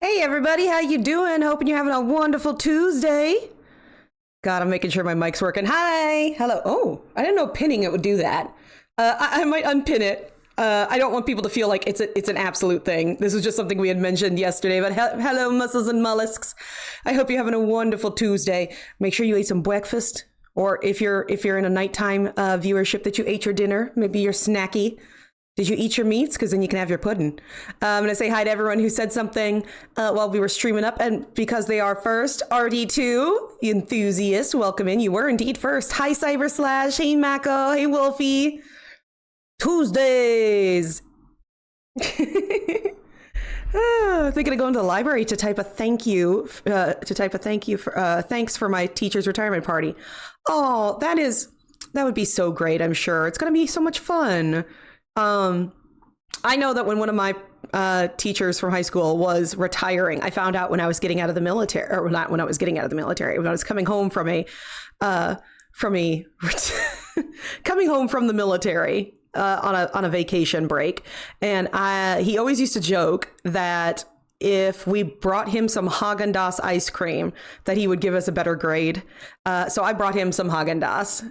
Hey everybody, how you doing? Hoping you're having a wonderful Tuesday. God, I'm making sure my mic's working. Hi, hello. Oh, I didn't know pinning it would do that. I might unpin it. I don't want people to feel like it's an absolute thing. This is just something we had mentioned yesterday. But hello, mussels and mollusks. I hope you're having a wonderful Tuesday. Make sure you ate some breakfast, or if you're in a nighttime viewership, that you ate your dinner. Maybe your snacky. Did you eat your meats? Because then you can have your pudding. I'm going to say hi to everyone who said something while we were streaming up. And because they are first, RD2, enthusiast, welcome in. You were indeed first. Hi, Cyber Slash. Hey, Mako. Hey, Wolfie. Tuesdays. Thinking of going to the library to type a thank you, for thanks for my teacher's retirement party. Oh, that would be so great. I'm sure it's going to be so much fun. I know that when one of my teachers from high school was retiring, I found out when I was getting out of the military, or not when I was getting out of the military, when I was coming home from coming home from the military on a vacation break, and he always used to joke that if we brought him some Haagen-Dazs ice cream, that he would give us a better grade. So I brought him some Haagen-Dazs.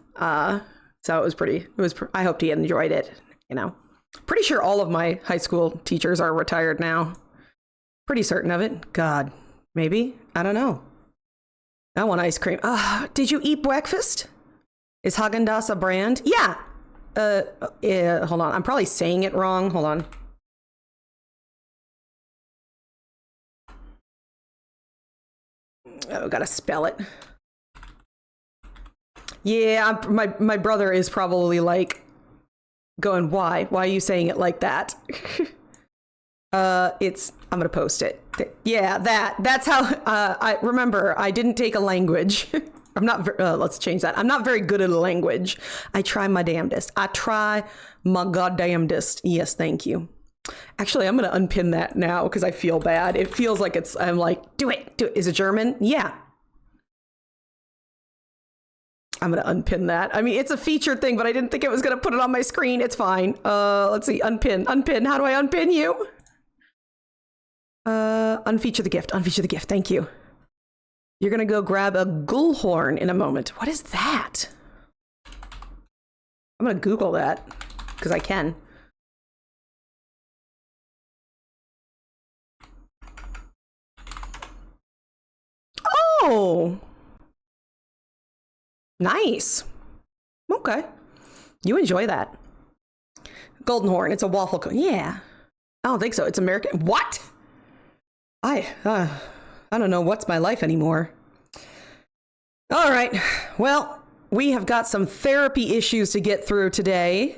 So I hoped he enjoyed it. You know, pretty sure all of my high school teachers are retired now. Pretty certain of it. God, maybe. I don't know. I want ice cream. Did you eat breakfast? Is Haagen-Dazs a brand? Yeah. Hold on. I'm probably saying it wrong. Hold on. Oh, gotta spell it. Yeah, my brother is probably like going, why are you saying it like that? I'm gonna post it. Yeah, that's how I remember. I didn't take a language. I'm not let's change that. I'm not very good at a language. I try my damnedest. I try my goddamnedest. Yes, thank you. Actually, I'm gonna unpin that now because I feel bad. It feels like I'm like, do it. Is it German? Yeah. I'm going to unpin that. I mean, it's a featured thing, but I didn't think it was going to put it on my screen. It's fine. Let's see. Unpin. How do I unpin you? Unfeature the gift. Thank you. You're going to go grab a Gullhorn in a moment. What is that? I'm going to Google that because I can. Oh! Nice. Okay. You enjoy that. Golden Horn. It's a waffle cone. Yeah. I don't think so. It's American. What? I don't know what's my life anymore. All right. Well, we have got some therapy issues to get through today.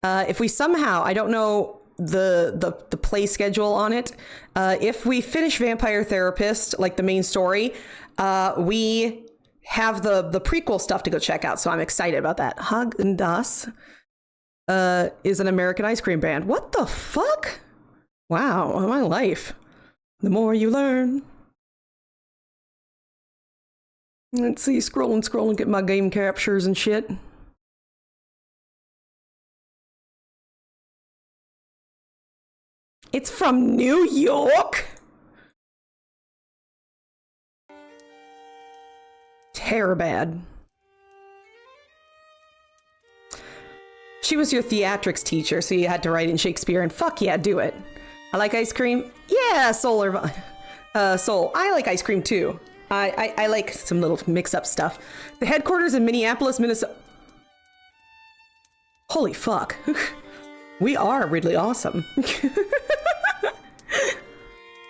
If we somehow, I don't know the play schedule on it. If we finish Vampire Therapist, like the main story, we have the prequel stuff to go check out, so I'm excited about that. Haagen-Dazs is an American ice cream brand. What the fuck? Wow, my life. The more you learn. Let's see, scroll and get my game captures and shit. It's from New York? Terror bad. She was your theatrics teacher, so you had to write in Shakespeare, and fuck yeah, do it. I like ice cream. Yeah, Soul. I like ice cream too. I like some little mix-up stuff. The headquarters in Minneapolis, Minnesota. Holy fuck. We are really awesome.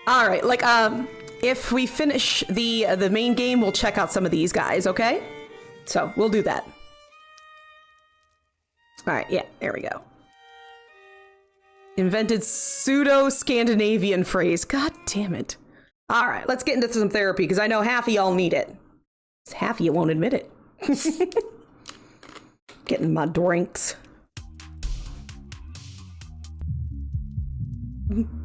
All right, like, if we finish the main game, we'll check out some of these guys, okay? So, we'll do that. All right, yeah, there we go. Invented pseudo-Scandinavian phrase. God damn it. All right, let's get into some therapy, because I know half of y'all need it. Half of you won't admit it. Getting my drinks.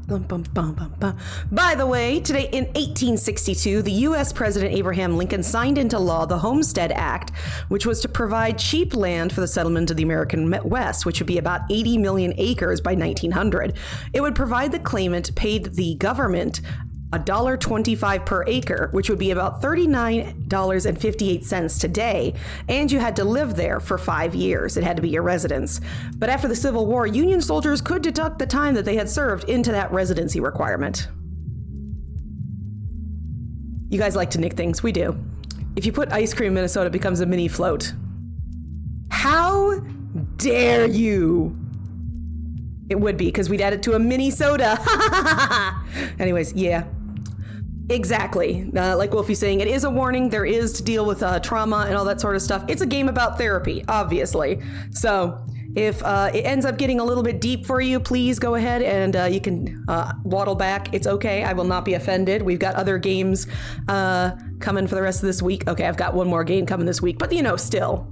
By the way, today in 1862, the U.S. President Abraham Lincoln signed into law the Homestead Act, which was to provide cheap land for the settlement of the American West, which would be about 80 million acres by 1900. It would provide the claimant paid the government $1.25 per acre, which would be about $39.58 today, and you had to live there for 5 years. It had to be your residence. But after the Civil War, Union soldiers could deduct the time that they had served into that residency requirement. You guys like to nick things. We do. If you put ice cream in Minnesota, it becomes a mini float. How dare you? It would be, because we'd add it to a mini soda. Anyways, yeah. Exactly. Like Wolfie's saying, it is a warning. There is to deal with trauma and all that sort of stuff. It's a game about therapy, obviously. So if it ends up getting a little bit deep for you, please go ahead and you can waddle back. It's okay. I will not be offended. We've got other games coming for the rest of this week. Okay, I've got one more game coming this week, but you know, still.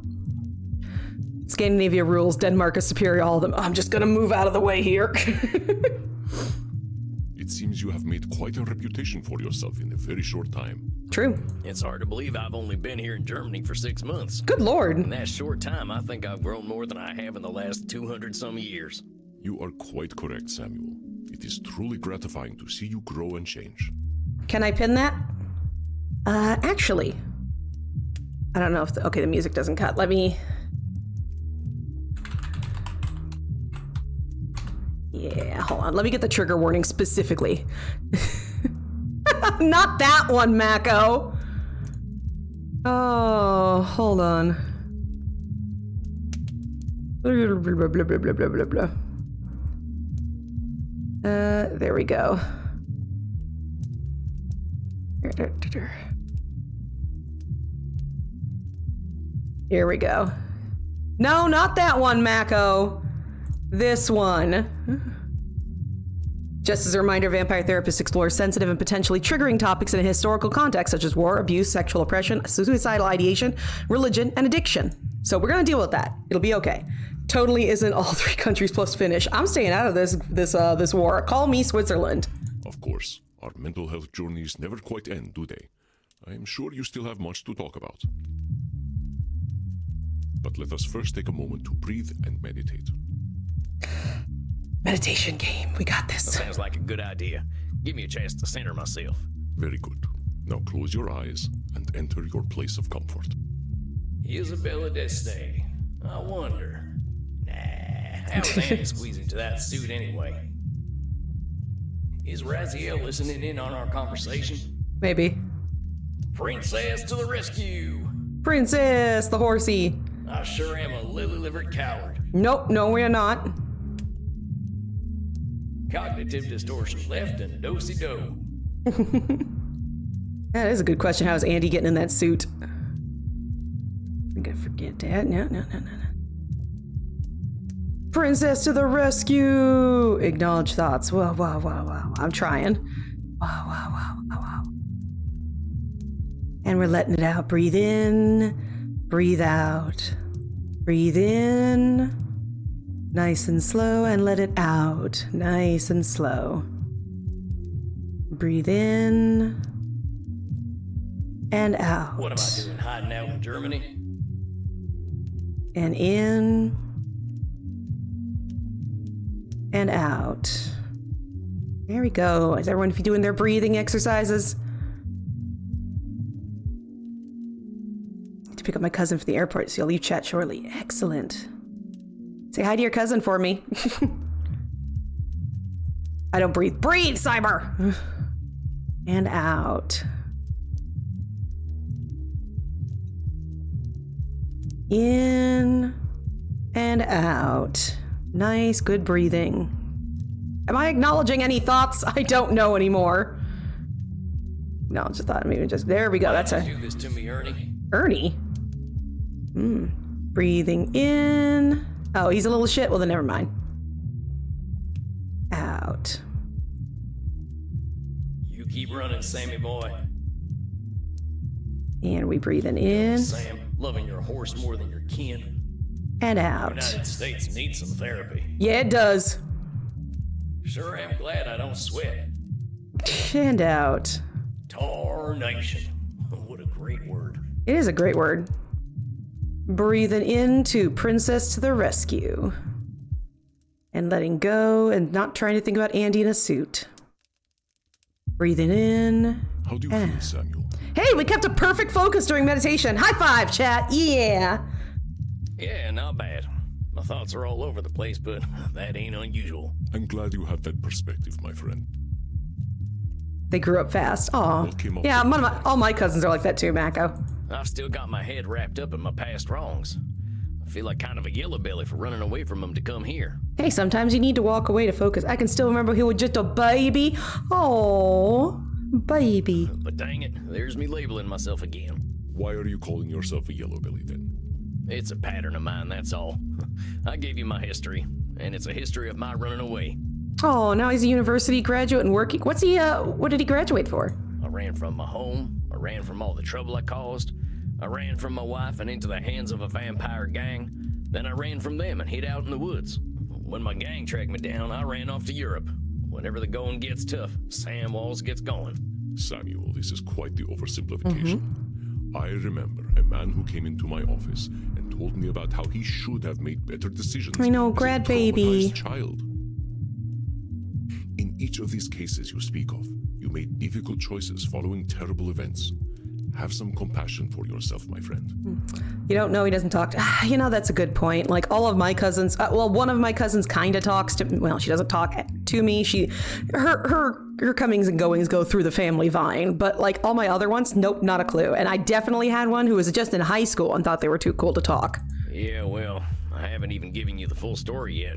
Scandinavia rules. Denmark is superior, all of them. I'm just going to move out of the way here. It seems you have made quite a reputation for yourself in a very short time. True. It's hard to believe I've only been here in Germany for 6 months. Good Lord. In that short time, I think I've grown more than I have in the last 200-some years. You are quite correct, Samuel. It is truly gratifying to see you grow and change. Can I pin that? Actually, I don't know if okay, the music doesn't cut. Let me. Yeah, hold on. Let me get the trigger warning specifically. Not that one, Mako. Oh, hold on. Blah, blah, blah, blah, blah, blah, blah. There we go. Here we go. No, not that one, Mako. This one. Just as a reminder, Vampire Therapist explores sensitive and potentially triggering topics in a historical context, such as war, abuse, sexual oppression, suicidal ideation, religion, and addiction. So we're going to deal with that. It'll be okay. Totally isn't all 3 countries plus Finnish. I'm staying out of this war. Call me Switzerland. Of course, our mental health journeys never quite end, do they? I am sure you still have much to talk about. But let us first take a moment to breathe and meditate. Meditation game. We got this. Sounds like a good idea. Give me a chance to center myself. Very good. Now close your eyes and enter your place of comfort. Isabella Destiny. I wonder. Nah, how's Andy squeeze into that suit anyway? Is Raziel listening in on our conversation? Maybe. Princess to the rescue! Princess, the horsey. I sure am a lily-livered coward. Nope, no, we're not. Cognitive distortion left and do-si-do. That is a good question. How is Andy getting in that suit? I'm gonna forget that. No. Princess to the rescue! Acknowledge thoughts. Wow. I'm trying. Wow. And we're letting it out. Breathe in. Breathe out. Breathe in. Nice and slow, and let it out. Nice and slow. Breathe in. And out. What am I doing hiding out in Germany? And in. And out. There we go. Is everyone doing their breathing exercises? To pick up my cousin from the airport, so you'll leave chat shortly. Excellent. Say hi to your cousin for me. I don't breathe. Breathe, Cyber! And out. In and out. Nice, good breathing. Am I acknowledging any thoughts? I don't know anymore. No, just thought maybe just there we go. That's a do this to me, Ernie. Ernie. Breathing in. Oh, he's a little shit. Well, then never mind. Out. You keep running, Sammy boy. And we breathing in Sam, loving your horse more than your kin. and The out. United States needs some therapy. Yeah, it does. Sure am glad I don't sweat. And out. Tarnation. What a great word. It is a great word. Breathing into Princess to the rescue. And letting go and not trying to think about Andy in a suit. Breathing in. How do you feel, Samuel? Hey, we kept a perfect focus during meditation. High five, chat. Yeah. Yeah, not bad. My thoughts are all over the place, but that ain't unusual. I'm glad you have that perspective, my friend. They grew up fast. Aw. What came up Yeah, with all my cousins are like that too, Mako. I've still got my head wrapped up in my past wrongs. I feel like kind of a yellow belly for running away from them to come here. Hey, sometimes you need to walk away to focus. I can still remember he was just a baby. Oh, baby. But dang it, there's me labeling myself again. Why are you calling yourself a yellow belly then? It's a pattern of mine, that's all. I gave you my history, and it's a history of my running away. Oh, now he's a university graduate and working. What did he graduate for? I ran from my home. I ran from all the trouble I caused. I ran from my wife and into the hands of a vampire gang. Then I ran from them and hid out in the woods. When my gang tracked me down, I ran off to Europe. Whenever the going gets tough, Sam Walls gets going. Samuel, this is quite the oversimplification. I remember a man who came into my office and told me about how he should have made better decisions. I know, as a grad baby. traumatized child. In each of these cases you speak of, you made difficult choices following terrible events. Have some compassion for yourself, my friend. You don't know he doesn't talk. You know, that's a good point. Like all of my cousins, one of my cousins kind of talks to. Well, she doesn't talk to me. Her comings and goings go through the family vine. But like all my other ones, nope, not a clue. And I definitely had one who was just in high school and thought they were too cool to talk. Yeah, well, I haven't even given you the full story yet.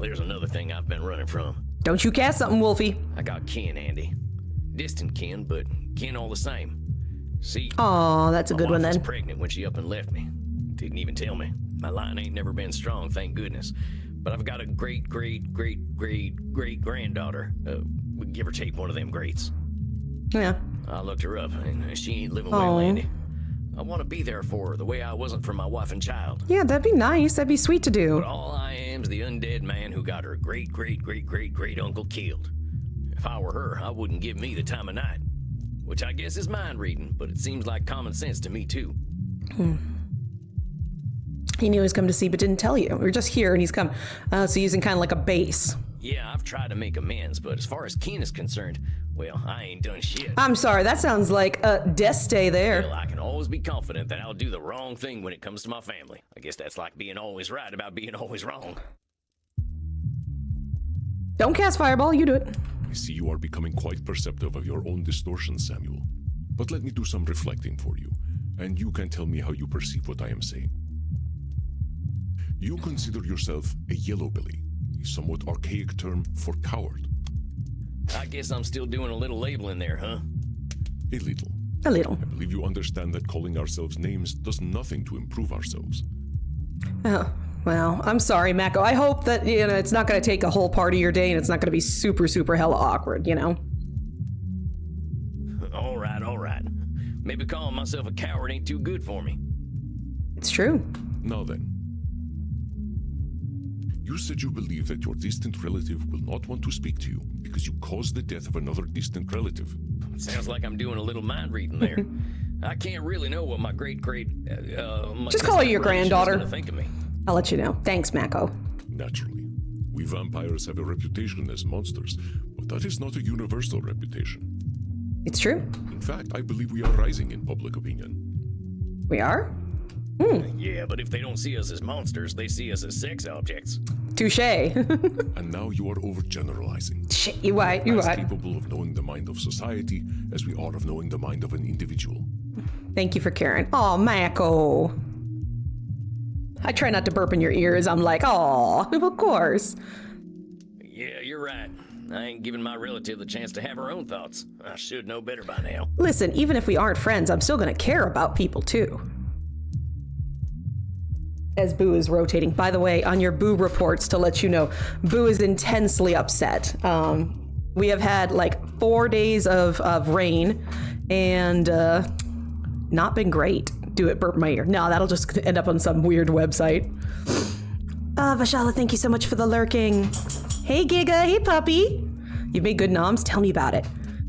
There's another thing I've been running from. Don't you cast something, Wolfie? I got kin, Andy. Distant kin, but kin all the same. See, Oh, that's a good one my wife then. was pregnant when she up and left me. Didn't even tell me. My line ain't never been strong, thank goodness. But I've got a great granddaughter. Give or take one of them greats. Yeah. I looked her up, and she ain't living well, Andy. I want to be there for her the way I wasn't for my wife and child. Yeah, that'd be nice. That'd be sweet to do. But all I am's the undead man who got her great uncle killed. If I were her, I wouldn't give me the time of night. Which I guess is mind reading, but it seems like common sense to me too. He knew he was coming to see, but didn't tell you. We're just here, and he's come. So using kind of like a base. Yeah, I've tried to make amends, but as far as kin is concerned, well, I ain't done shit. I'm sorry, that sounds like a Deste there. Well, I can always be confident that I'll do the wrong thing when it comes to my family. I guess that's like being always right about being always wrong. Don't cast Fireball, you do it. I see you are becoming quite perceptive of your own distortions, Samuel. But let me do some reflecting for you, and you can tell me how you perceive what I am saying. You consider yourself a yellowbelly, a somewhat archaic term for coward. I guess I'm still doing a little labeling there, huh? A little. A little. I believe you understand that calling ourselves names does nothing to improve ourselves. Oh, well, I'm sorry, Mako. I hope that, it's not going to take a whole part of your day and it's not going to be super hella awkward, All right. Maybe calling myself a coward ain't too good for me. It's true. Now then. You said you believe that your distant relative will not want to speak to you because you caused the death of another distant relative. Sounds like I'm doing a little mind reading there. I can't really know what my Just call her your granddaughter. Think of me. I'll let you know. Thanks, Mako. Naturally. We vampires have a reputation as monsters, but that is not a universal reputation. It's true. In fact, I believe we are rising in public opinion. We are? Yeah, but if they don't see us as monsters, they see us as sex objects. Touche. And now you are overgeneralizing. Shit, you right. As capable of knowing the mind of society as we are of knowing the mind of an individual. Thank you for caring. Oh, Mako. I try not to burp in your ears. I'm like, oh, of course. Yeah, you're right. I ain't giving my relative the chance to have her own thoughts. I should know better by now. Listen, even if we aren't friends, I'm still going to care about people, too. As Boo is rotating. By the way, on your Boo reports, to let you know, Boo is intensely upset. We have had like 4 days of rain and not been great. Do it, burp in my ear. No, that'll just end up on some weird website. Vashala, thank you so much for the lurking. Hey, Giga. Hey, puppy. You've made good noms. Tell me about it.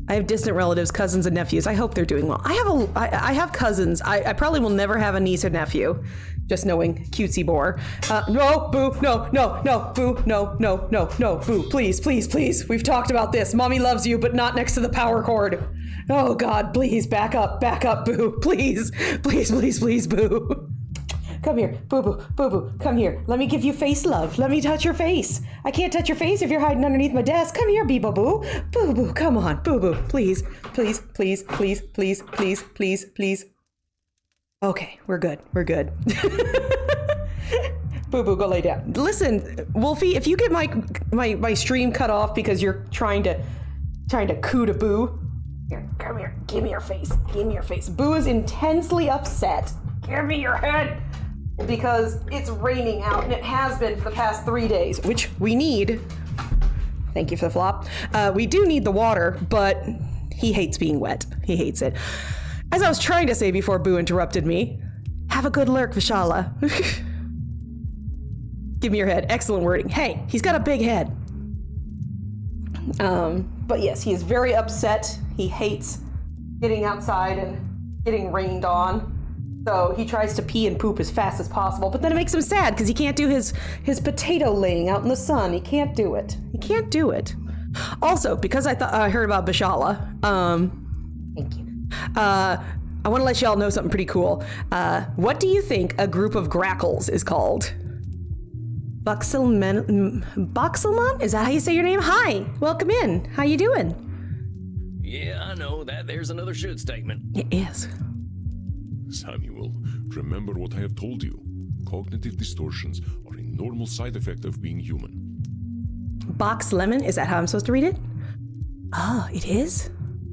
I have distant relatives, cousins, and nephews. I hope they're doing well. I have cousins. I probably will never have a niece or nephew, Just knowing cutesy boar. No, Boo, no, Boo, no, Boo, please. We've talked about this. Mommy loves you, but not next to the power cord. Oh God, please, back up, Boo, please, Boo. Come here, Boo, come here. Let me give you face love. Let me touch your face. I can't touch your face if you're hiding underneath my desk. Come here, Bebo Boo, come on, Boo, please. Okay, we're good. Boo, go lay down. Listen, Wolfie, if you get my stream cut off because you're trying to coo to Boo. Here, come here. Give me your face. Boo is intensely upset. Give me your head. Because it's raining out, and it has been for the past 3 days, which we need. Thank you for the flop. We do need the water, but he hates being wet. He hates it. As I was trying to say before Boo interrupted me, have a good lurk, Vishala. Give me your head. Excellent wording. Hey, he's got a big head. But yes, he is very upset. He hates getting outside and getting rained on. So he tries to pee and poop as fast as possible, but then it makes him sad because he can't do his potato laying out in the sun. He can't do it. Also, because I heard about Bishala, thank you. I want to let y'all know something pretty cool. What do you think a group of grackles is called? Boxelman? Is that how you say your name? Hi, welcome in. How you doing? Yeah, I know that. There's another shoot statement. It is. Samuel, remember what I have told you. Cognitive distortions are a normal side effect of being human. Box lemon? Is that how I'm supposed to read it? Oh, it is?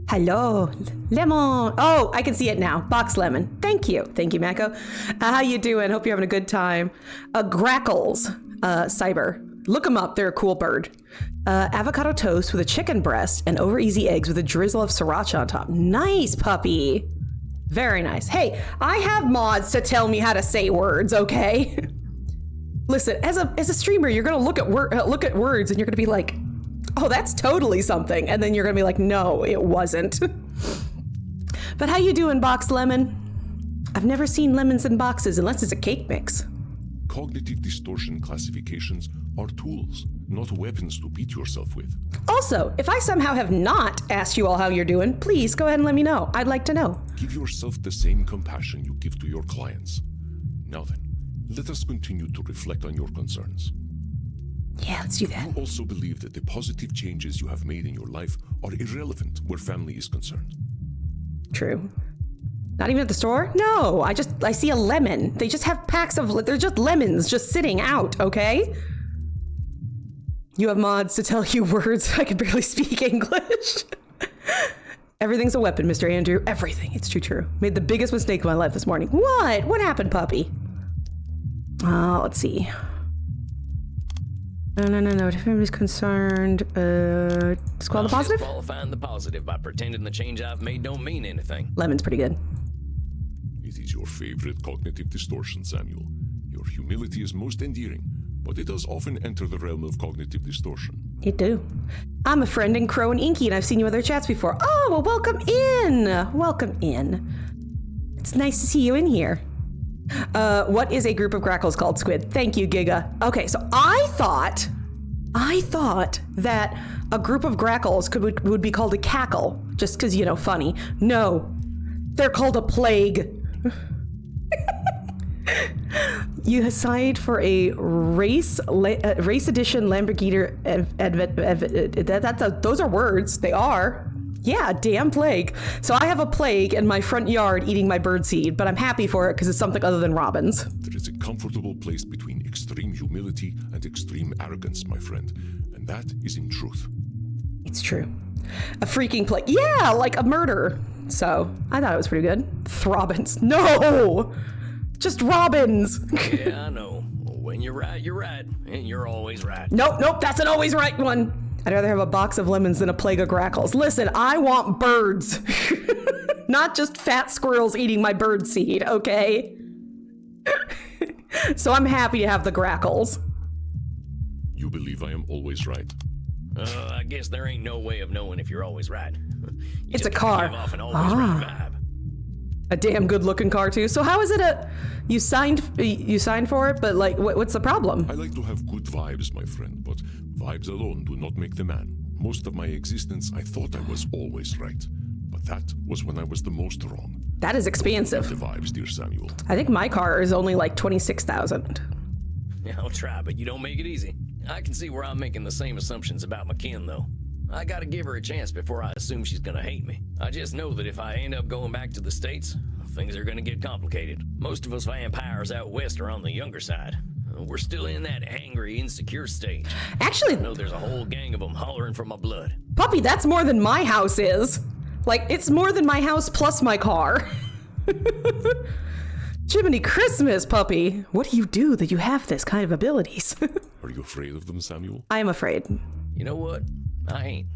Hello, lemon. Oh, I can see it now. Box lemon. Thank you, Mako. How you doing? Hope you're having a good time. Grackles, Cyber. Look them up. They're a cool bird. Avocado toast with a chicken breast and over easy eggs with a drizzle of sriracha on top. Nice, puppy. Very nice. Hey, I have mods to tell me how to say words, okay? Listen, as a streamer, you're gonna look at words and you're gonna be like, oh, that's totally something, and then you're gonna be like, no, it wasn't. But how you doing, Box Lemon? I've never seen lemons in boxes unless it's a cake mix. Cognitive distortion classifications are tools, not weapons to beat yourself with. Also, if I somehow have not asked you all how you're doing, please go ahead and let me know. I'd like to know. Give yourself the same compassion you give to your clients. Now then, let us continue to reflect on your concerns. Yeah, let's do that. You also believe that the positive changes you have made in your life are irrelevant where family is concerned. True. Not even at the store? No, I see a lemon. They just have packs of, they're just lemons just sitting out, okay? You have mods to tell you words. I can barely speak English. Everything's a weapon, Mr. Andrew. Everything. It's true. Made the biggest mistake of my life this morning. What? What happened, puppy? Let's see. No. If family's concerned, disqualify the positive? Disqualifying the positive by pretending the change I've made don't mean anything. Lemon's pretty good. It is your favorite cognitive distortion, Samuel. Your humility is most endearing, but it does often enter the realm of cognitive distortion. It do. I'm a friend in Crow and Inky, and I've seen you in other chats before. Oh, well, welcome in. Welcome in. It's nice to see you in here. What is a group of grackles called, Squid? Thank you, Giga. Okay, so I thought that a group of grackles would be called a cackle, just because, funny. No, they're called a plague. You assigned for a race edition Lamborghini. Those are words. They are. Yeah, a damn plague. So I have a plague in my front yard eating my birdseed, but I'm happy for it because it's something other than robins. There is a comfortable place between extreme humility and extreme arrogance, my friend, and that is in truth. It's true. A freaking plague. Yeah, like a murder. So I thought it was pretty good. Throbbins. No! Just robins. Yeah, I know. When you're right, and you're always right. Nope, that's an always right one. I'd rather have a box of lemons than a plague of grackles. Listen, I want birds. Not just fat squirrels eating my bird seed, okay? So I'm happy to have the grackles. You believe I am always right? I guess there ain't no way of knowing if you're always right. It's a car. Give off an always right vibe. A damn good looking car too. So how is it you signed for it, but like what's the problem? I like to have good vibes, my friend, but vibes alone do not make the man. Most of my existence, I thought I was always right. But that was when I was the most wrong. That is expansive. The vibes, dear Samuel. I think my car is only like 26,000. Yeah, I'll try, but you don't make it easy. I can see where I'm making the same assumptions about McKinn, though. I gotta give her a chance before I assume she's gonna hate me. I just know that if I end up going back to the States, things are gonna get complicated. Most of us vampires out west are on the younger side. We're still in that angry, insecure stage. Actually, I know there's a whole gang of them hollering for my blood. Puppy, that's more than my house is. Like, it's more than my house plus my car. Jiminy Christmas, puppy. What do you do that you have this kind of abilities? Are you afraid of them, Samuel? I am afraid. You know what? I ain't.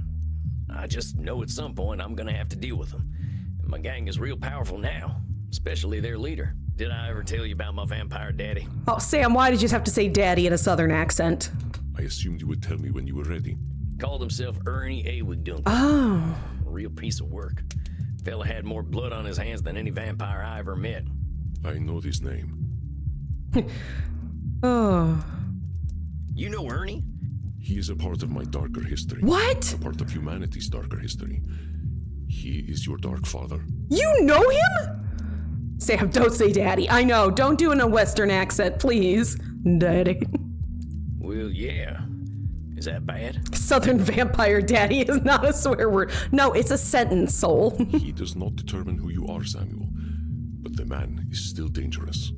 I just know at some point I'm gonna have to deal with them. And my gang is real powerful now, especially their leader. Did I ever tell you about my vampire daddy? Oh, Sam, why did you have to say daddy in a southern accent? I assumed you would tell me when you were ready. Called himself Ernie Awigdunk. Oh. A real piece of work. Fella had more blood on his hands than any vampire I ever met. I know this name. Oh. You know Ernie? He is a part of my darker history. What? A part of humanity's darker history. He is your dark father. You know him? Sam, don't say daddy. I know. Don't do it in a Western accent, please. Daddy. Well, yeah. Is that bad? Southern vampire daddy is not a swear word. No, it's a sentence, soul. He does not determine who you are, Samuel. But the man is still dangerous.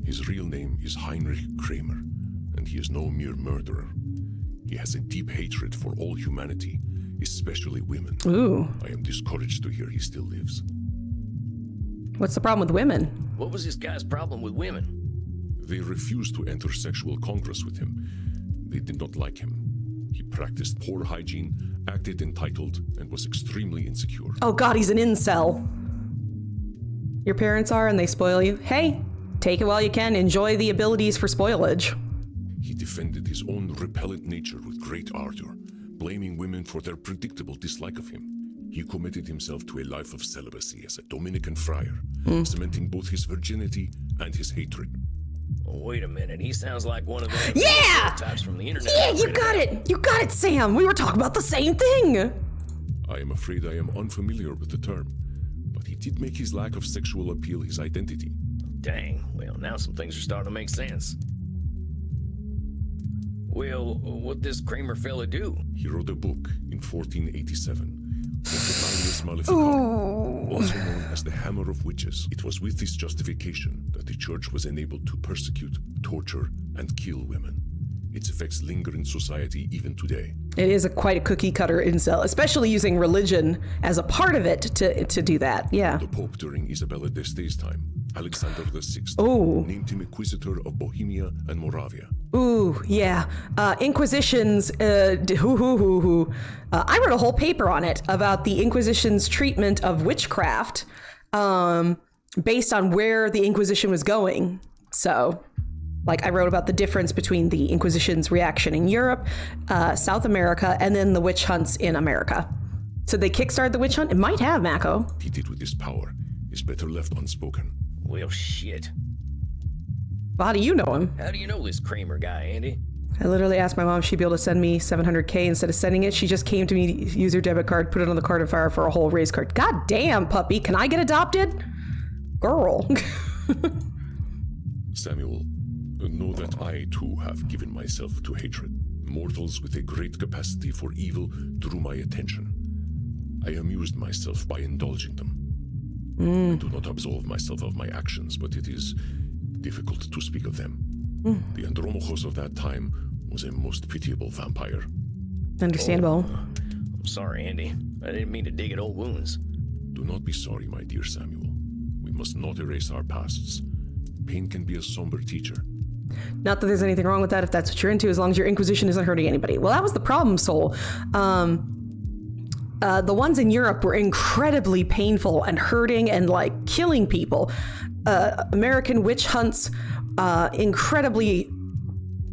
His real name is Heinrich Kramer, and he is no mere murderer. He has a deep hatred for all humanity, especially women. Ooh. I am discouraged to hear he still lives. What's the problem with women? What was this guy's problem with women? They refused to enter sexual congress with him. They did not like him. He practiced poor hygiene, acted entitled, and was extremely insecure. Oh god, he's an incel. Your parents are and they spoil you. Hey, take it while you can. Enjoy the abilities for spoilage. He defended his own repellent nature with great ardor, blaming women for their predictable dislike of him. He committed himself to a life of celibacy as a Dominican friar, cementing both his virginity and his hatred. Wait a minute, he sounds like one of the Yeah! types from the internet. Yeah, you got it! You got it, Sam! We were talking about the same thing! I am afraid I am unfamiliar with the term, but he did make his lack of sexual appeal his identity. Dang, well, now some things are starting to make sense. Well, what this Kramer fella do? He wrote a book in 1487, Malleus Maleficarum, also known as the Hammer of Witches. It was with this justification that the church was enabled to persecute, torture, and kill women. Its effects linger in society even today. It is quite a cookie cutter incel, especially using religion as a part of it to do that, yeah. The Pope during Isabella d'Este's time, Alexander VI, Ooh. named him Inquisitor of Bohemia and Moravia. Ooh, yeah. Inquisitions, I wrote a whole paper on it about the Inquisition's treatment of witchcraft based on where the Inquisition was going. So, like, I wrote about the difference between the Inquisition's reaction in Europe, South America, and then the witch hunts in America. So they kickstarted the witch hunt? It might have, Mako. What he did with his power is better left unspoken. Well, shit. How do you know him? How do you know this Kramer guy, Andy? I literally asked my mom if she'd be able to send me $700K instead of sending it. She just came to me to use her debit card, put it on the card and fire for a whole race card. God damn, puppy. Can I get adopted? Girl. Samuel, know that I too have given myself to hatred. Mortals with a great capacity for evil drew my attention. I amused myself by indulging them. I do not absolve myself of my actions, but it is difficult to speak of them. The Andromachos of that time was a most pitiable vampire. Understandable. I'm sorry, Andy. I didn't mean to dig at old wounds. Do not be sorry, my dear Samuel. We must not erase our pasts. Pain can be a somber teacher. Not that there's anything wrong with that if that's what you're into, as long as your Inquisition isn't hurting anybody. Well, that was the problem, Soul. The ones in Europe were incredibly painful and hurting and, like, killing people. American witch hunts, incredibly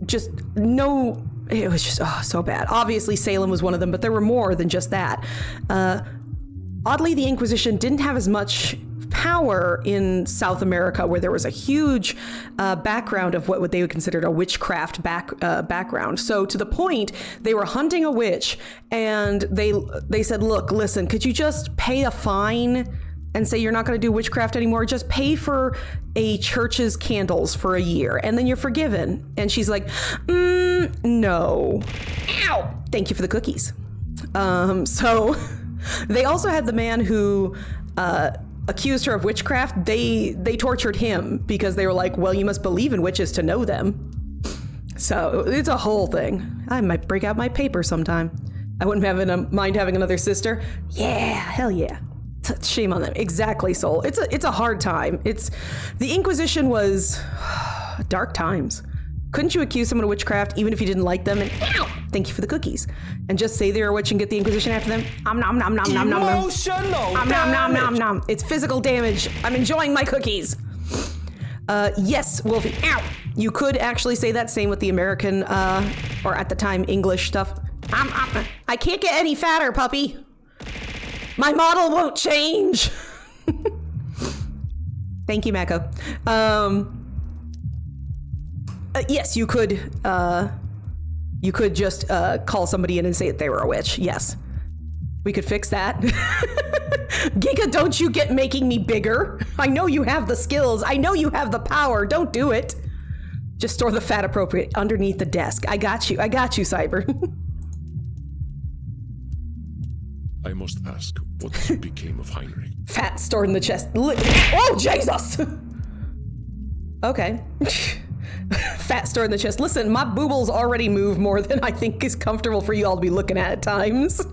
just no... It was just so bad. Obviously, Salem was one of them, but there were more than just that. Oddly, the Inquisition didn't have as much power in South America, where there was a huge background of what they would consider a witchcraft background. So to the point, they were hunting a witch, and they said, look, listen, could you just pay a fine and say you're not going to do witchcraft anymore? Just pay for a church's candles for a year, and then you're forgiven. And she's like, no. Ow! Thank you for the cookies. So they also had the man who accused her of witchcraft. They tortured him because they were like, well, you must believe in witches to know them. So it's a whole thing. I might break out my paper sometime. I wouldn't mind having another sister. Yeah, hell yeah. Shame on them. Exactly, Soul. It's a hard time. The Inquisition was dark times. Couldn't you accuse someone of witchcraft even if you didn't like them? And thank you for the cookies. And just say they're a witch and get the Inquisition after them? Nom nom nom nom nom nom nom. Emotional Nom nom nom nom nom. It's physical damage. I'm enjoying my cookies. Yes, Wolfie. Ow. You could actually say that same with the American, or at the time, English stuff. I can't get any fatter, puppy. My model won't change. Thank you, Mako. Yes, you could just call somebody in and say that they were a witch. Yes, we could fix that. Giga, don't you get making me bigger. I know you have the skills. I know you have the power. Don't do it. Just store the fat appropriate underneath the desk. I got you, Cyber. I must ask, what became of Heinrich? Fat stored in the chest. Oh, Jesus! Okay. Fat stored in the chest. Listen, my boobles already move more than I think is comfortable for you all to be looking at times.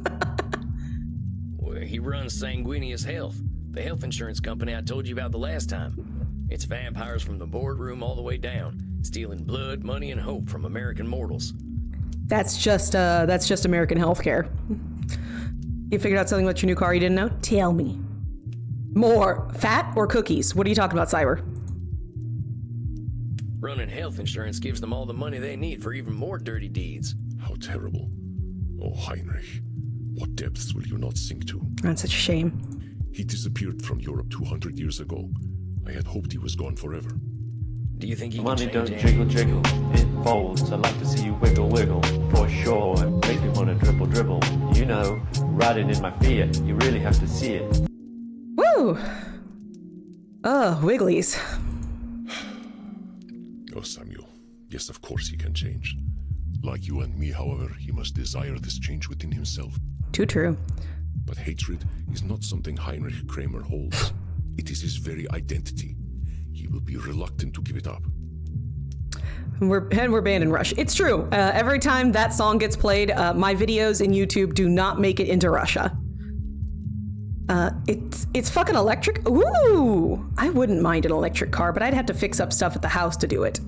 Well, he runs Sanguinius Health, the health insurance company I told you about the last time. It's vampires from the boardroom all the way down, stealing blood, money, and hope from American mortals. That's just American healthcare. You figured out something about your new car you didn't know? Tell me. More. Fat or cookies? What are you talking about, Cyber? Running health insurance gives them all the money they need for even more dirty deeds. How terrible. Oh, Heinrich, what depths will you not sink to? That's such a shame. He disappeared from Europe 200 years ago. I had hoped he was gone forever. Do you think he can Money change don't Andy? jiggle jiggle, it folds. I like to see you wiggle wiggle, for sure. It makes me wanna dribble dribble. You know, riding in my Fiat, you really have to see it. Woo! Oh, Wigglies. Oh, Samuel. Yes, of course he can change. Like you and me, however, he must desire this change within himself. Too true. But hatred is not something Heinrich Kramer holds. It is his very identity. He will be reluctant to give it up. We're banned in Russia. It's true. Every time that song gets played, my videos in YouTube do not make it into Russia. It's fucking electric. Ooh, I wouldn't mind an electric car, but I'd have to fix up stuff at the house to do it.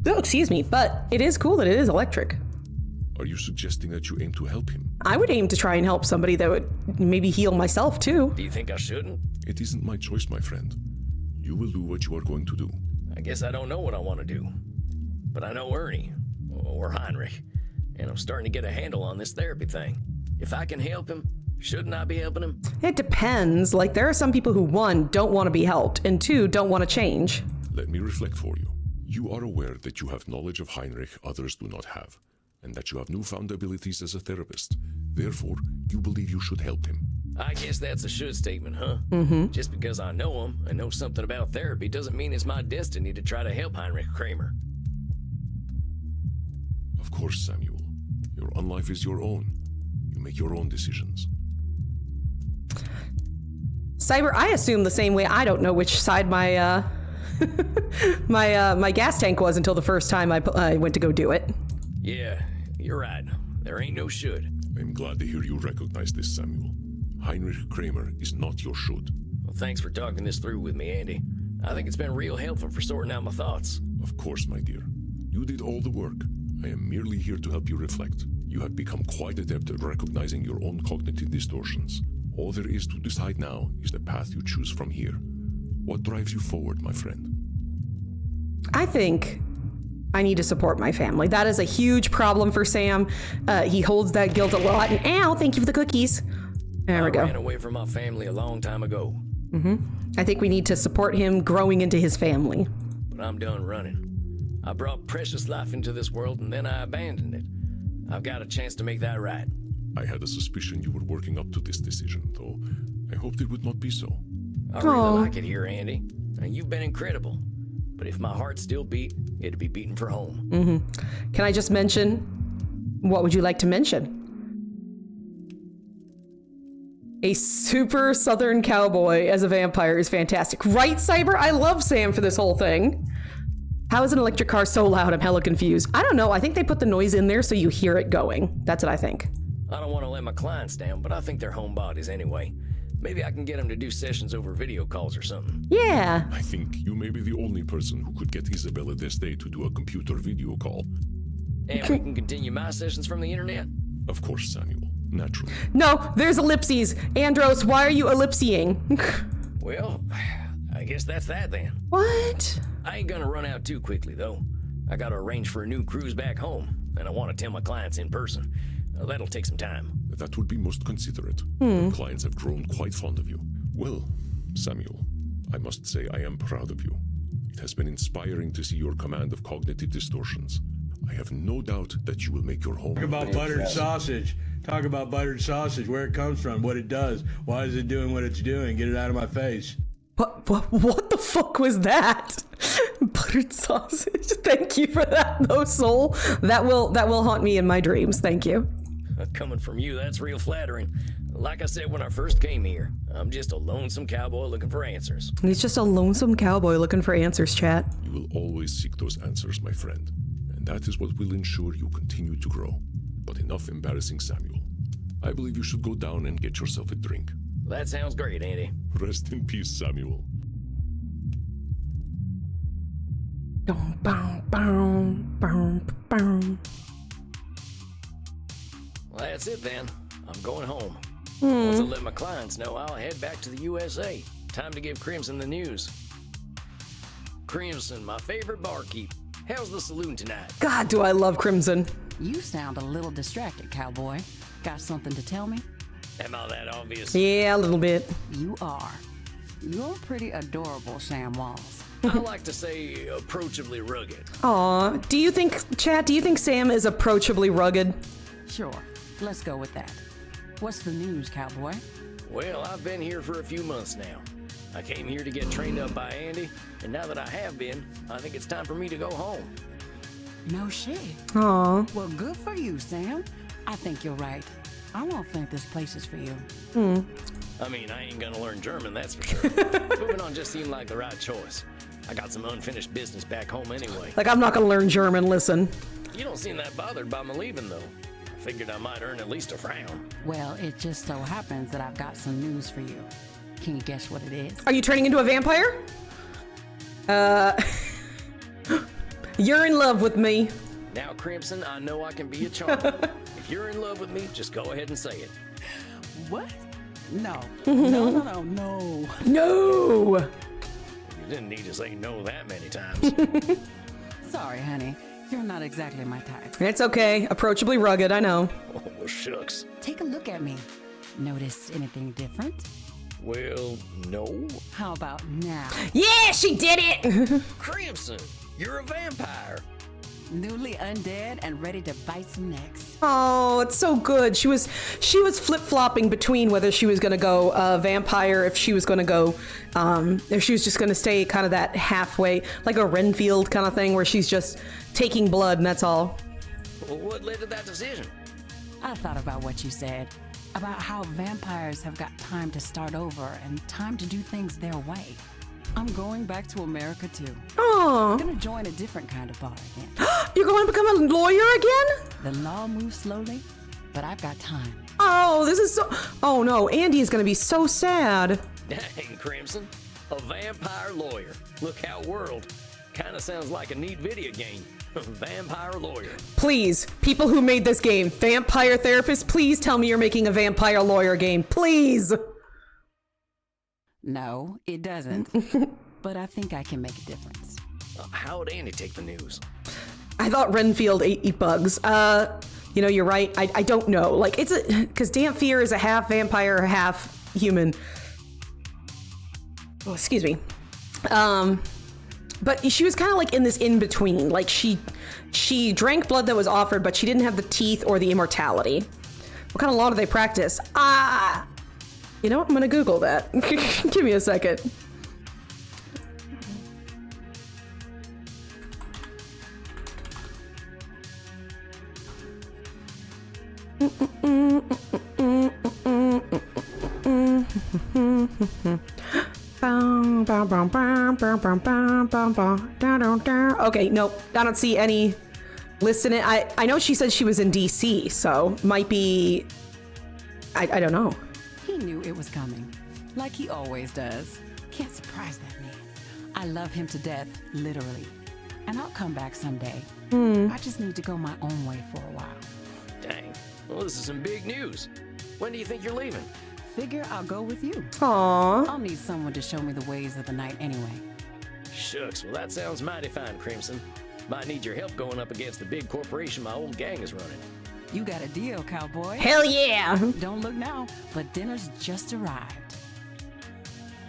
Oh, excuse me, but it is cool that it is electric. Are you suggesting that you aim to help him? I would aim to try and help somebody that would maybe heal myself too. Do you think I shouldn't? It isn't my choice, my friend. You will do what you are going to do. I guess I don't know what I want to do. But I know Ernie, or Heinrich, and I'm starting to get a handle on this therapy thing. If I can help him, shouldn't I be helping him? It depends. Like, there are some people who, one, don't want to be helped, and two, don't want to change. Let me reflect for you. You are aware that you have knowledge of Heinrich others do not have, and that you have newfound abilities as a therapist. Therefore, you believe you should help him. I guess that's a should statement, huh? Just because I know him and know something about therapy doesn't mean it's my destiny to try to help Heinrich Kramer. Of course, Samuel. Your own life is your own. You make your own decisions. Cyber, I assume the same way I don't know which side my my gas tank was until the first time I went to go do it. Yeah, you're right. There ain't no should. I'm glad to hear you recognize this, Samuel. Heinrich Kramer is not your should. Well, thanks for talking this through with me, Andy. I think it's been real helpful for sorting out my thoughts. Of course, my dear. You did all the work. I am merely here to help you reflect. You have become quite adept at recognizing your own cognitive distortions. All there is to decide now is the path you choose from here. What drives you forward, my friend? I think I need to support my family. That is a huge problem for Sam. He holds that guilt a lot. And ow, thank you for the cookies. There we I ran go. away from my family a long time ago. I think we need to support him growing into his family. But I'm done running. I brought precious life into this world and then I abandoned it. I've got a chance to make that right. I had a suspicion you were working up to this decision, though I hoped it would not be so. I really like it here, Andy. And you've been incredible. But if my heart still beat, it'd be beating for home. Can I just mention, what would you like to mention? A super southern cowboy as a vampire is fantastic. Right, Cyber? I love Sam for this whole thing. How is an electric car so loud? I'm hella confused. I don't know. I think they put the noise in there so you hear it going. That's what I think. I don't want to let my clients down, but I think they're homebodies anyway. Maybe I can get them to do sessions over video calls or something. Yeah. I think you may be the only person who could get Isabella Deste to do a computer video call. And we can continue my sessions from the internet? Of course, Samuel. Naturally. No, there's ellipses. Andros, why are you ellipsying? Well, I guess that's that then. What? I ain't gonna run out too quickly, though. I gotta arrange for a new cruise back home, and I want to tell my clients in person. That'll take some time. That would be most considerate. Your clients have grown quite fond of you. Well, Samuel, I must say I am proud of you. It has been inspiring to see your command of cognitive distortions. I have no doubt that you will make your home. Talk about buttered sausage. Talk about buttered sausage, where it comes from, what it does. Why is it doing what it's doing? Get it out of my face. What the fuck was that? Buttered sausage. Thank you for that, though, soul. That will haunt me in my dreams. Thank you. Coming from you, that's real flattering. Like I said when I first came here, I'm just a lonesome cowboy looking for answers. He's just a lonesome cowboy looking for answers, chat. You will always seek those answers, my friend. And that is what will ensure you continue to grow. But enough embarrassing Samuel. I believe you should go down and get yourself a drink. That sounds great, Andy. Rest in peace, Samuel. Well, that's it then. I'm going home. Once I let my clients know, I'll head back to the USA. Time to give Crimson the news. Crimson, my favorite barkeep. How's the saloon tonight? God, do I love Crimson. You sound a little distracted, cowboy. Got something to tell me? Am I that obvious? Yeah, a little bit. You are. You're pretty adorable, Sam Walls. I like to say approachably rugged. Aw, do you think Sam is approachably rugged? Sure, let's go with that. What's the news, cowboy? Well, I've been here for a few months now. I came here to get trained up by Andy, and now that I have been, I think it's time for me to go home. No shit. Aw. Well, good for you, Sam. I think you're right. I don't think this place is for you. I mean, I ain't gonna learn German, that's for sure. Moving on just seemed like the right choice. I got some unfinished business back home anyway. Like, I'm not gonna learn German, listen. You don't seem that bothered by my leaving, though. I figured I might earn at least a frown. Well, it just so happens that I've got some news for you. Can you guess what it is? Are you turning into a vampire? You're in love with me. Now, Crimson, I know I can be a charmer. If you're in love with me, just go ahead and say it. What? No. No. No! You didn't need to say no that many times. Sorry, honey. You're not exactly my type. It's okay. Approachably rugged, I know. Oh, shucks. Take a look at me. Notice anything different? Well, no. How about now? Yeah, she did it! Crimson, you're a vampire. Newly undead and ready to bite some necks. Oh, it's so good. She was flip-flopping between whether she was gonna go vampire, if she was gonna go, if she was just gonna stay kind of that halfway, like a Renfield kind of thing, where she's just taking blood and that's all. Well, what led to that decision? I thought about what you said, about how vampires have got time to start over and time to do things their way. I'm going back to America too. Oh, I'm gonna join a different kind of bar again. you're going to become a lawyer again? The law moves slowly, but I've got time. Oh, this is so. Oh no, Andy is gonna be so sad. Dang, Crimson. A vampire lawyer. Look how world. Kinda sounds like a neat video game. Vampire lawyer. Please, people who made this game, vampire therapist, please tell me you're making a vampire lawyer game. Please. No, it doesn't. But I think I can make a difference. How'd Andy take the news? I thought Renfield ate bugs. You know, you're right. I don't know. Like, it's because Dampier is a half vampire, half human. excuse me. But she was kind of like in this in between. Like she drank blood that was offered, but she didn't have the teeth or the immortality. What kind of law do they practice? You know what? I'm gonna Google that. Give me a second. Okay, nope. I don't see any lists in it. I know she said she was in DC, so might be. I don't know. He knew it was coming, like he always does. Can't surprise that man. I love him to death, literally. And I'll come back someday. I just need to go my own way for a while. Dang. Well, this is some big news. When do you think you're leaving? Figure I'll go with you. Aww. I'll need someone to show me the ways of the night anyway. Shucks, well that sounds mighty fine, Crimson. Might need your help going up against the big corporation my old gang is running. You got a deal, cowboy. Hell yeah. Don't look now, but dinner's just arrived.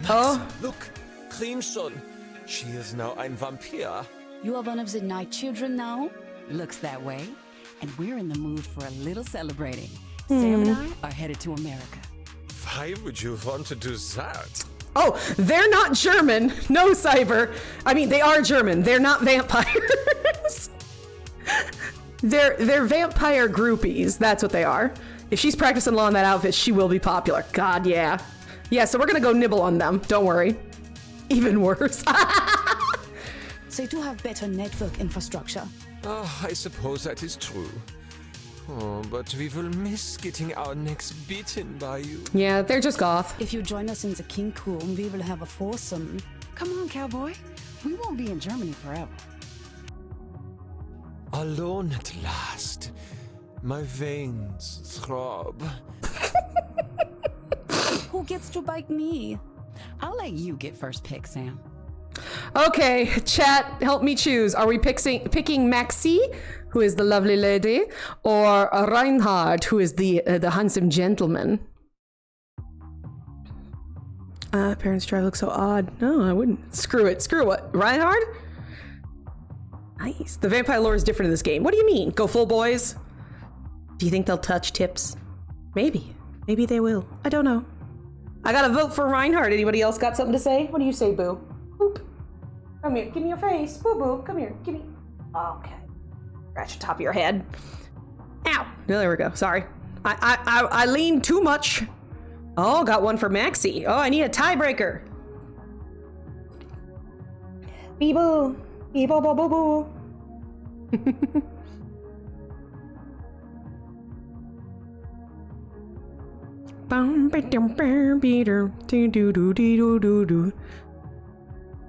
Oh. Look, Crimson. She is now ein Vampir. You are one of the night children now? Looks that way. And we're in the mood for a little celebrating. Sam and I are headed to America. Why would you want to do that? Oh, they're not German. No, Cyber. I mean, they are German. They're not vampires. They're vampire groupies. That's what they are. If she's practicing law in that outfit, she will be popular. God, yeah. Yeah, so we're gonna go nibble on them. Don't worry. Even worse. They do have better network infrastructure. Oh, I suppose that is true. Oh, but we will miss getting our necks beaten by you. Yeah, they're just goth. If you join us in the kink room, we will have a foursome. Come on, cowboy. We won't be in Germany forever. Alone at last. My veins throb. Who gets to bite me? I'll let you get first pick, Sam. Okay, chat, help me choose. Are we picking Maxie, who is the lovely lady, or Reinhard, who is the handsome gentleman? Parents' drive looks so odd. No, I wouldn't. Screw it. Screw what? Reinhard? Nice. The vampire lore is different in this game. What do you mean? Go full boys? Do you think they'll touch tips? Maybe. Maybe they will. I don't know. I gotta vote for Reinhard. Anybody else got something to say? What do you say, Boo? Boop. Come here. Give me your face. Boo boo. Come here. Give me. Okay. Scratch the top of your head. Ow. There we go. Sorry. I leaned too much. Oh, got one for Maxie. Oh, I need a tiebreaker. Bee boo. Bee boo boo boo boo.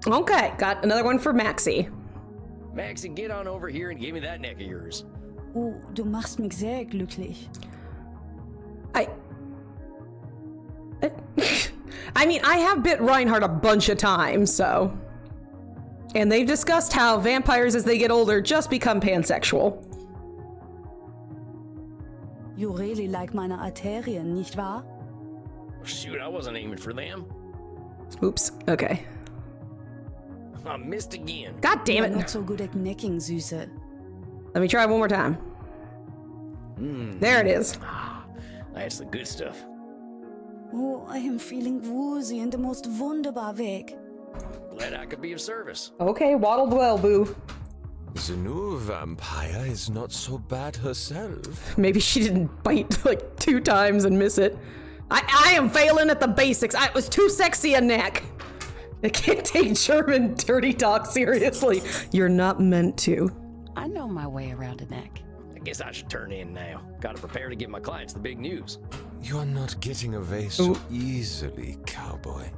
Okay, got another one for Maxie. Maxie, get on over here and give me that neck of yours. Oh, du machst mich sehr glücklich. I mean, I have bit Reinhardt a bunch of times, so. And they've discussed how vampires, as they get older, just become pansexual. You really like meine Arterien, nicht wahr? Shoot, I wasn't aiming for them. Oops, okay. I missed again. God damn You're it. not so good at necking, Süße. Let me try one more time. There it is. That's the good stuff. Oh, I am feeling woozy in the most wunderbar Weg. Glad I could be of service. Okay, waddled well, Boo. The new vampire is not so bad herself. Maybe she didn't bite like 2 times and miss it. I am failing at the basics. It was too sexy a neck. I can't take German dirty talk seriously. You're not meant to. I know my way around a neck. I guess I should turn in now. Gotta prepare to give my clients the big news. You are not getting away so easily, cowboy.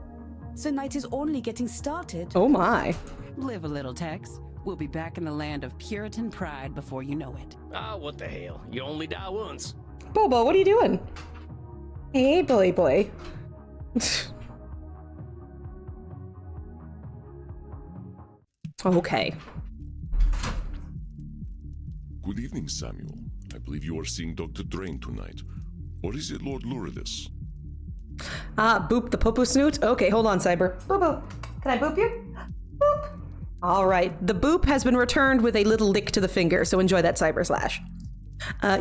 The night is only getting started. Oh my. Live a little, Tex. We'll be back in the land of Puritan pride before you know it. Ah, what the hell? You only die once. Bobo, what are you doing? Hey, boy. Okay. Good evening, Samuel. I believe you are seeing Dr. Drain tonight. Or is it Lord Lourdes? Boop the poo-poo snoot. Okay, hold on, Cyber. Boo-boo. Can I boop you? Boop. All right. The boop has been returned with a little lick to the finger, so enjoy that Cyber Slash.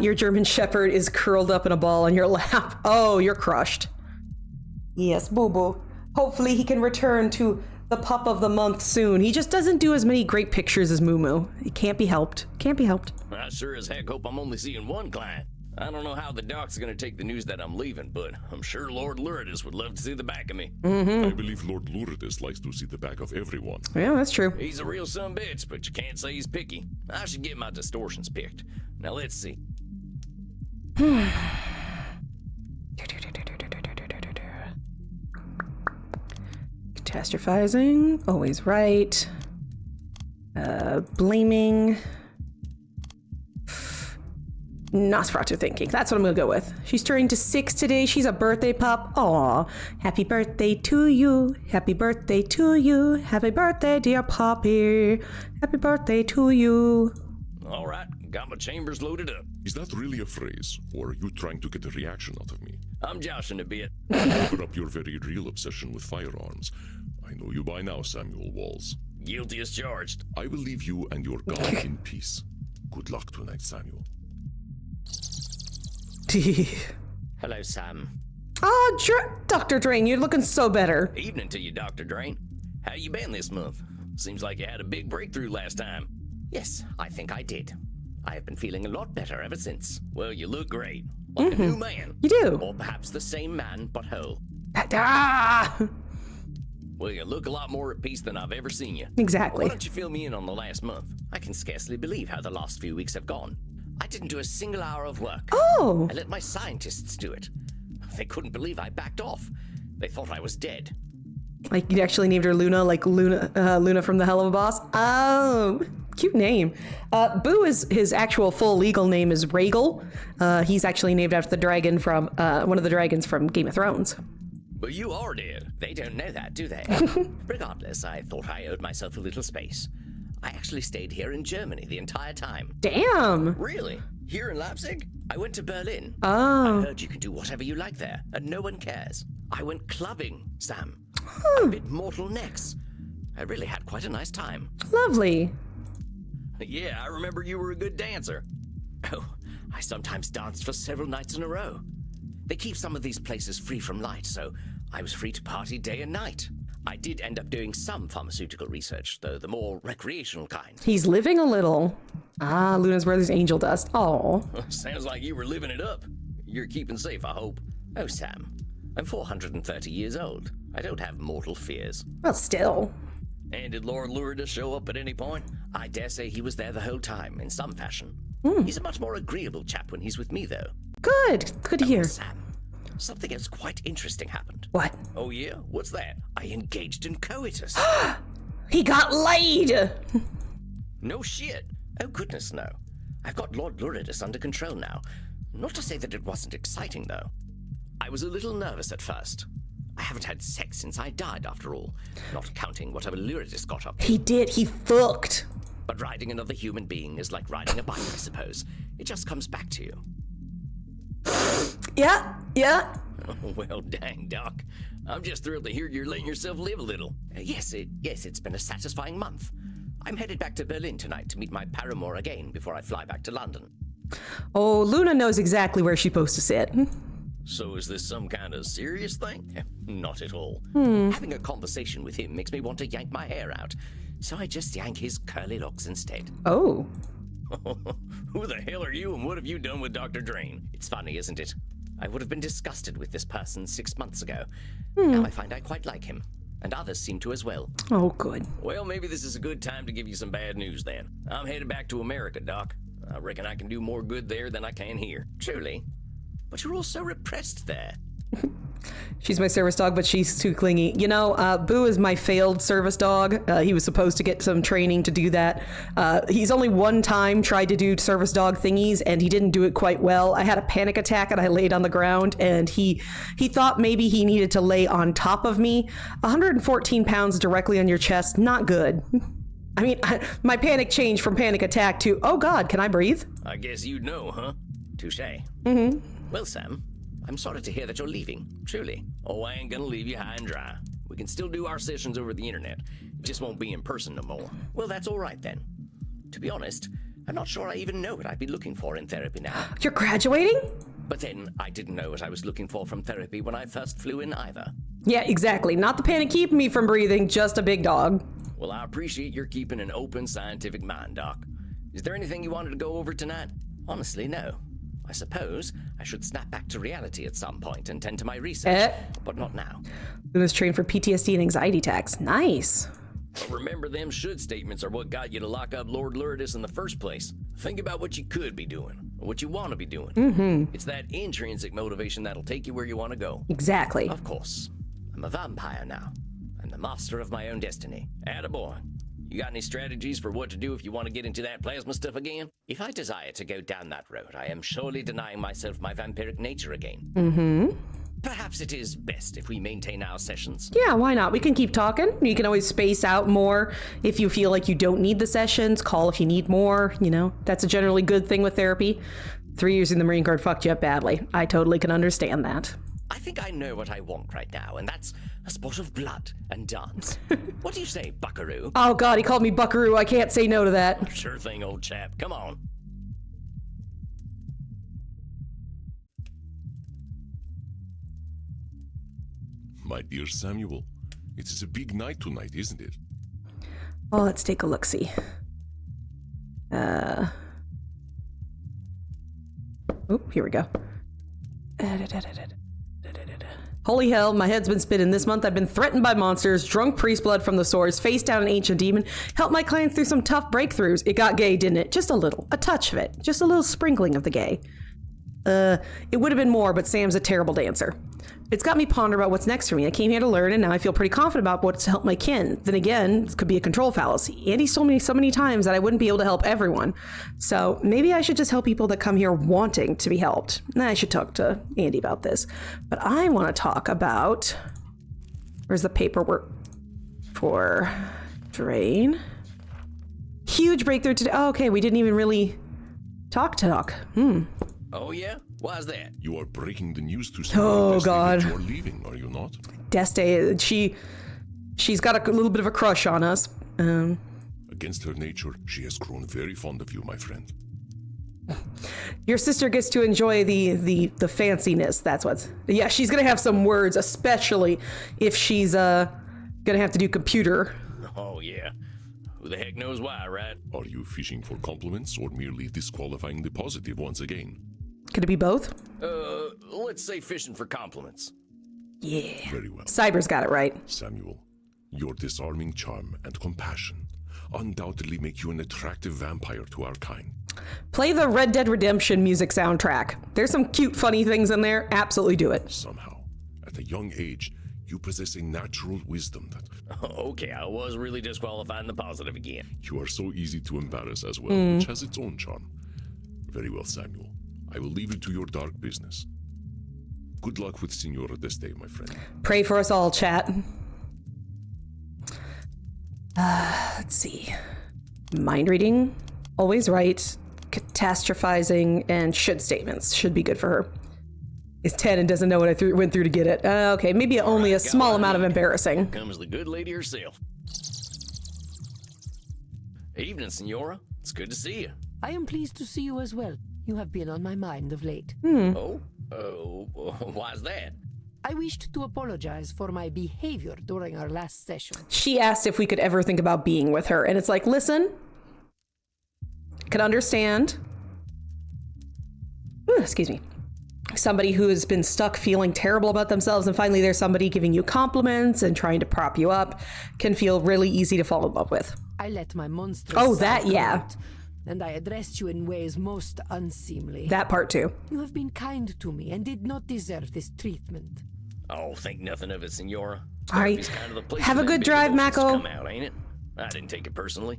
Your German Shepherd is curled up in a ball on your lap. Oh, you're crushed. Yes, boo-boo. Hopefully he can return to the pup of the month soon. He just doesn't do as many great pictures as Moo Moo. It can't be helped. Can't be helped. I sure as heck hope I'm only seeing one client. I don't know how the doc's gonna take the news that I'm leaving, but I'm sure Lord Luridus would love to see the back of me. I believe Lord Luridus likes to see the back of everyone. Yeah, that's true. He's a real sumbitch, but you can't say he's picky. I should get my distortions picked. Now let's see. Catastrophizing, always right. Blaming. Nosferatu thinking. That's what I'm gonna go with. She's turning to 6 today. She's a birthday pup. Aw. Happy birthday to you. Happy birthday to you. Happy birthday, dear puppy. Happy birthday to you. All right, got my chambers loaded up. Is that really a phrase, or are you trying to get a reaction out of me? I'm joshing a bit. Cover up your very real obsession with firearms. I know you by now, Samuel Walls. Guilty as charged. I will leave you and your gun in peace. Good luck tonight, Samuel. Hello, Sam. Oh, Dr. Drain, you're looking so better. Evening to you, Dr. Drain. How you been this month? Seems like you had a big breakthrough last time. Yes, I think I did. I have been feeling a lot better ever since. Well, you look great. Like a new man. You do. Or perhaps the same man, but whole. Ah! Well, you look a lot more at peace than I've ever seen you. Exactly. Why don't you fill me in on the last month? I can scarcely believe how the last few weeks have gone. I didn't do a single hour of work. Oh! I let my scientists do it. They couldn't believe I backed off. They thought I was dead. Like, you actually named her Luna, like Luna from The Hell of a Boss? Oh, cute name. Boo is his actual full legal name is Rhaegal. He's actually named after the dragon from, one of the dragons from Game of Thrones. But you are dead. They don't know that, do they? Regardless, I thought I owed myself a little space. I actually stayed here in Germany the entire time. Damn! Really? Here in Leipzig? I went to Berlin. Oh. I heard you can do whatever you like there, and no one cares. I went clubbing, Sam. I bit mortal necks. I really had quite a nice time. Lovely. Yeah, I remember you were a good dancer. Oh, I sometimes danced for several nights in a row. They keep some of these places free from light, so I was free to party day and night. I did end up doing some pharmaceutical research, though the more recreational kind. He's living a little. Ah, Luna's brother's angel dust. Oh. Sounds like you were living it up. You're keeping safe, I hope. Oh, Sam, I'm 430 years old. I don't have mortal fears. Well, still. And did Lord Luridus show up at any point? I dare say he was there the whole time, in some fashion. Hmm. He's a much more agreeable chap when he's with me, though. Good. Good to hear. Sam, something else quite interesting happened. What? Oh yeah? What's that? I engaged in coitus. He got laid! No shit. Oh, goodness, no. I've got Lord Luridus under control now. Not to say that it wasn't exciting, though. I was a little nervous at first. I haven't had sex since I died, after all, not counting whatever Luridus got up to. He did. He fucked. But riding another human being is like riding a bike, I suppose. It just comes back to you. Yeah. Yeah. Well, dang, Doc. I'm just thrilled to hear you're letting yourself live a little. Yes, it's been a satisfying month. I'm headed back to Berlin tonight to meet my paramour again before I fly back to London. Oh, Luna knows exactly where she's supposed to sit. So is this some kind of serious thing? Not at all. Having a conversation with him makes me want to yank my hair out, so I just yank his curly locks instead. Oh. Who the hell are you and what have you done with Dr. Drain? It's funny, isn't it? I would have been disgusted with this person 6 months ago. Now I find I quite like him, and others seem to as well. Oh, good. Well, maybe this is a good time to give you some bad news then. I'm headed back to America, Doc. I reckon I can do more good there than I can here. Truly. But you're all so repressed there. She's my service dog, but she's too clingy. You know, Boo is my failed service dog. He was supposed to get some training to do that. He's only one time tried to do service dog thingies, and he didn't do it quite well. I had a panic attack, and I laid on the ground, and he thought maybe he needed to lay on top of me. 114 pounds directly on your chest, not good. I mean, my panic changed from panic attack to, oh God, can I breathe? I guess you'd know, huh? Touché. Mm-hmm. Well, Sam, I'm sorry to hear that you're leaving, truly. Oh, I ain't gonna leave you high and dry. We can still do our sessions over the internet. It just won't be in person no more. Well, that's all right then. To be honest, I'm not sure I even know what I'd be looking for in therapy now. You're graduating? But then, I didn't know what I was looking for from therapy when I first flew in either. Yeah, exactly. Not the panic keeping me from breathing, just a big dog. Well, I appreciate your keeping an open, scientific mind, Doc. Is there anything you wanted to go over tonight? Honestly, no. I suppose I should snap back to reality at some point and tend to my research, but not now. Luna's trained for PTSD and anxiety attacks. Nice. But remember, them should statements are what got you to lock up Lord Lourdes in the first place. Think about what you could be doing, or what you want to be doing. Mm-hmm. It's that intrinsic motivation that'll take you where you want to go. Exactly. Of course. I'm a vampire now. I'm the master of my own destiny. Attaboy. You got any strategies for what to do if you want to get into that plasma stuff again? If I desire to go down that road, I am surely denying myself my vampiric nature again. Mm-hmm. Perhaps it is best if we maintain our sessions. Yeah, why not? We can keep talking. You can always space out more if you feel like you don't need the sessions. Call if you need more, you know. That's a generally good thing with therapy. 3 years in the Marine Corps fucked you up badly. I totally can understand that. I think I know what I want right now, and that's a spot of blood and dance. What do you say, buckaroo? Oh god, he called me buckaroo. I can't say no to that. Sure thing, old chap. Come on. My dear Samuel, it is a big night tonight, isn't it? Well, let's take a look-see. Oh, here we go. Holy hell, my head's been spinning. This month I've been threatened by monsters, drunk priest blood from the swords, faced down an ancient demon, helped my clients through some tough breakthroughs. It got gay, didn't it? Just a little. A touch of it. Just a little sprinkling of the gay. It would have been more, but Sam's a terrible dancer. It's got me ponder about what's next for me. I came here to learn, and now I feel pretty confident about what's to help my kin. Then again, this could be a control fallacy. Andy's told me so many times that I wouldn't be able to help everyone. So maybe I should just help people that come here wanting to be helped. I should talk to Andy about this. But I want to talk about... Where's the paperwork for Drain? Huge breakthrough today. Oh, okay, we didn't even really talk. Oh, yeah? Why's that? You are breaking the news to Oh, Destiny God. that you are leaving, are you not? Deste, she's got a little bit of a crush on us. Against her nature, she has grown very fond of you, my friend. Your sister gets to enjoy the fanciness. That's what's... Yeah, she's gonna have some words, especially if she's gonna have to do computer. Oh, yeah. Who the heck knows why, right? Are you fishing for compliments or merely disqualifying the positive once again? Could it be both? Let's say fishing for compliments. Yeah. Very well. Cyber's got it right. Samuel, your disarming charm and compassion undoubtedly make you an attractive vampire to our kind. Play the Red Dead Redemption music soundtrack. There's some cute, funny things in there. Absolutely do it. Somehow, at a young age, you possess a natural wisdom that... Okay, I was really disqualifying the positive again. You are so easy to embarrass as well, which has its own charm. Very well, Samuel. I will leave you to your dark business. Good luck with Senora Deste, my friend. Pray for us all, chat. Let's see. Mind reading, always right. Catastrophizing, and should statements should be good for her. Is 10 and doesn't know what I went through to get it. Okay, maybe only a small amount of embarrassing. Comes the good lady herself. Evening, Senora. It's good to see you. I am pleased to see you as well. You have been on my mind of late. Oh, why's that? I wished to apologize for my behavior during our last session. She asked if we could ever think about being with her, and it's like, listen, can understand. Excuse me. Somebody who has been stuck feeling terrible about themselves, and finally there's somebody giving you compliments and trying to prop you up, can feel really easy to fall in love with. I let my monstrous Oh, side that, come yeah. out, and I addressed you in ways most unseemly. That part too. You have been kind to me and did not deserve this treatment. Oh, think nothing of it, Senora. All right. Therapy's kind of the place Have for a them good big drive, emotions to Mako. Come out, ain't it? I didn't take it personally.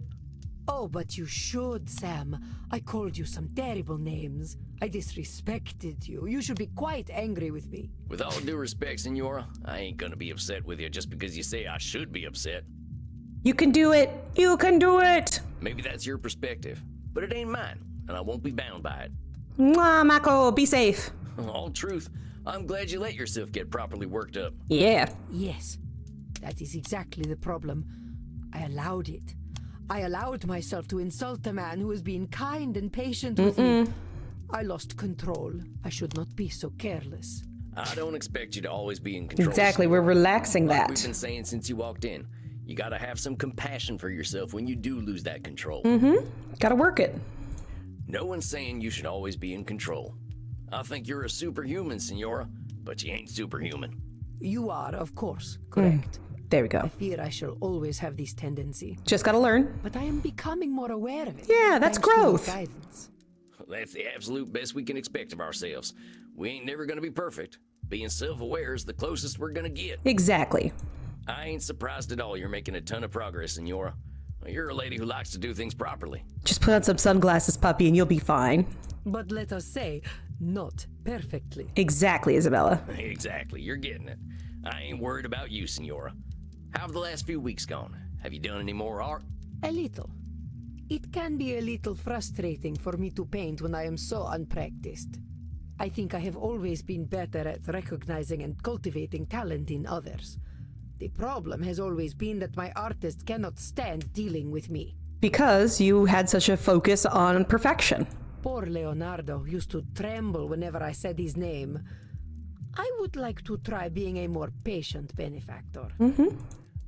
Oh, but you should, Sam. I called you some terrible names. I disrespected you. You should be quite angry with me. With all due respect, Senora, I ain't gonna be upset with you just because you say I should be upset. You can do it. You can do it. Maybe that's your perspective, but it ain't mine, and I won't be bound by it. Mwah, Mako, be safe. All truth. I'm glad you let yourself get properly worked up. Yeah. Yes, that is exactly the problem. I allowed it. I allowed myself to insult a man who was being kind and patient with me. I lost control. I should not be so careless. I don't expect you to always be in control. Exactly, we're relaxing Like that. we've been saying since you walked in. You gotta have some compassion for yourself when you do lose that control. Gotta work it. No one's saying you should always be in control. I think you're a superhuman, Senora, but you ain't superhuman. You are, of course, correct. There we go. I fear I shall always have this tendency, Just gotta learn. but I am becoming more aware of it. Yeah, that's thanks to your growth. guidance. That's the absolute best we can expect of ourselves. We ain't never gonna be perfect. Being self-aware is the closest we're gonna get. Exactly. I ain't surprised at all you're making a ton of progress, Senora. You're a lady who likes to do things properly. Just put on some sunglasses, puppy, and you'll be fine. But let us say, not perfectly. Exactly, Isabella. Exactly, you're getting it. I ain't worried about you, Senora. How have the last few weeks gone? Have you done any more art? A little. It can be a little frustrating for me to paint when I am so unpracticed. I think I have always been better at recognizing and cultivating talent in others. The problem has always been that my artist cannot stand dealing with me. Because you had such a focus on perfection. Poor Leonardo used to tremble whenever I said his name. I would like to try being a more patient benefactor.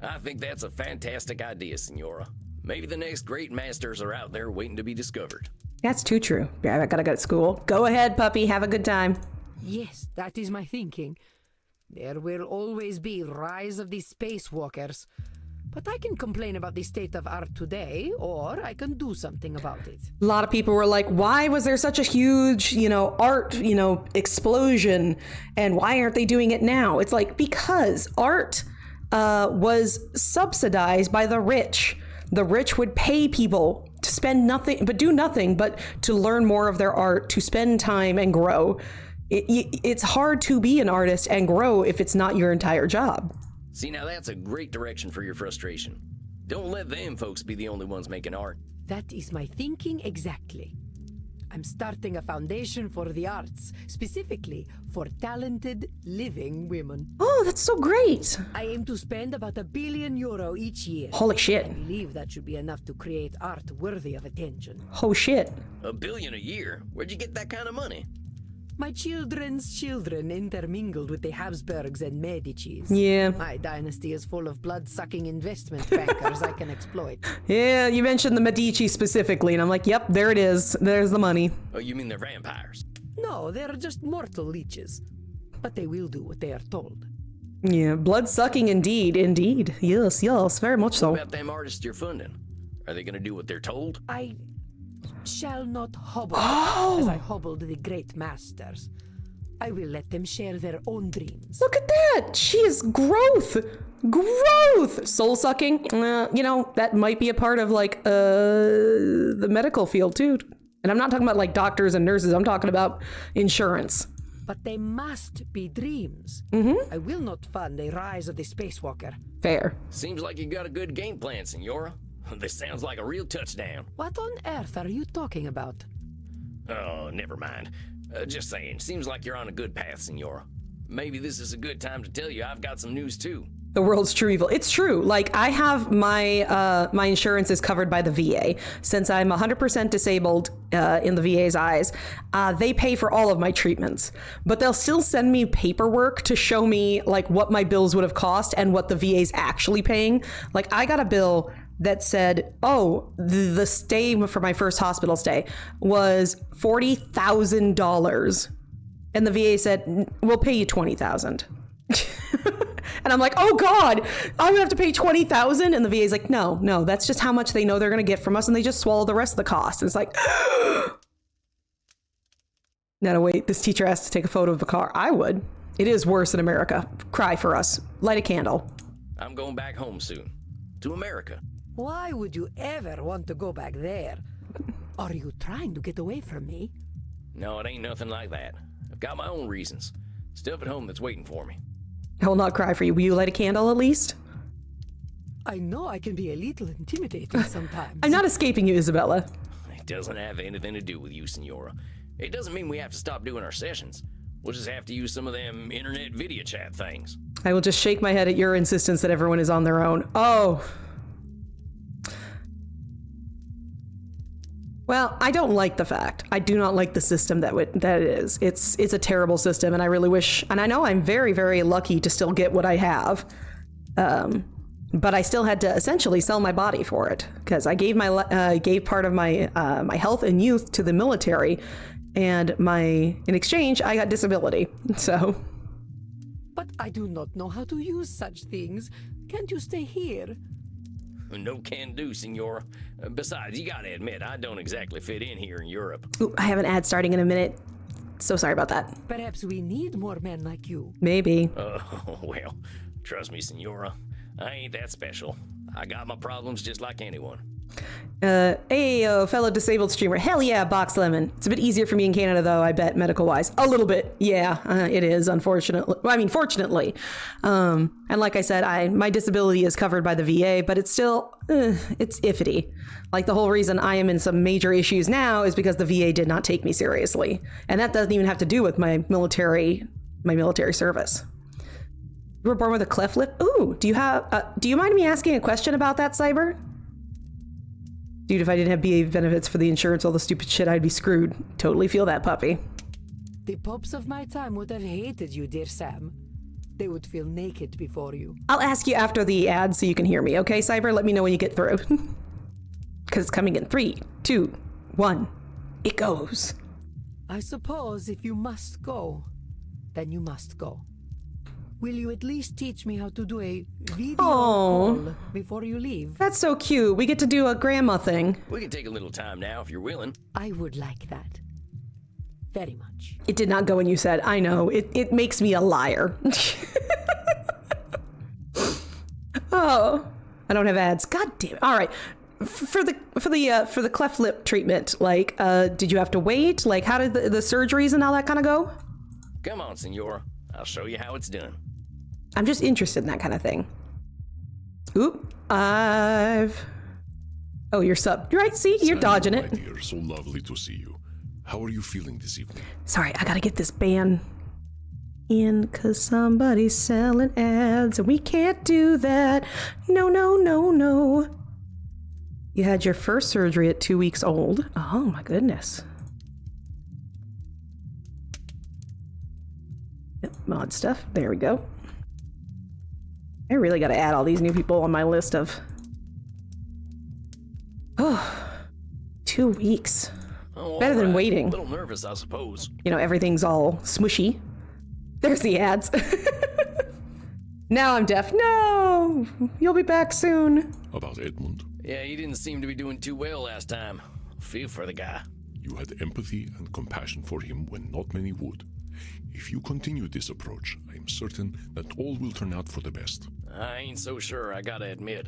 I think that's a fantastic idea, Senora. Maybe the next great masters are out there waiting to be discovered. That's too true. Yeah, I gotta go to school. Go ahead, puppy. Have a good time. Yes, that is my thinking. There will always be rise of the spacewalkers. But I can complain about the state of art today, or I can do something about it. A lot of people were like, why was there such a huge, art, explosion? And why aren't they doing it now? It's like, because art was subsidized by the rich. The rich would pay people to spend nothing, but do nothing, but to learn more of their art, to spend time and grow. It's hard to be an artist and grow if it's not your entire job. See, now that's a great direction for your frustration. Don't let them folks be the only ones making art. That is my thinking exactly. I'm starting a foundation for the arts, specifically for talented, living women. Oh, that's so great. I aim to spend about €1 billion each year. Holy shit. I believe that should be enough to create art worthy of attention. Oh shit. $1 billion a year? Where'd you get that kind of money? My children's children intermingled with the Habsburgs and Medicis. Yeah. My dynasty is full of blood-sucking investment bankers I can exploit. Yeah, you mentioned the Medici specifically, and I'm like, yep, there it is. There's the money. Oh, you mean they're vampires? No, they're just mortal leeches. But they will do what they are told. Yeah, blood-sucking indeed, indeed. Yes, very much so. What about them artists you're funding? Are they gonna do what they're told? I shall not hobble as I hobbled the great masters. I will let them share their own dreams. Look at that! She is growth! Growth! Soul sucking? That might be a part of, the medical field, too. And I'm not talking about, doctors and nurses. I'm talking about insurance. But they must be dreams. I will not fund a rise of the spacewalker. Fair. Seems like you got a good game plan, Senora. This sounds like a real touchdown. What on earth are you talking about? Oh, never mind. Just saying, seems like you're on a good path, Senora. Maybe this is a good time to tell you I've got some news too. The world's true evil. It's true. I have my my insurance is covered by the VA. Since I'm 100% disabled in the VA's eyes, they pay for all of my treatments. But they'll still send me paperwork to show me what my bills would have cost and what the VA's actually paying. I got a bill that said, the stay for my first hospital stay was $40,000. And the VA said, we'll pay you $20,000. And I'm like, oh God, I'm gonna have to pay $20,000. And the VA's like, no, that's just how much they know they're gonna get from us. And they just swallow the rest of the cost. And it's like, now wait, this teacher has to take a photo of the car. I would. It is worse in America. Cry for us. Light a candle. I'm going back home soon. To America. Why would you ever want to go back there? Are you trying to get away from me? No, it ain't nothing like that. I've got my own reasons. Stuff at home that's waiting for me. I will not cry for you. Will you light a candle at least? I know I can be a little intimidating sometimes. I'm not escaping you, Isabella. It doesn't have anything to do with you, Senora. It doesn't mean we have to stop doing our sessions. We'll just have to use some of them internet video chat things. I will just shake my head at your insistence that everyone is on their own. Oh. Well, I don't like the fact. I do not like the system that it is. It's a terrible system, and I really wish. And I know I'm very, very lucky to still get what I have, but I still had to essentially sell my body for it because I gave part of my my health and youth to the military, and in exchange I got disability. So. But I do not know how to use such things. Can't you stay here? No can do, Senora. Besides, you gotta admit, I don't exactly fit in here in Europe. Ooh, I have an ad starting in a minute. So sorry about that. Perhaps we need more men like you. Maybe. Well, trust me, Senora. I ain't that special. I got my problems just like anyone. Hey, fellow disabled streamer. Hell yeah, Box Lemon. It's a bit easier for me in Canada, though, I bet, medical-wise. A little bit. Yeah, it is, unfortunately. Well, I mean, fortunately. And like I said, my disability is covered by the VA, but it's still, it's iffy. Like, the whole reason I am in some major issues now is because the VA did not take me seriously. And that doesn't even have to do with my military service. You were born with a cleft lip? Ooh, do you mind me asking a question about that, Cyber? Dude, if I didn't have BA benefits for the insurance, all the stupid shit, I'd be screwed. Totally feel that, puppy. The pups of my time would have hated you, dear Sam. They would feel naked before you. I'll ask you after the ad so you can hear me, okay, Cyber? Let me know when you get through. Because it's coming in 3, 2, 1. It goes. I suppose if you must go, then you must go. Will you at least teach me how to do a video call before you leave? That's so cute. We get to do a grandma thing. We can take a little time now if you're willing. I would like that. Very much. It did not go when you said, I know. It makes me a liar. Oh, I don't have ads. God damn it. All right. For the cleft lip treatment, like, did you have to wait? Like, how did the surgeries and all that kind of go? Come on, Senora. I'll show you how it's done. I'm just interested in that kind of thing. Oop, Oh, you're sub. You're right. See, you're dodging it. My dear, so lovely to see you. How are you feeling this evening? Sorry, I gotta get this ban in because somebody's selling ads and we can't do that. No, no, no, no. You had your first surgery at 2 weeks old. Oh my goodness. Yep, mod stuff. There we go. I really got to add all these new people on my list of... Oh, 2 weeks. Oh, better than waiting. A little nervous, I suppose. You know, everything's all smushy. There's the ads. Now I'm deaf. No! You'll be back soon. About Edmund? Yeah, he didn't seem to be doing too well last time. Feel for the guy. You had empathy and compassion for him when not many would. If you continue this approach, I am certain that all will turn out for the best. I ain't so sure, I gotta admit.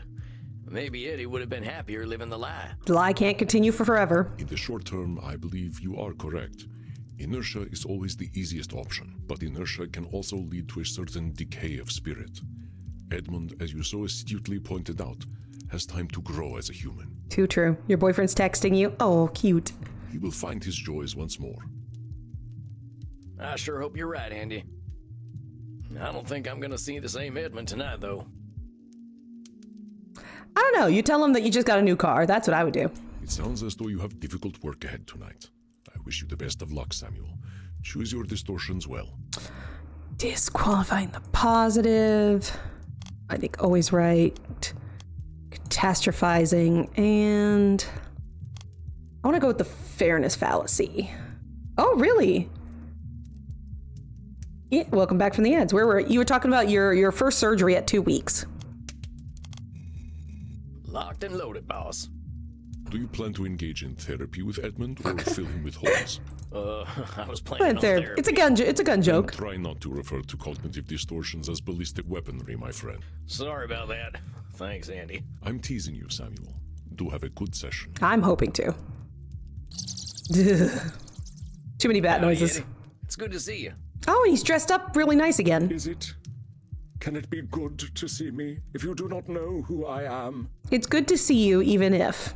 Maybe Eddie would have been happier living the lie. The lie can't continue for forever. In the short term, I believe you are correct. Inertia is always the easiest option, but inertia can also lead to a certain decay of spirit. Edmund, as you so astutely pointed out, has time to grow as a human. Too true. Your boyfriend's texting you. Oh, cute. He will find his joys once more. I sure hope you're right, Andy. I don't think I'm gonna see the same Edmund tonight, though. I don't know. You tell him that you just got a new car. That's what I would do. It sounds as though you have difficult work ahead tonight. I wish you the best of luck, Samuel. Choose your distortions well. Disqualifying the positive. I think always right. Catastrophizing. And I want to go with the fairness fallacy. Oh, really? Yeah, welcome back from the ads. You were talking about your first surgery at 2 weeks. Locked and loaded, boss. Do you plan to engage in therapy with Edmund or fill him with holes? I was planning on therapy. It's a gun joke. Then try not to refer to cognitive distortions as ballistic weaponry, my friend. Sorry about that. Thanks, Andy. I'm teasing you, Samuel. Do have a good session. I'm hoping to. Too many bat noises. Eddie. It's good to see you. Oh, and he's dressed up really nice again. Is it? Can it be good to see me if you do not know who I am? It's good to see you, even if.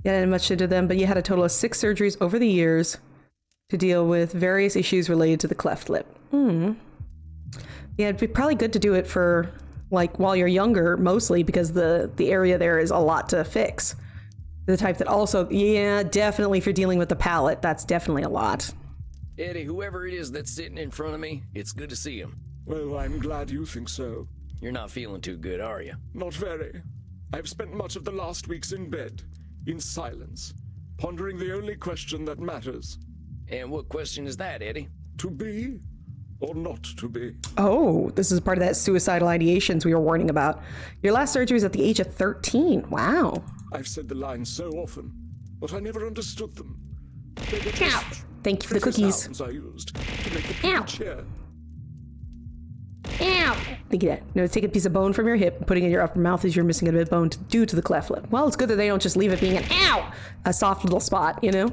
You hadn't much to do them, but you had a total of 6 surgeries over the years. to deal with various issues related to the cleft lip. Yeah, it'd be probably good to do it for like while you're younger, mostly because the area there is a lot to fix. The type that also, yeah, definitely if you're dealing with the palate, that's definitely a lot. Eddie, whoever it is that's sitting in front of me, it's good to see him. Well, I'm glad you think so. You're not feeling too good, are you? Not very. I've spent much of the last weeks in bed, in silence, pondering the only question that matters. And what question is that, Eddie? To be or not to be? Oh, this is part of that suicidal ideations we were warning about. Your last surgery was at the age of 13. Wow. I've said the lines so often, but I never understood them. Ow. Thank you for the cookies. Sounds I used to make the people cheer. Ow! Think of that. No, take a piece of bone from your hip and putting it in your upper mouth as you're missing a bit of bone due to the cleft lip. Well, it's good that they don't just leave it being an ow! A soft little spot, you know?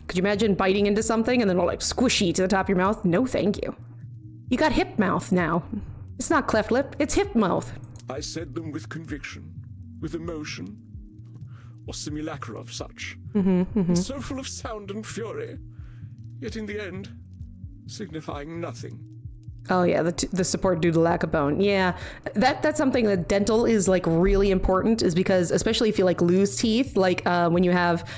Could you imagine biting into something and then like squishy to the top of your mouth? No, thank you. You got hip mouth now. It's not cleft lip, it's hip mouth. I said them with conviction, with emotion, or simulacra of such. So full of sound and fury, yet in the end, signifying nothing. Oh yeah, the support due to lack of bone. Yeah, that's something that dental is like really important, is because especially if you like lose teeth, like when you have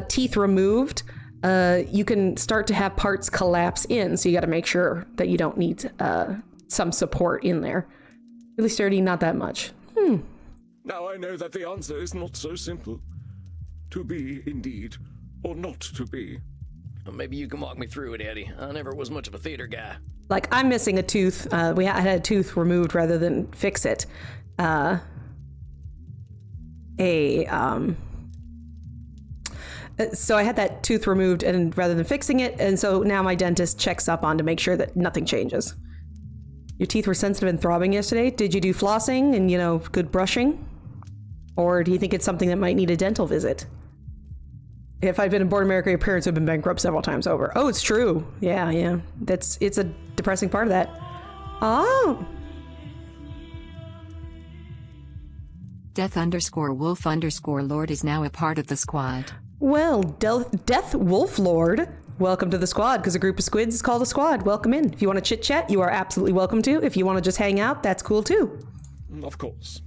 teeth removed, you can start to have parts collapse in. So you got to make sure that you don't need some support in there. Really sturdy, not that much. Now I know that the answer is not so simple. To be, indeed, or not to be. Well, maybe you can walk me through it, Eddie. I never was much of a theater guy. Like, I'm missing a tooth. I had a tooth removed rather than fix it. So I had that tooth removed and rather than fixing it, and so now my dentist checks up on to make sure that nothing changes. Your teeth were sensitive and throbbing yesterday. Did you do flossing and, good brushing? Or do you think it's something that might need a dental visit? If I'd been in Board America, your parents would have been bankrupt several times over. Oh, it's true. Yeah. It's a depressing part of that. Oh. Death_Wolf_Lord is now a part of the squad. Well, Death Wolf Lord, welcome to the squad, because a group of squids is called a squad. Welcome in. If you want to chit-chat, you are absolutely welcome to. If you want to just hang out, that's cool too. Of course.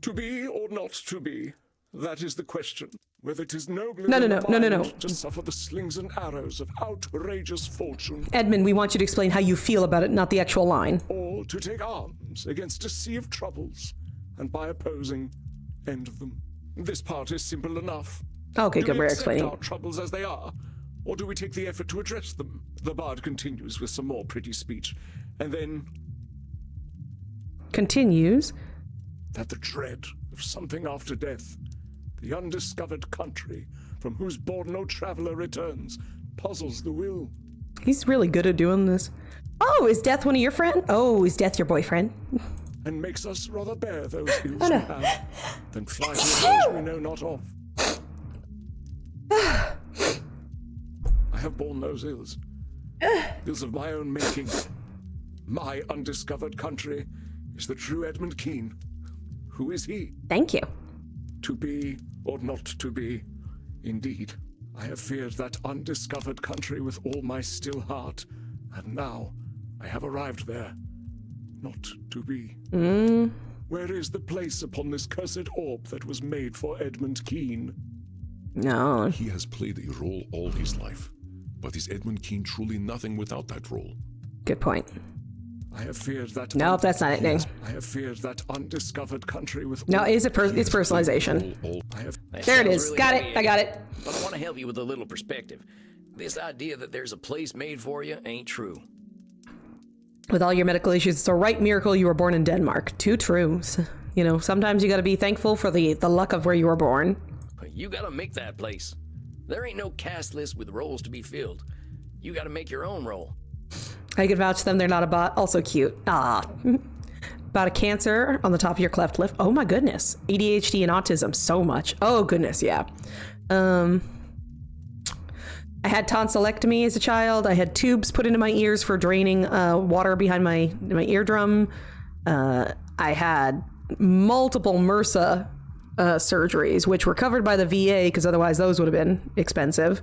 To be or not to be, that is the question. Whether it is noble No. to suffer the slings and arrows of outrageous fortune. Edmund, we want you to explain how you feel about it, not the actual line. Or to take arms against a sea of troubles, and by opposing, end them. This part is simple enough. Okay, good, we're explaining. Do we accept our troubles as they are, or do we take the effort to address them? The bard continues with some more pretty speech, and then... Continues? That the dread of something after death, the undiscovered country from whose bourne no traveler returns, puzzles the will. He's really good at doing this. Oh, is Death one of your friends? Oh, is Death your boyfriend? And makes us rather bear those ills we have, than fly to those we know not of. I have borne those ills. Ills of my own making. My undiscovered country is the true Edmund Keene. Who is he? Thank you. To be or not to be, indeed. I have feared that undiscovered country with all my still heart, and now I have arrived there. Not to be. Where is the place upon this cursed orb that was made for Edmund Keene? No. He has played a role all his life, but is Edmund Keene truly nothing without that role? Good point. I have feared that... No, that's not it, Ning. I have feared that undiscovered country with... No, it's personalization. There it is. Really got it. I got it. But I want to help you with a little perspective. This idea that there's a place made for you ain't true. With all your medical issues, it's a right miracle you were born in Denmark. Too true. Sometimes you got to be thankful for the luck of where you were born. You got to make that place. There ain't no cast list with roles to be filled. You got to make your own role. I could vouch for them. They're not a bot. Also cute. About a cancer on the top of your cleft lip. Oh my goodness. ADHD and autism. So much. Oh goodness. Yeah. I had tonsillectomy as a child. I had tubes put into my ears for draining water behind my eardrum. I had multiple MRSA surgeries, which were covered by the VA because otherwise those would have been expensive.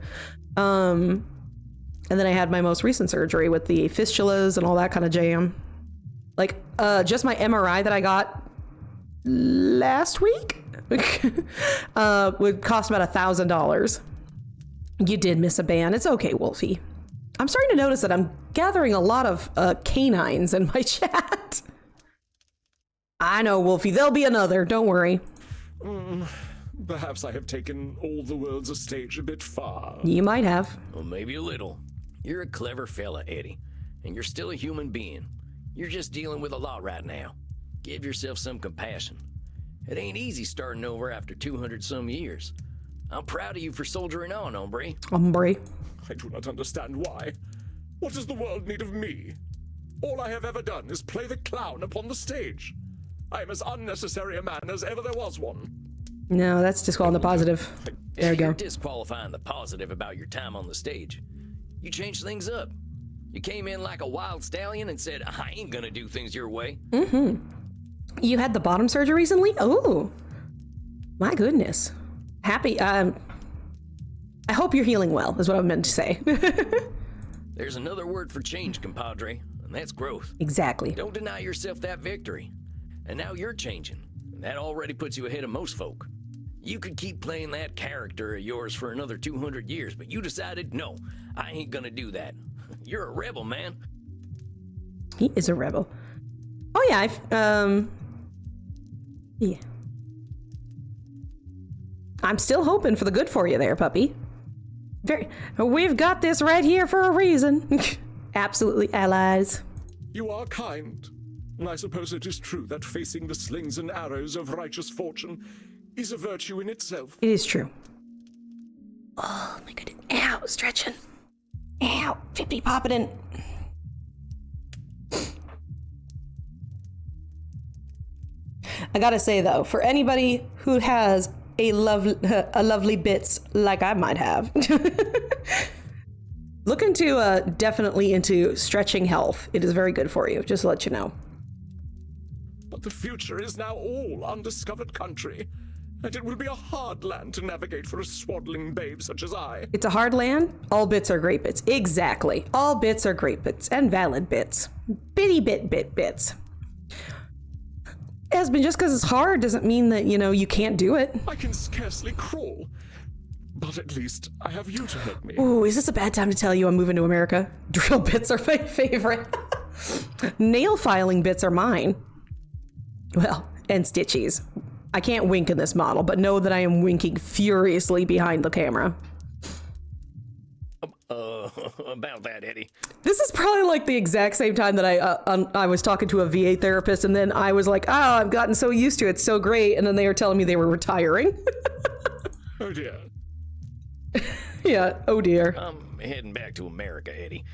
And then I had my most recent surgery with the fistulas and all that kind of jam. Like, just my MRI that I got last week would cost about $1,000. You did miss a band. It's okay, Wolfie. I'm starting to notice that I'm gathering a lot of canines in my chat. I know, Wolfie. There'll be another. Don't worry. Perhaps I have taken all the world's a stage a bit far. You might have. Well, maybe a little. You're a clever fella, Eddie, and you're still a human being. You're just dealing with a lot right now. Give yourself some compassion. It ain't easy starting over after 200-some years. I'm proud of you for soldiering on, hombre. Hombre. I do not understand why. What does the world need of me? All I have ever done is play the clown upon the stage. I am as unnecessary a man as ever there was one. No, that's disqualifying the positive. There you go. You're disqualifying the positive about your time on the stage. You changed things up. You came in like a wild stallion and said, I ain't gonna do things your way. Mm-hmm. You had the bottom surgery recently? Oh, my goodness. Happy. I hope you're healing well, is what I meant to say. There's another word for change, compadre, and that's growth. Exactly. Don't deny yourself that victory. And now you're changing. And that already puts you ahead of most folk. You could keep playing that character of yours for another 200 years, but you decided, no, I ain't gonna do that. You're a rebel, man. He is a rebel. Oh yeah, yeah. I'm still hoping for the good for you there, puppy. We've got this right here for a reason. Absolutely allies. You are kind. And I suppose it is true that facing the slings and arrows of righteous fortune is a virtue in itself. It is true. Oh my goodness. Ow, stretching. Ow, pippity popping in. I gotta say though, for anybody who has a lovely bits like I might have, look into definitely into stretching health. It is very good for you, just to let you know. But the future is now all undiscovered country, and it will be a hard land to navigate for a swaddling babe such as I. It's a hard land. All bits are great bits. Exactly. All bits are great bits and valid bits. Bitty bits. Esben, just because it's hard doesn't mean that, you can't do it. I can scarcely crawl, but at least I have you to help me. Ooh, is this a bad time to tell you I'm moving to America? Drill bits are my favorite. Nail filing bits are mine. Well, and stitchies. I can't wink in this model, but know that I am winking furiously behind the camera. About that, Eddie. This is probably like the exact same time that I was talking to a VA therapist, and then I was like, oh, I've gotten so used to it, it's so great, and then they were telling me they were retiring. Oh dear. Yeah, oh dear. I'm heading back to America, Eddie.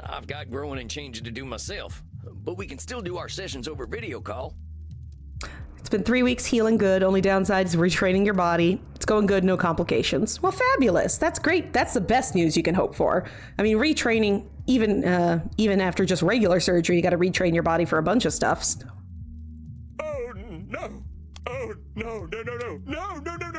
I've got growing and changing to do myself, but we can still do our sessions over video call. It's been 3 weeks healing good. Only downside is retraining your body. It's going good, no complications. Well, fabulous. That's great. That's the best news you can hope for. I mean, retraining, even after just regular surgery, you got to retrain your body for a bunch of stuff. Oh, no. Oh, no.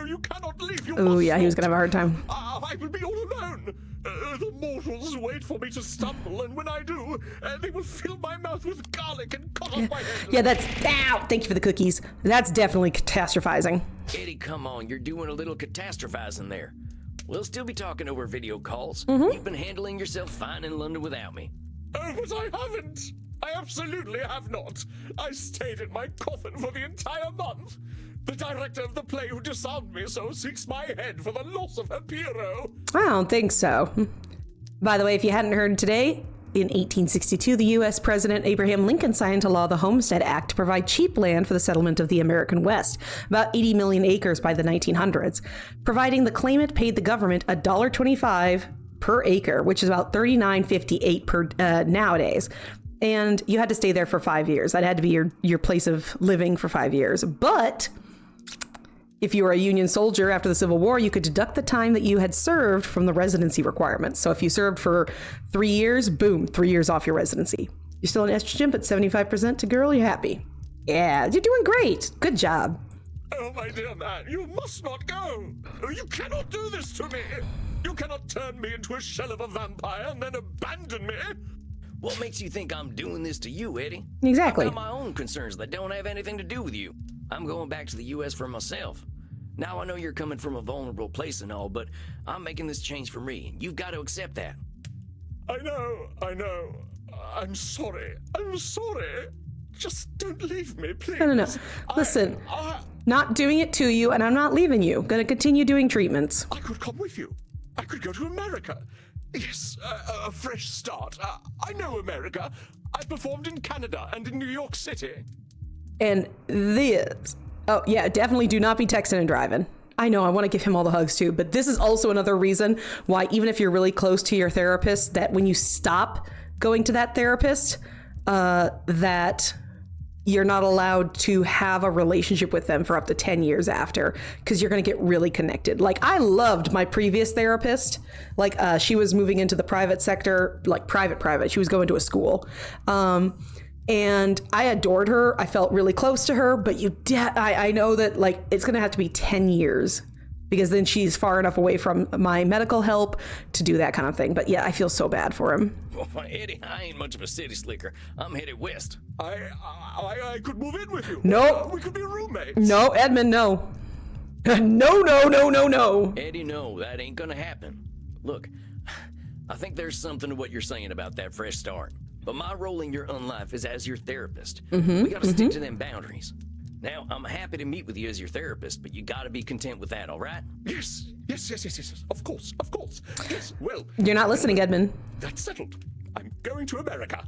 You cannot leave. Oh, yeah, he was going to have a hard time. I will be all alone. The mortals wait for me to stumble, and when I do, they will fill my mouth with garlic and cut off my head. Yeah, that's... Ow! Thank you for the cookies. That's definitely catastrophizing. Eddie, come on. You're doing a little catastrophizing there. We'll still be talking over video calls. Mm-hmm. You've been handling yourself fine in London without me. Oh, but I haven't. I absolutely have not. I stayed in my coffin for the entire month. The director of the play who disarmed me so seeks my head for the loss of her Piero. I don't think so. By the way, if you hadn't heard today, in 1862, the U.S. President Abraham Lincoln signed into law the Homestead Act to provide cheap land for the settlement of the American West, about 80 million acres by the 1900s, providing the claimant paid the government $1.25 per acre, which is about $39.58 per nowadays. And you had to stay there for 5 years. That had to be your place of living for 5 years. But if you were a Union soldier after the Civil War, you could deduct the time that you had served from the residency requirements. So if you served for 3 years, boom, 3 years off your residency. You're still an estrogen, but 75% to girl, you're happy. Yeah, you're doing great. Good job. Oh, my dear man, you must not go. You cannot do this to me. You cannot turn me into a shell of a vampire and then abandon me. What makes you think I'm doing this to you, Eddie? Exactly. I've got my own concerns that don't have anything to do with you. I'm going back to the U.S. for myself. Now I know you're coming from a vulnerable place and all, but I'm making this change for me, and you've got to accept that. I know. I'm sorry. Just don't leave me, please. No. Listen, not doing it to you, and I'm not leaving you. Gonna continue doing treatments. I could come with you. I could go to America. Yes, a fresh start. I know America. I performed in Canada and in New York City. And this. Oh, yeah, definitely do not be texting and driving. I know, I want to give him all the hugs too, but this is also another reason why, even if you're really close to your therapist, that when you stop going to that therapist, that you're not allowed to have a relationship with them for up to 10 years after, because you're going to get really connected. Like, I loved my previous therapist. Like, she was moving into the private sector, like private. She was going to a school. And I adored her. I felt really close to her, but I know that, like, it's going to have to be 10 years because then she's far enough away from my medical help to do that kind of thing. But yeah, I feel so bad for him. Well, Eddie, I ain't much of a city slicker. I'm headed west. I could move in with you. No. We could be roommates. No, Edmund, no. No. Eddie, no, that ain't gonna happen. Look, I think there's something to what you're saying about that fresh start. But my role in your own life is as your therapist. We gotta stick to them boundaries. Now, I'm happy to meet with you as your therapist, but you gotta be content with that, all right? Yes. Of course. Yes, well. You're not listening, Edmund. That's settled. I'm going to America.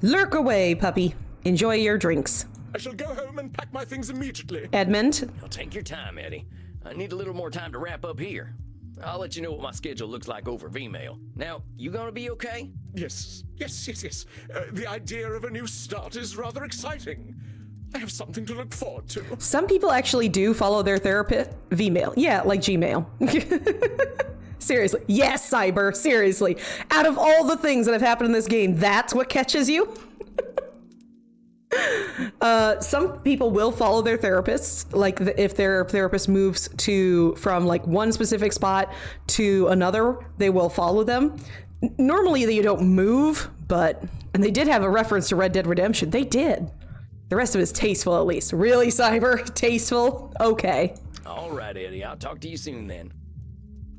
Lurk away, puppy. Enjoy your drinks. I shall go home and pack my things immediately. Edmund. Now, take your time, Eddie. I need a little more time to wrap up here. I'll let you know what my schedule looks like over Vmail. Now, you gonna be okay? Yes. The idea of a new start is rather exciting. I have something to look forward to. Some people actually do follow their therapist Vmail. Yeah, like Gmail. Seriously. Yes, Cyber. Seriously. Out of all the things that have happened in this game, that's what catches you? Some people will follow their therapists. Like if their therapist moves from like one specific spot to another, they will follow them. Normally they don't move, and they did have a reference to Red Dead Redemption. They did. The rest of it is tasteful, at least. Really, Cyber? Tasteful? Okay. All right, Eddie. I'll talk to you soon then.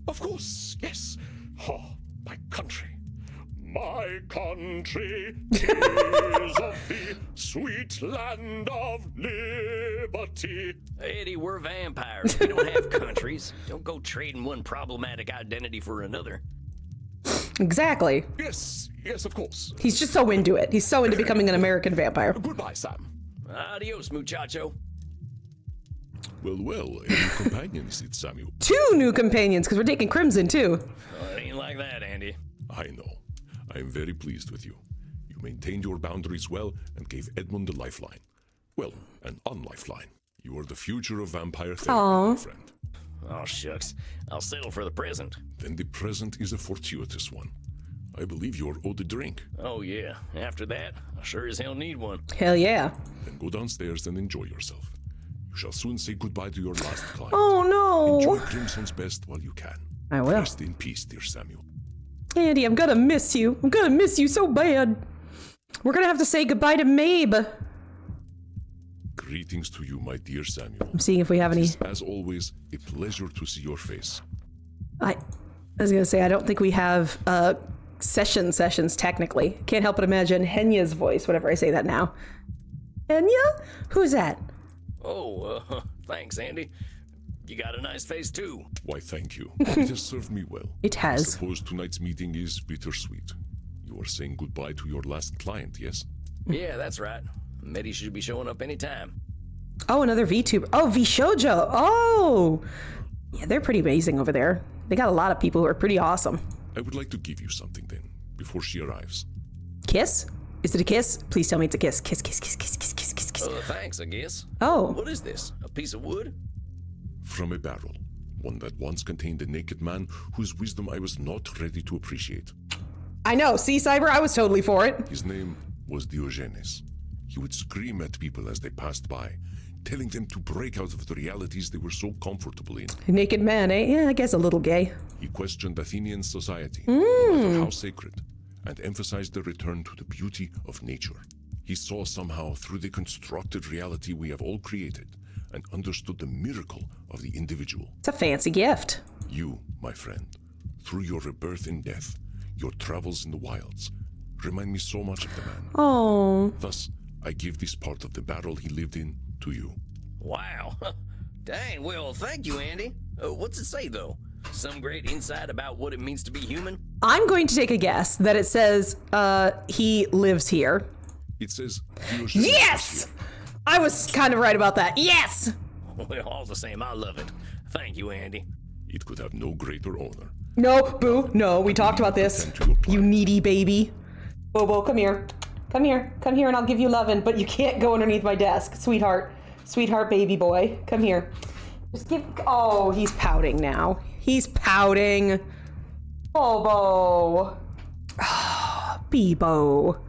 Of course, yes. Oh, my country. My country is of the sweet land of liberty. Eddie, we're vampires. We don't have countries. Don't go trading one problematic identity for another. Exactly. Yes, of course. He's just so into it. He's so into becoming an American vampire. Goodbye, Sam. Adios, muchacho. Well, a new companion is it, Samuel? 2 new companions, because we're taking Crimson, too. Oh, it ain't like that, Andy. I know. I am very pleased with you. You maintained your boundaries well and gave Edmund a lifeline. Well, an unlifeline. You are the future of vampire therapy, my friend. Oh, shucks. I'll settle for the present. Then the present is a fortuitous one. I believe you're owed a drink. Oh, yeah. After that, I sure as hell need one. Hell yeah. Then go downstairs and enjoy yourself. You shall soon say goodbye to your last client. Oh, no. Enjoy Crimson's best while you can. I will. Rest in peace, dear Samuel. Andy, I'm gonna miss you. I'm gonna miss you so bad. We're gonna have to say goodbye to Mabe. Greetings to you, my dear Samuel. I'm seeing if we have any. It is, as always, a pleasure to see your face. I was gonna say, I don't think we have sessions technically. Can't help but imagine Henya's voice whenever I say that now. Henya? Who's that? Oh, thanks, Andy. You got a nice face, too. Why, thank you. It has served me well. It has. I suppose tonight's meeting is bittersweet. You are saying goodbye to your last client, yes? Yeah, that's right. Medi should be showing up anytime. Oh, another VTuber. Oh, VShojo. Oh! Yeah, they're pretty amazing over there. They got a lot of people who are pretty awesome. I would like to give you something then, before she arrives. Kiss? Is it a kiss? Please tell me it's a kiss. Kiss, kiss, kiss, kiss, kiss, kiss, kiss, kiss. Thanks, I guess. Oh. What is this? A piece of wood? From a barrel. One that once contained a naked man whose wisdom I was not ready to appreciate. I know. See, Cyber? I was totally for it. His name was Diogenes. He would scream at people as they passed by, telling them to break out of the realities they were so comfortable in. Naked man, eh? Yeah, I guess a little gay. He questioned Athenian society, no matter how sacred, and emphasized the return to the beauty of nature. He saw somehow through the constructed reality we have all created and understood the miracle of the individual. It's a fancy gift. You, my friend, through your rebirth in death, your travels in the wilds, remind me so much of the man. Oh. Thus, I give this part of the barrel he lived in to you. Wow. Dang, well, thank you, Andy. What's it say, though? Some great insight about what it means to be human? I'm going to take a guess that it says he lives here. It says... Yes! I was kind of right about that. Yes! Well, all the same, I love it. Thank you, Andy. It could have no greater honor. No, Boo, no, we talked about this. You needy baby. Bobo, come here. Come here. Come here and I'll give you lovin', but you can't go underneath my desk, sweetheart. Sweetheart baby boy. Come here. Just give... Oh, he's pouting now. He's pouting. Bobo. Oh, Bebo.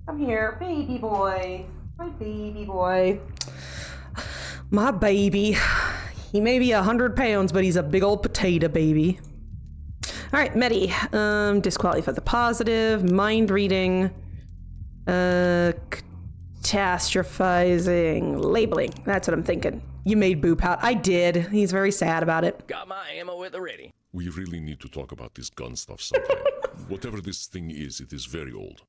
Come here, baby boy. My baby boy. My baby. He may be 100 pounds, but he's a big old potato baby. All right, Medi. Disqualify the positive. Mind reading. Catastrophizing. Labeling. That's what I'm thinking. You made Boo pout. I did. He's very sad about it. Got my ammo at the ready. We really need to talk about this gun stuff sometime. Whatever this thing is, it is very old.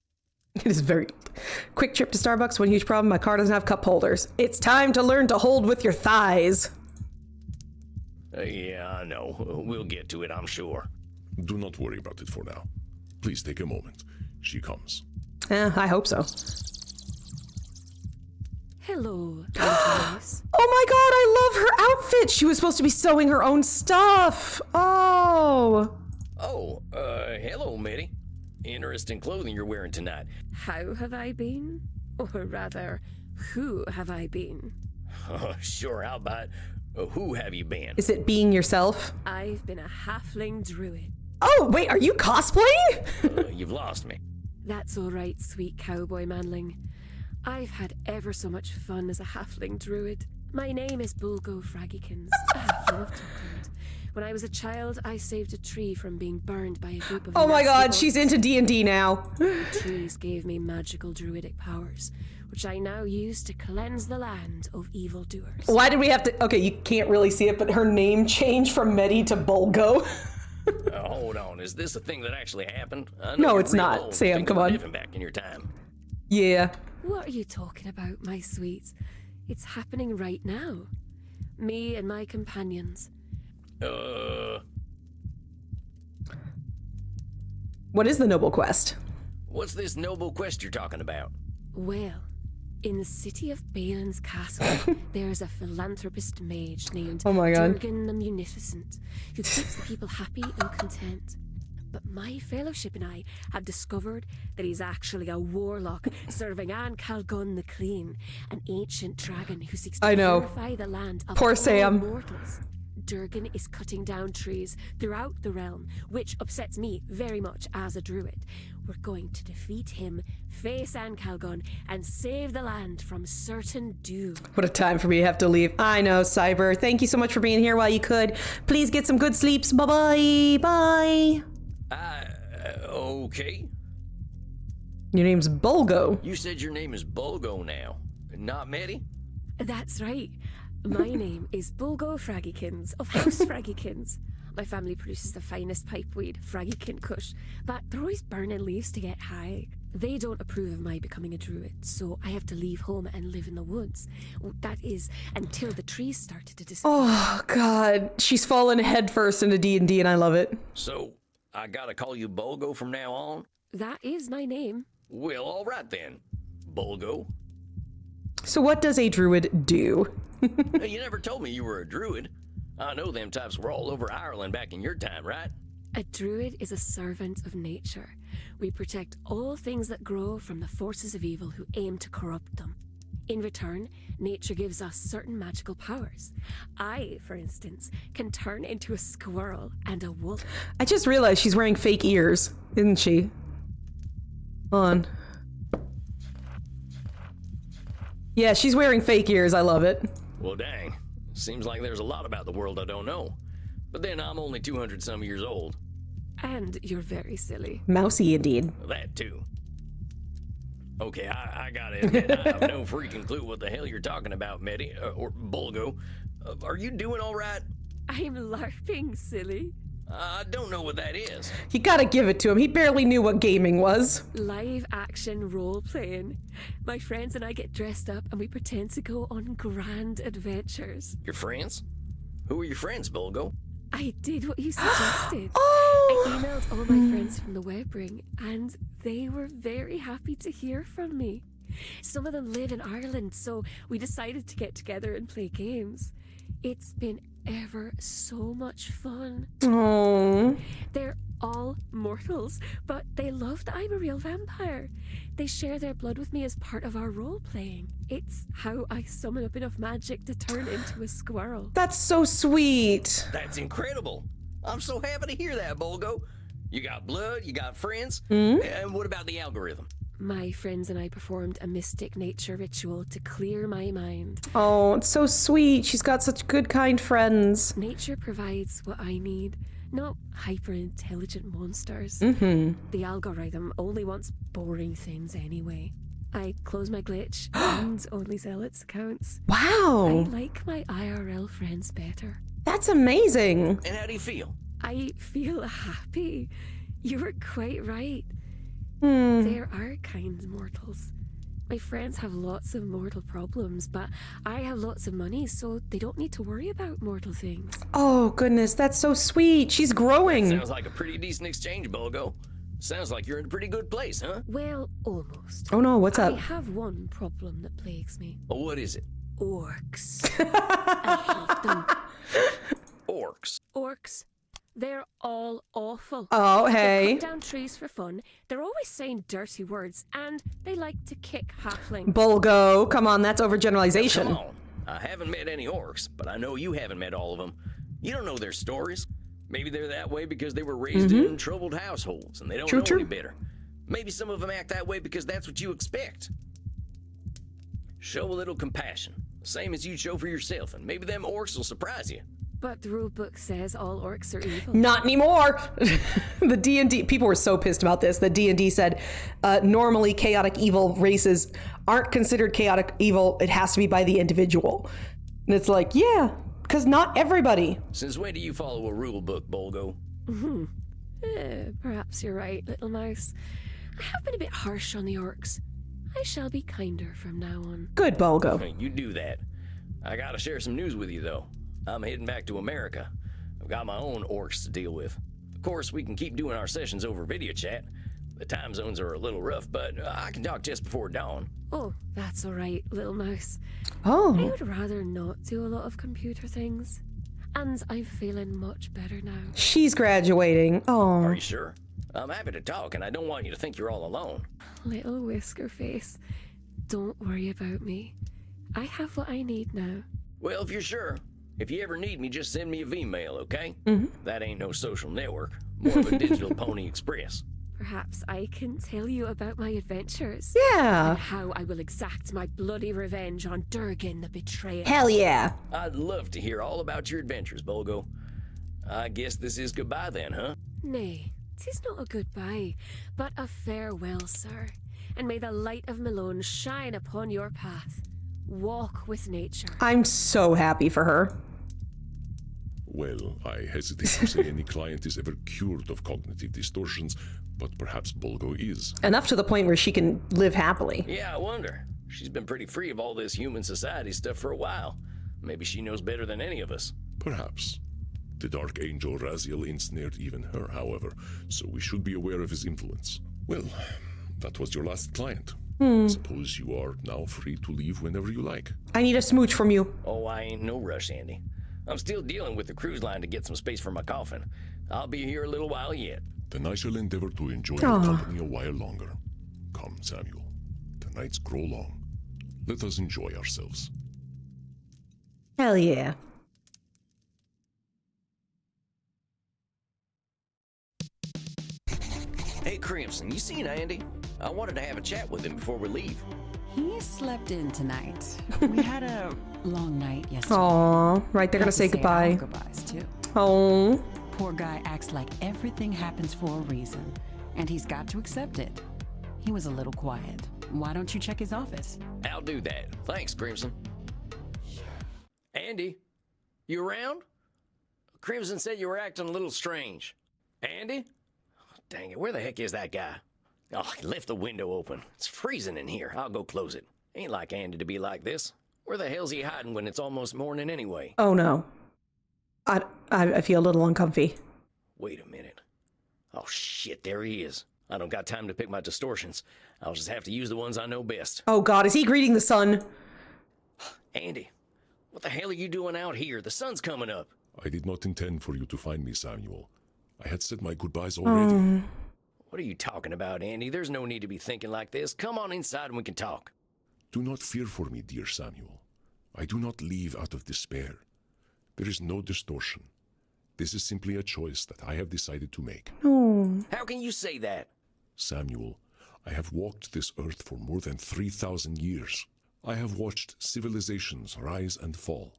It is very old. Quick trip to Starbucks. One huge problem. My car doesn't have cup holders. It's time to learn to hold with your thighs. Yeah, I know. We'll get to it, I'm sure. Do not worry about it for now. Please take a moment. She comes. I hope so. Hello, Nice. Oh my god, I love her outfit. She was supposed to be sewing her own stuff. Oh. Oh, hello, Mitty. Interesting clothing you're wearing tonight. How have I been? Or rather, who have I been? Sure, how about who have you been? Is it being yourself? I've been a halfling druid. Oh, wait, are you cosplaying? You've lost me. That's all right, sweet cowboy manling. I've had ever so much fun as a halfling druid. My name is Bulgo Fraggykins, a halfling of Tuckland. When I was a child, I saved a tree from being burned by a group of... Oh my god, nasty she's into D&D now. The trees gave me magical druidic powers, which I now use to cleanse the land of evildoers. Why did we have to... Okay, you can't really see it, but her name changed from Medi to Bulgo. Hold on, is this a thing that actually happened? No, it's not. Sam, come on. Living back in your time. Yeah. What are you talking about, my sweet? It's happening right now. Me and my companions. What is the noble quest? What's this noble quest you're talking about? Well, in the city of Balin's castle, there's a philanthropist mage named Durgan the Munificent, who keeps the people happy and content. But my fellowship and I have discovered that he's actually a warlock serving Anne Calgon the Clean, an ancient dragon who seeks to purify the land of Poor all Sam. mortals. Durgan is cutting down trees throughout the realm, which upsets me very much as a druid. We're going to defeat him, face Anne Calgon, and save the land from certain doom. What a time for me to have to leave. I know, Cyber. Thank you so much for being here while you could. Please get some good sleeps. Bye-bye. Bye. Okay. Your name's Bulgo. You said your name is Bulgo now, not Medi? That's right. My name is Bulgo Fraggykins of House Fraggykins. My family produces the finest pipeweed, Fraggykin Kush, but they're always burning leaves to get high. They don't approve of my becoming a druid, so I have to leave home and live in the woods. That is, until the trees started to disappear. Oh, God. She's fallen headfirst into D&D, and I love it. So, I gotta call you Bulgo from now on? That is my name. Well, all right then. Bulgo. So what does a druid do? You never told me you were a druid. I know them types were all over Ireland back in your time, right? A druid is a servant of nature. We protect all things that grow from the forces of evil who aim to corrupt them. In return, nature gives us certain magical powers. I, for instance, can turn into a squirrel and a wolf. I just realized she's wearing fake ears, isn't she? Hold on. Yeah, she's wearing fake ears. I love it. Well, dang. Seems like there's a lot about the world I don't know. But then I'm only 200-some years old. And you're very silly. Mousy indeed. That too. Okay, I gotta admit, I have no freaking clue what the hell you're talking about, Medi, or Bulgo. Are you doing all right? I'm LARPing, silly. I don't know what that is. You gotta give it to him. He barely knew what gaming was. Live action role playing. My friends and I get dressed up and we pretend to go on grand adventures. Your friends? Who are your friends, Bulgo? I did what you suggested. Oh! I emailed all my friends from the web ring and they were very happy to hear from me. Some of them live in Ireland, so we decided to get together and play games. It's been ever so much fun. Oh. They're all mortals, but they love that I'm a real vampire. They share their blood with me as part of our role playing. It's how I summon up enough magic to turn into a squirrel. That's so sweet. That's incredible. I'm so happy to hear that, Bulgo. You got blood, you got friends, Mm-hmm. and what about the algorithm? My friends and I performed a mystic nature ritual to clear my mind. Oh, it's so sweet. She's got such good, kind friends. Nature provides what I need, not hyper-intelligent monsters. Mm-hmm. The algorithm only wants boring things anyway. I close my glitch and only sell its accounts. Wow. I like my IRL friends better. That's amazing. And how do you feel? I feel happy. You were quite right. There are kind mortals. My friends have lots of mortal problems, but I have lots of money, so they don't need to worry about mortal things. Oh, goodness. That's so sweet. She's growing. Sounds like a pretty decent exchange, Bulgo. Sounds like you're in a pretty good place, huh? Well, almost. Oh, no. What's up? I have one problem that plagues me. Well, what is it? Orcs. I hate them. Orcs. Orcs. They're all awful. Oh, hey. They cut down trees for fun. They're always saying dirty words, and they like to kick halflings. Bulgo. Come on, that's overgeneralization. Come on. I haven't met any orcs, but I know you haven't met all of them. You don't know their stories. Maybe they're that way because they were raised in troubled households, and they don't know any better. Maybe some of them act that way because that's what you expect. Show a little compassion, same as you'd show for yourself, and maybe them orcs will surprise you. But the rule book says all orcs are evil. Not anymore. The D&D, people were so pissed about this. The D&D said normally chaotic evil races aren't considered chaotic evil. It has to be by the individual. And it's like, yeah, because not everybody. Since when do you follow a rule book, Bulgo? Perhaps you're right, little mouse. I have been a bit harsh on the orcs. I shall be kinder from now on. Good, Bulgo. You do that. I gotta share some news with you, though. I'm heading back to America. I've got my own orcs to deal with. Of course, we can keep doing our sessions over video chat. The time zones are a little rough, but I can talk just before dawn. Oh, that's all right, little mouse. Oh. I would rather not do a lot of computer things. And I'm feeling much better now. She's graduating. Oh. Are you sure? I'm happy to talk, and I don't want you to think you're all alone. Little whisker face, don't worry about me. I have what I need now. Well, if you're sure. If you ever need me, just send me a V-mail, okay? That ain't no social network. More of a digital Pony Express. Perhaps I can tell you about my adventures. Yeah. And how I will exact my bloody revenge on Durgan the Betrayer. Hell yeah. I'd love to hear all about your adventures, Bulgo. I guess this is goodbye then, huh? Nay, 'tis not a goodbye, but a farewell, sir. And may the light of Malone shine upon your path. Walk with nature. I'm so happy for her. Well, I hesitate to say any client is ever cured of cognitive distortions, but perhaps Bulgo is. Enough to the point where she can live happily. Yeah, I wonder. She's been pretty free of all this human society stuff for a while. Maybe she knows better than any of us. Perhaps. The Dark Angel Raziel ensnared even her, however, so we should be aware of his influence. Well, that was your last client. Suppose you are now free to leave whenever you like. I need a smooch from you. Oh, I ain't no rush, Andy. I'm still dealing with the cruise line to get some space for my coffin. I'll be here a little while yet. Then I shall endeavor to enjoy your company a while longer. Come, Samuel. The nights grow long. Let us enjoy ourselves. Hell yeah. Hey, Crimson, you seen Andy? I wanted to have a chat with him before we leave. He slept in tonight. We had a long night yesterday. Aw, right, they're gonna say goodbye. Goodbyes too. Oh. Poor guy acts like everything happens for a reason, and he's got to accept it. He was a little quiet. Why don't you check his office? I'll do that. Thanks, Crimson. Andy, you around? Crimson said you were acting a little strange. Andy? Dang it, where the heck is that guy? Oh, he left the window open. It's freezing in here. I'll go close it. Ain't like Andy to be like this. Where the hell's he hiding when it's almost morning anyway? Oh no. I feel a little uncomfy. Wait a minute. Oh shit, there he is. I don't got time to pick my distortions. I'll just have to use the ones I know best. Oh god, is he greeting the sun? Andy, what the hell are you doing out here? The sun's coming up. I did not intend for you to find me, Samuel. I had said my goodbyes already. What are you talking about, Andy? There's no need to be thinking like this. Come on inside and we can talk. Do not fear for me, dear Samuel. I do not leave out of despair. There is no distortion. This is simply a choice that I have decided to make. Oh. How can you say that? Samuel, I have walked this earth for more than 3,000 years. I have watched civilizations rise and fall.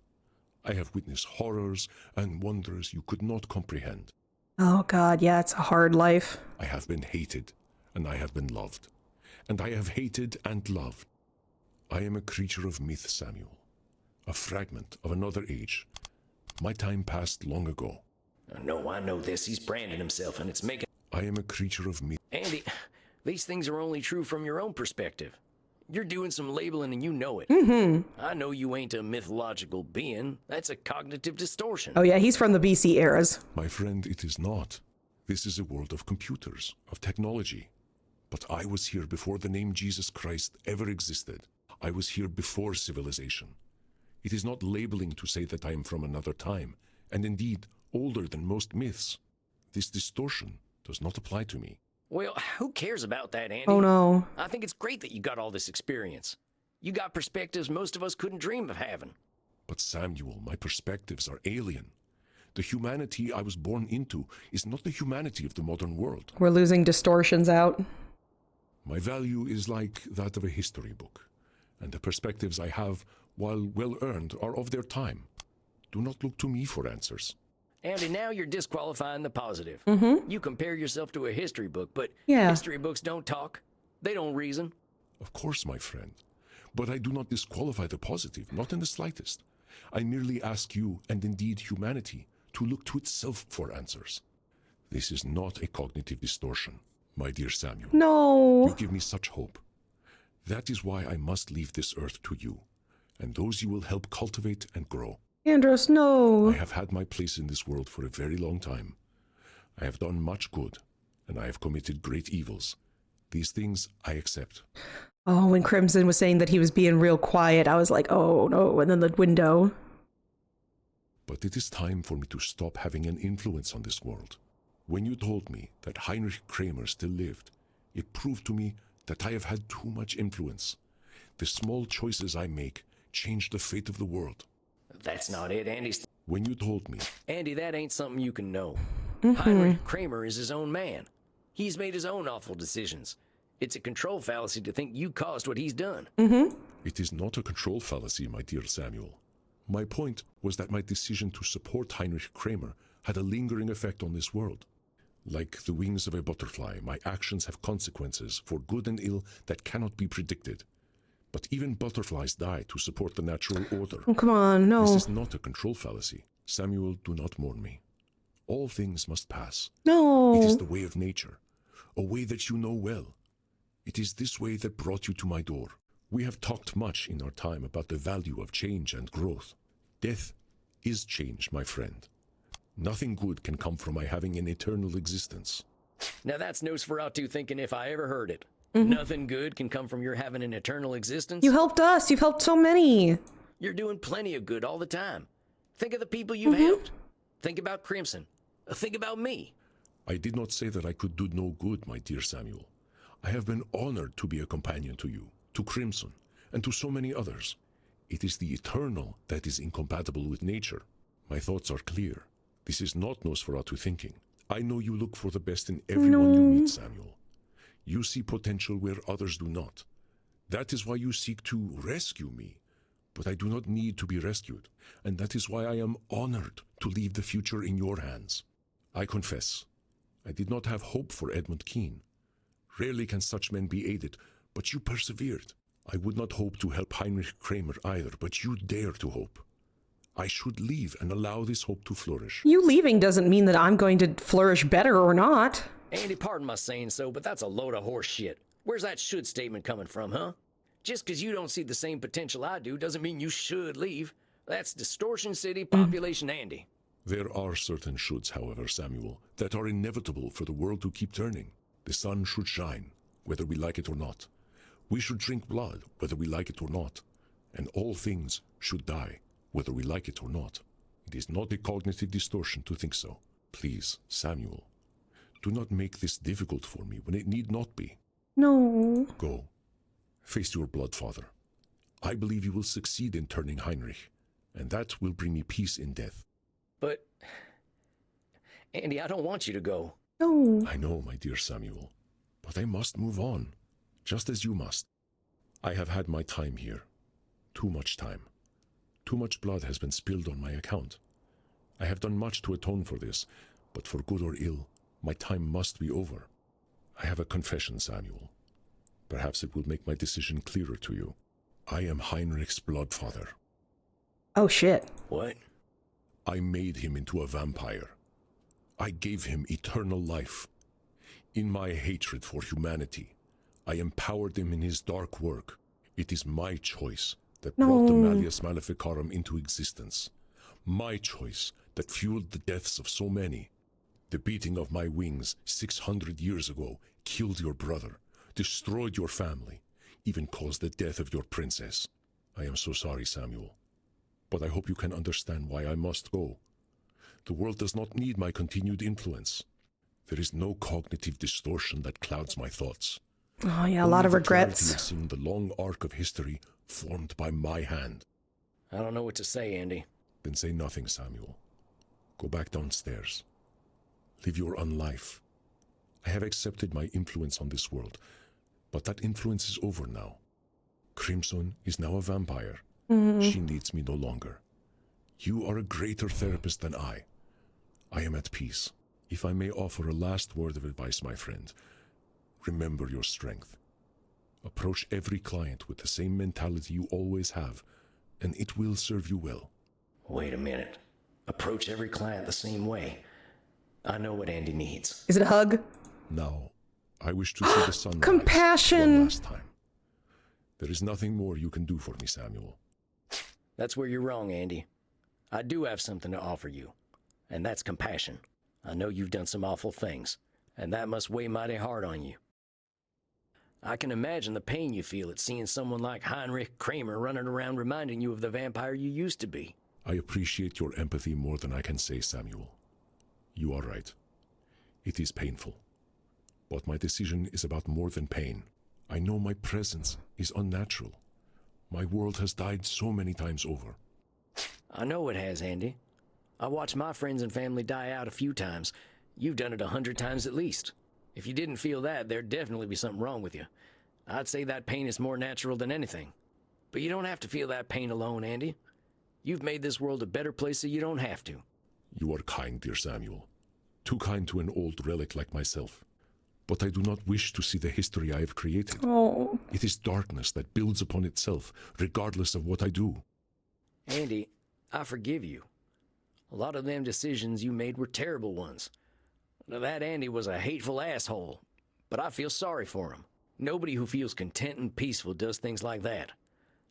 I have witnessed horrors and wonders you could not comprehend. Oh god, yeah, it's a hard life. I have been hated, and I have been loved. And I have hated and loved. I am a creature of myth, Samuel. A fragment of another age. My time passed long ago. No, I know this. He's branding himself, and it's making... I am a creature of myth. Andy, these things are only true from your own perspective. You're doing some labeling and you know it. I know you ain't a mythological being. That's a cognitive distortion. Oh yeah, he's from the BC eras. My friend, it is not. This is a world of computers, of technology. But I was here before the name Jesus Christ ever existed. I was here before civilization. It is not labeling to say that I am from another time, and indeed, older than most myths. This distortion does not apply to me. Well, who cares about that, Andy? Oh no. I think it's great that you got all this experience. You got perspectives most of us couldn't dream of having. But Samuel, my perspectives are alien. The humanity I was born into is not the humanity of the modern world. We're losing distortions out. My value is like that of a history book, and the perspectives I have, while well-earned, are of their time. Do not look to me for answers. Andy, now you're disqualifying the positive. You compare yourself to a history book, but history books don't talk. They don't reason. Of course, my friend. But I do not disqualify the positive, not in the slightest. I merely ask you, and indeed humanity, to look to itself for answers. This is not a cognitive distortion, my dear Samuel. No. You give me such hope. That is why I must leave this earth to you, and those you will help cultivate and grow. Andros, no. I have had my place in this world for a very long time. I have done much good, and I have committed great evils. These things I accept. Oh, when Crimson was saying that he was being real quiet, I was like, oh no, and then the window. But it is time for me to stop having an influence on this world. When you told me that Heinrich Kramer still lived, it proved to me that I have had too much influence. The small choices I make change the fate of the world. That's not it, Andy. When you told me... Andy, that ain't something you can know. Heinrich Kramer is his own man. He's made his own awful decisions. It's a control fallacy to think you caused what he's done. It is not a control fallacy, my dear Samuel. My point was that my decision to support Heinrich Kramer had a lingering effect on this world. Like the wings of a butterfly, my actions have consequences for good and ill that cannot be predicted. But even butterflies die to support the natural order. Oh, come on, no. This is not a control fallacy. Samuel, do not mourn me. All things must pass. No. It is the way of nature, a way that you know well. It is this way that brought you to my door. We have talked much in our time about the value of change and growth. Death is change, my friend. Nothing good can come from my having an eternal existence. Now that's Nosferatu thinking if I ever heard it. Nothing good can come from your having an eternal existence. You helped us. You've helped so many. You're doing plenty of good all the time. Think of the people you've helped. Think about Crimson. Think about me. I did not say that I could do no good, my dear Samuel. I have been honored to be a companion to you, to Crimson, and to so many others. It is the eternal that is incompatible with nature. My thoughts are clear. This is not Nosferatu thinking. I know you look for the best in everyone you meet, Samuel. You see potential where others do not. That is why you seek to rescue me. But I do not need to be rescued, and that is why I am honored to leave the future in your hands. I confess, I did not have hope for Edmund Keene. Rarely can such men be aided, but you persevered. I would not hope to help Heinrich Kramer either, but you dare to hope. I should leave and allow this hope to flourish. You leaving doesn't mean that I'm going to flourish better or not. Andy, pardon my saying so, but that's a load of horse shit. Where's that should statement coming from, huh? Just because you don't see the same potential I do doesn't mean you should leave. That's Distortion City Population Andy. There are certain shoulds, however, Samuel, that are inevitable for the world to keep turning. The sun should shine, whether we like it or not. We should drink blood, whether we like it or not. And all things should die, whether we like it or not. It is not a cognitive distortion to think so. Please, Samuel, do not make this difficult for me when it need not be. No. Go. Face your blood father. I believe you will succeed in turning Heinrich, and that will bring me peace in death. But, Andy, I don't want you to go. No. I know, my dear Samuel, but I must move on, just as you must. I have had my time here. Too much time. Too much blood has been spilled on my account. I have done much to atone for this, but for good or ill, my time must be over. I have a confession, Samuel. Perhaps it will make my decision clearer to you. I am Heinrich's bloodfather. Oh, shit. What? I made him into a vampire. I gave him eternal life. In my hatred for humanity, I empowered him in his dark work. It is my choice that brought the Malleus Maleficarum into existence. My choice that fueled the deaths of so many. The beating of my wings 600 years ago killed your brother, destroyed your family, even caused the death of your princess. I am so sorry, Samuel, but I hope you can understand why I must go. The world does not need my continued influence. There is no cognitive distortion that clouds my thoughts. Oh yeah, a lot of regrets. Of seeing the long arc of history formed by my hand. I don't know what to say, Andy. Then say nothing, Samuel. Go back downstairs. Live your own life. I have accepted my influence on this world, but that influence is over now. Crimson is now a vampire. She needs me no longer. You are a greater therapist than I. I am at peace. If I may offer a last word of advice, my friend, remember your strength. Approach every client with the same mentality you always have, and it will serve you well. Wait a minute. Approach every client the same way. I know what Andy needs. Is it a hug? Now, I wish to see the sun Compassion. one last time. There is nothing more you can do for me, Samuel. That's where you're wrong, Andy. I do have something to offer you, and that's compassion. I know you've done some awful things, and that must weigh mighty hard on you. I can imagine the pain you feel at seeing someone like Heinrich Kramer running around reminding you of the vampire you used to be. I appreciate your empathy more than I can say, Samuel. You are right. It is painful. But my decision is about more than pain. I know my presence is unnatural. My world has died so many times over. I know it has, Andy. I watched my friends and family die out a few times. You've done it 100 times at least. If you didn't feel that, there'd definitely be something wrong with you. I'd say that pain is more natural than anything. But you don't have to feel that pain alone, Andy. You've made this world a better place so you don't have to. You are kind, dear Samuel. Too kind to an old relic like myself. But I do not wish to see the history I have created. Oh. It is darkness that builds upon itself, regardless of what I do. Andy, I forgive you. A lot of them decisions you made were terrible ones. That Andy was a hateful asshole, but I feel sorry for him. Nobody who feels content and peaceful does things like that.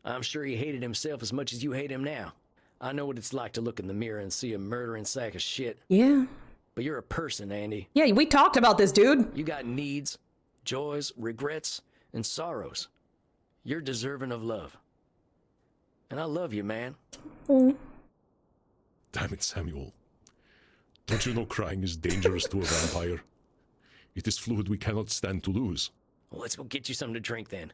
I'm sure he hated himself as much as you hate him now. I know what it's like to look in the mirror and see a murdering sack of shit. Yeah. But you're a person, Andy. Yeah, we talked about this, dude. You got needs, joys, regrets, and sorrows. You're deserving of love. And I love you, man. Oh. Damn it, Samuel. Don't you know crying is dangerous to a vampire? It is fluid we cannot stand to lose. Well, let's go get you something to drink then.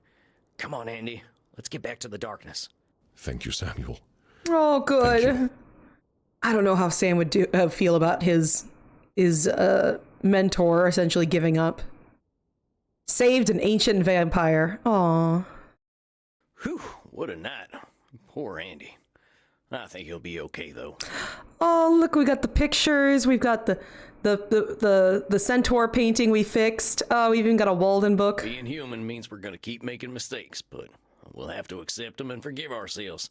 Come on, Andy. Let's get back to the darkness. Thank you, Samuel. Oh, good. I don't know how Sam would feel about his mentor essentially giving up. Saved an ancient vampire. Aww. Whew, what a night. Poor Andy. I think he'll be okay, though. Oh, look, we got the pictures. We've got the centaur painting we fixed. Oh, we even got a Walden book. Being human means we're gonna keep making mistakes, but we'll have to accept them and forgive ourselves.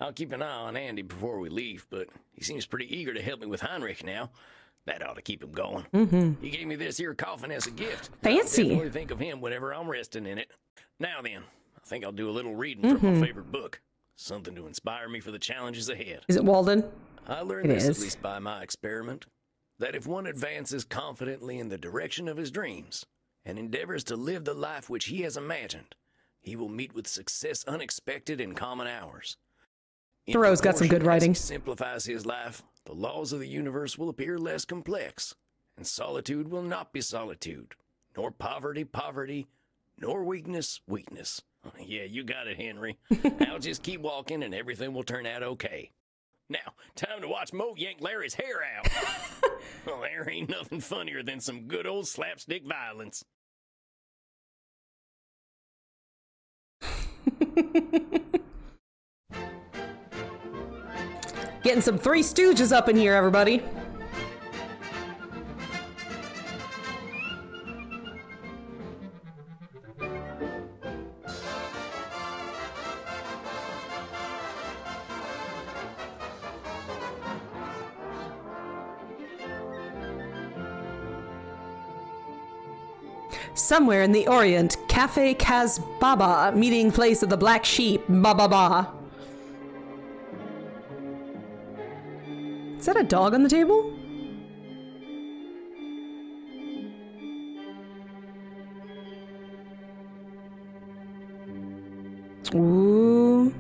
I'll keep an eye on Andy before we leave, but he seems pretty eager to help me with Heinrich now. That ought to keep him going. Mm-hmm. He gave me this here coffin as a gift. Fancy. I'll definitely think of him whenever I'm resting in it. Now then, I think I'll do a little reading from my favorite book. Something to inspire me for the challenges ahead. Is it Walden? I learned this, at least by my experiment, that if one advances confidently in the direction of his dreams and endeavors to live the life which he has imagined, he will meet with success unexpected in common hours. Thoreau's got some good writing. As he simplifies his life, the laws of the universe will appear less complex, and solitude will not be solitude, nor poverty poverty, nor weakness weakness. Yeah, you got it, Henry. I'll just keep walking and everything will turn out okay. Now, time to watch Mo yank Larry's hair out. Well, there ain't nothing funnier than some good old slapstick violence. Getting some Three Stooges up in here, everybody. Somewhere in the Orient, Cafe Kazbaba, meeting place of the Black Sheep, ba-ba-ba. Is that a dog on the table? Ooh.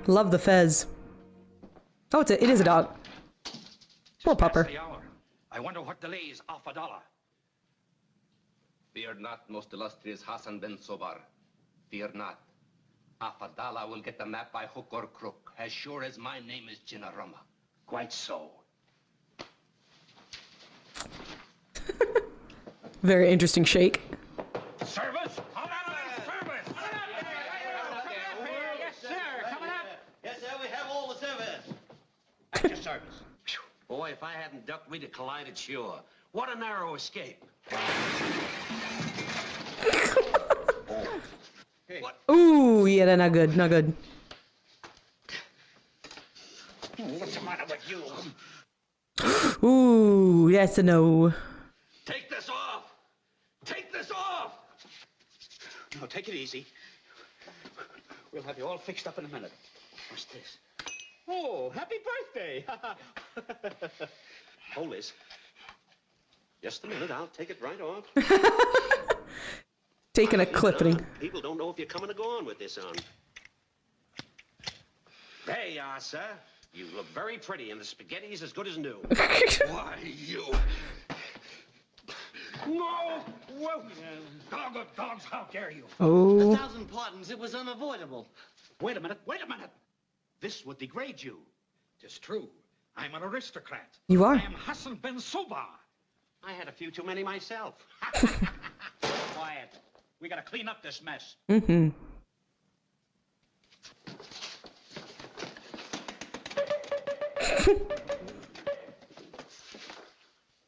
Love the fez. Oh, it is a dog. Poor pupper. I wonder what delays $1/2. Fear not, most illustrious Hassan ben Sobar. Fear not. $1/2 will get the map by hook or crook, as sure as my name is Jinnarumma. Quite so. Very interesting shake. Service? Hold on, service! Yes, sir. Coming up. Yes, sir, we have all the service. At your service. Boy, if I hadn't ducked, we'd have collided sure. What a narrow escape. Hey. What? Ooh, yeah, not good, not good. What's the matter with you? Ooh, that's a no. Take this off! Take this off! No, take it easy. We'll have you all fixed up in a minute. What's this? Oh, happy birthday! Hold this. Just a minute, I'll take it right off. Taking a clipping. People don't know if you're coming or going with this on. There you are, sir. You look very pretty, and the spaghetti's as good as new. Why, you... No! Whoa! Dog of dogs, how dare you? Oh. 1,000 pardons, it was unavoidable. Wait a minute, wait a minute. This would degrade you. 'Tis true. I'm an aristocrat. You are? I am Hassan ben Soba. I had a few too many myself. Quiet. We gotta clean up this mess. Mm-hmm.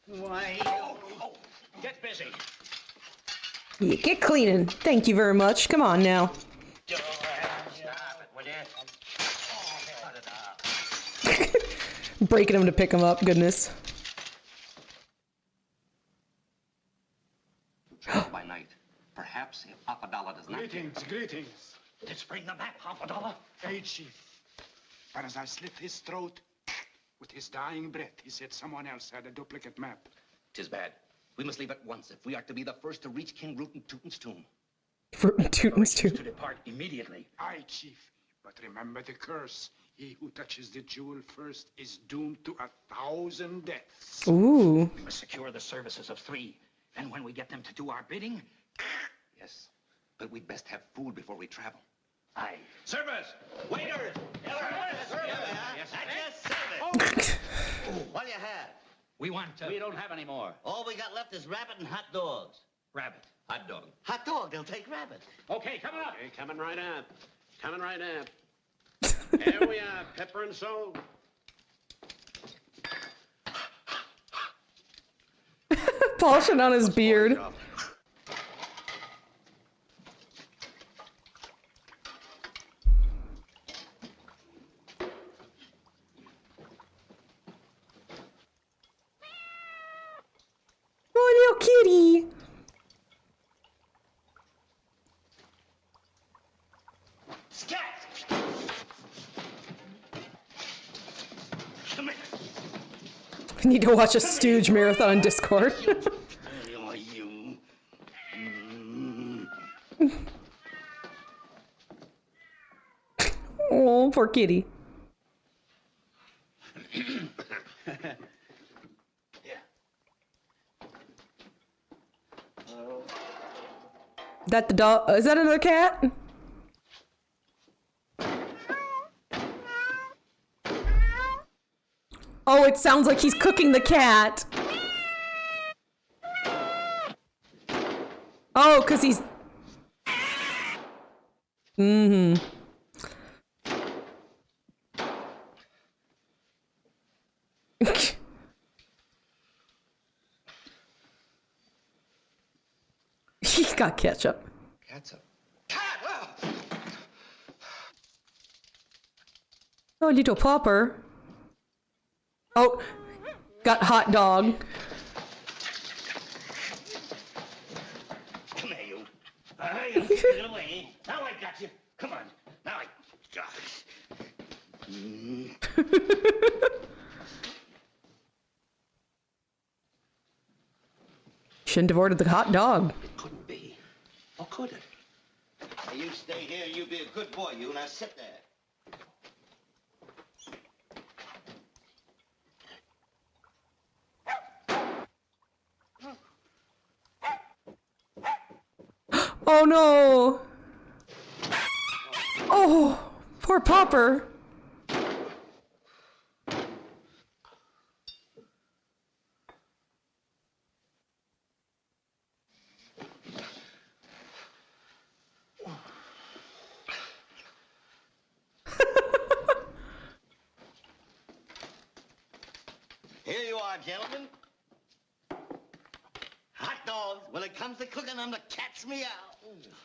Why? Oh, get busy. Yeah, get cleaning. Thank you very much. Come on now. Stop it, will you? Breaking him to pick him up. Goodness. Travel by night. Perhaps if $1/2 does not... Greetings. Let's bring the map, $1/2. Hey, Chief. But as I slit his throat, with his dying breath, he said someone else had a duplicate map. 'Tis bad. We must leave at once if we are to be the first to reach King Rootin' Tootin's tomb. Rootin' Tootin's tomb. To depart immediately. Aye, Chief. But remember the curse. He who touches the jewel first is doomed to 1,000 deaths. Ooh. We must secure the services of 3. And when we get them to do our bidding... Yes, but we'd best have food before we travel. Aye. Service! Waiter! What do you have? We want We don't have any more. All we got left is rabbit and hot dogs. Rabbit. Hot dog. Hot dog, they'll take rabbit. Okay, come up. Okay, coming right up. Coming right up. There we are, pepper and salt. Polishing on his beard. Oh, little kitty. Scat! Come here. I need to watch a Stooge marathon on Discord. You. Oh, poor kitty. That the dog? Is that another cat? Oh, it sounds like he's cooking the cat. Oh, because he's... Mm-hmm. He's got ketchup. Ketchup. Oh, little popper. Oh, got hot dog. Come here, you. You get away. Now I got you. Come on. Now I... Shouldn't have ordered the hot dog. It couldn't be. Or could it? Now you stay here. You be a good boy, you. Now sit there. Oh no! Oh, poor Popper. Here you are, gentlemen. Hot dogs. When it comes to cooking them, the cat's meow.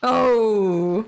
Oh.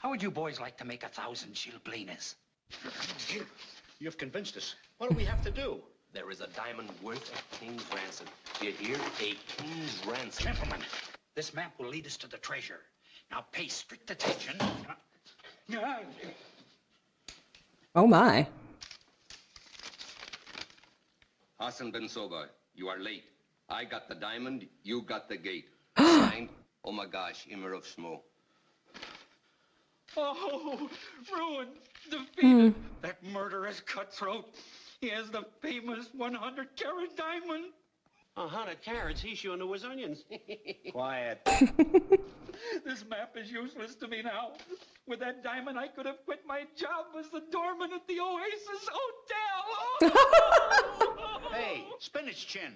How would you boys like to make 1,000 shilblinas? You've convinced us. What do we have to do? There is a diamond worth a king's ransom. Do you hear? A king's ransom. Gentlemen, this map will lead us to the treasure. Now pay strict attention. Oh my. Hassan Ben Soba, you are late. I got the diamond, you got the gate. Signed, oh my gosh, Immer of Smo. Oh, ruined, defeated. That murderous cutthroat. He has the famous 100-carat diamond. 100 carats, he's showing to his onions. Quiet. This map is useless to me now. With that diamond, I could have quit my job as the doorman at the Oasis Hotel. Hey, Spinach Chin.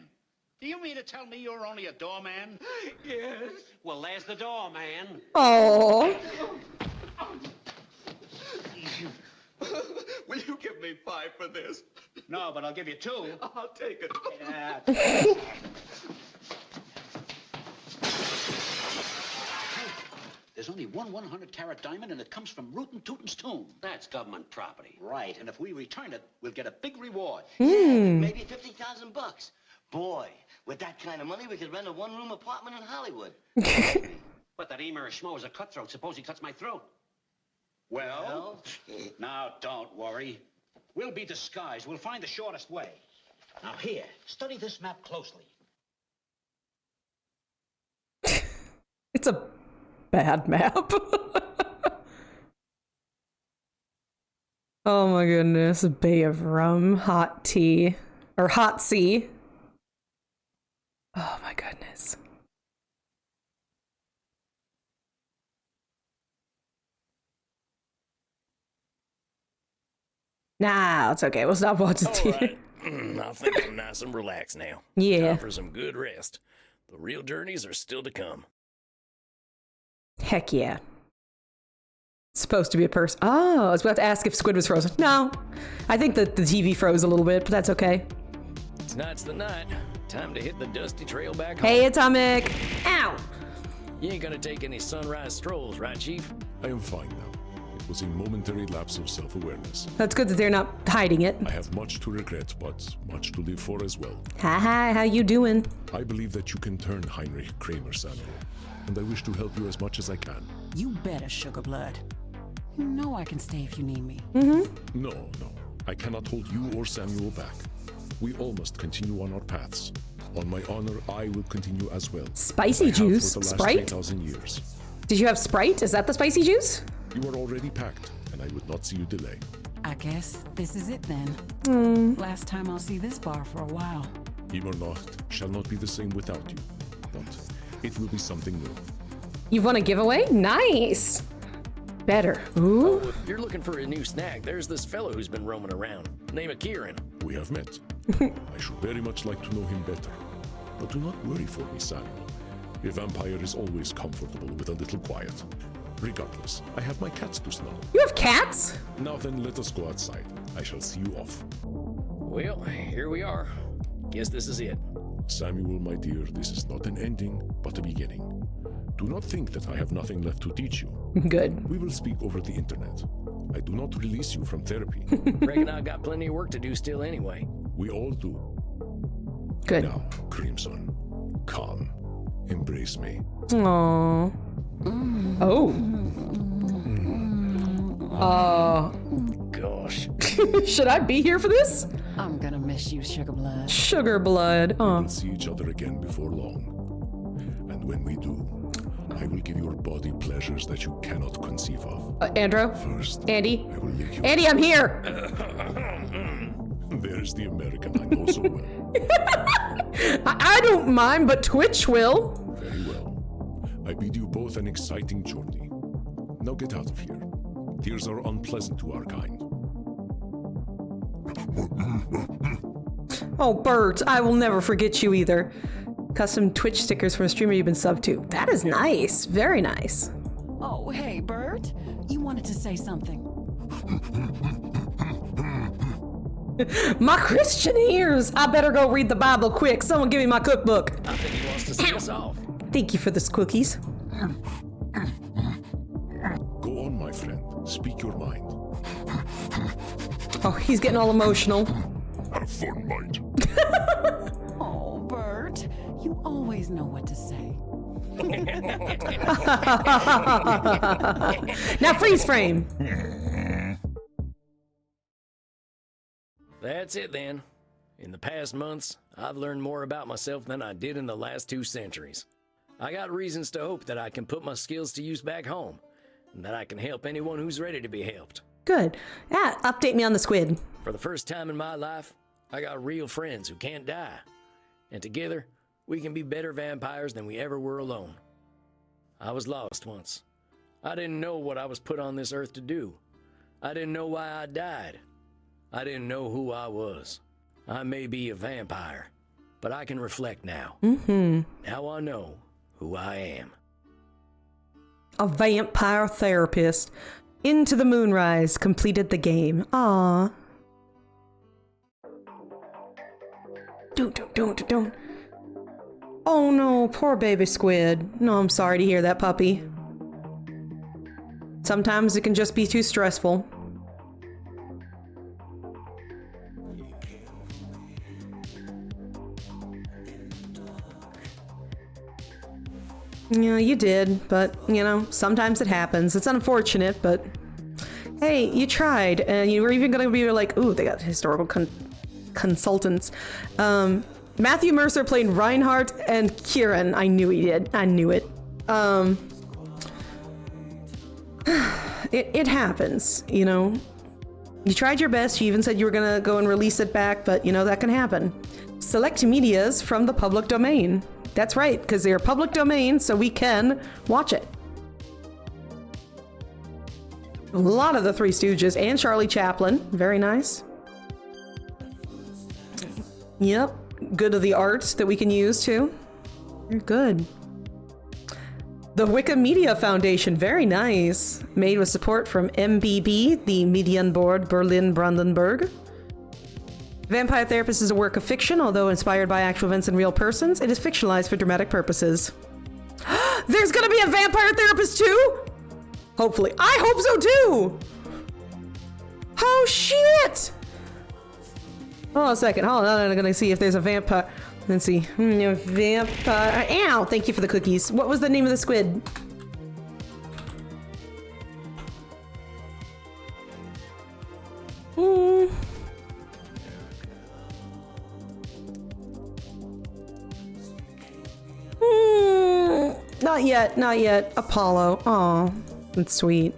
Do you mean to tell me you're only a doorman? Yes. Well, there's the doorman. Oh. Will you give me 5 for this? No, but I'll give you 2. I'll take it. There's only one 100-carat diamond, and it comes from Rootin' Tootin's tomb. That's government property. Right, and if we return it, we'll get a big reward. Maybe 50,000 bucks. Boy, with that kind of money, we could rent a one-room apartment in Hollywood. But that Emer Schmo is a cutthroat. Suppose he cuts my throat. Well, now don't worry. We'll be disguised. We'll find the shortest way. Now here, study this map closely. It's a bad map. Oh my goodness. Bay of Rum, hot tea, or hot sea. Oh my goodness. Nah, it's okay. We'll stop watching TV. Right. I think I'm nice and relaxed now. Yeah. Time for some good rest. The real journeys are still to come. Heck yeah. It's supposed to be a person. Oh, I was about to ask if Squid was frozen. No. I think that the TV froze a little bit, but that's okay. Tonight's the night. Time to hit the dusty trail back home. Hey, Atomic. Ow. You ain't gonna take any sunrise strolls, right, Chief? I am fine now. It was a momentary lapse of self-awareness. That's good that they're not hiding it. I have much to regret, but much to live for as well. Hi, how you doing? I believe that you can turn Heinrich Kramer, Samuel, and I wish to help you as much as I can. You better, Sugar Blood. You know I can stay if you need me. Mm-hmm. No. I cannot hold you or Samuel back. We all must continue on our paths. On my honor, I will continue as well. Spicy juice? For the last Sprite? 3,000 years. Did you have Sprite? Is that the spicy juice? You are already packed, and I would not see you delay. I guess this is it then. Last time I'll see this bar for a while. Immernacht shall not be the same without you, but it will be something new. You want a giveaway? Nice. Better. Ooh. Oh, if you're looking for a new snack, there's this fellow who's been roaming around. Name of Kieran. We have met. I should very much like to know him better. But do not worry for me, Samuel. A vampire is always comfortable with a little quiet. Regardless, I have my cats to snuggle. You have cats? Now then, let us go outside. I shall see you off. Well, here we are. Guess this is it. Samuel, my dear, this is not an ending, but a beginning. Do not think that I have nothing left to teach you. Good. We will speak over the internet. I do not release you from therapy. Reckon I got plenty of work to do still anyway. We all do. Good. Now, Crimson, come. Embrace me. Aww. Oh. Gosh. Should I be here for this? I'm gonna miss you, Sugar Blood. Sugar Blood. We will see each other again before long. And when we do, I will give your body pleasures that you cannot conceive of. Andrew? First, Andy? I will make you... Andy, I'm here! There's the American I know so well. I don't mind, but Twitch will. Very well. I bid you both an exciting journey. Now get out of here. Tears are unpleasant to our kind. Oh, Bert, I will never forget you either. Custom Twitch stickers from a streamer you've been subbed to. That is nice. Very nice. Oh, hey, Bert. You wanted to say something. My Christian ears! I better go read the Bible quick. Someone give me my cookbook. I think he wants to see us off. Thank you for the cookies. Go on, my friend. Speak your mind. Oh, he's getting all emotional. Have fun, mate. Oh, Bert, you always know what to say. Now freeze frame. That's it then. In the past months, I've learned more about myself than I did in the last 2 centuries. I got reasons to hope that I can put my skills to use back home, and that I can help anyone who's ready to be helped. Good. Yeah, update me on the squid. For the first time in my life, I got real friends who can't die. And together, we can be better vampires than we ever were alone. I was lost once. I didn't know what I was put on this earth to do. I didn't know why I died. I didn't know who I was. I may be a vampire, but I can reflect now. Now I know who I am. A vampire therapist. Into the Moonrise completed the game. Aww. Don't. Oh no, poor baby squid. No, I'm sorry to hear that, puppy. Sometimes it can just be too stressful. Yeah, you did, but, you know, sometimes it happens. It's unfortunate, but hey, you tried, and you were even gonna be like, ooh, they got historical consultants. Matthew Mercer played Reinhardt and Kieran. I knew he did. I knew it. It happens, you know. You tried your best. You even said you were gonna go and release it back, but, you know, that can happen. Select medias from the public domain. That's right, because they're public domain, so we can watch it. A lot of the Three Stooges and Charlie Chaplin. Very nice. Yep. Good of the art that we can use too. You're good. The Wikimedia Foundation. Very nice. Made with support from MBB, the Medienboard Berlin-Brandenburg. Vampire Therapist is a work of fiction, although inspired by actual events and real persons. It is fictionalized for dramatic purposes. There's gonna be a Vampire Therapist too? Hopefully. I hope so too! Oh shit! Hold on a second. Hold on. I'm gonna see if there's a vampire. Let's see. Vampire. Ow! Thank you for the cookies. What was the name of the squid? Not yet, not yet. Apollo. Aw, that's sweet.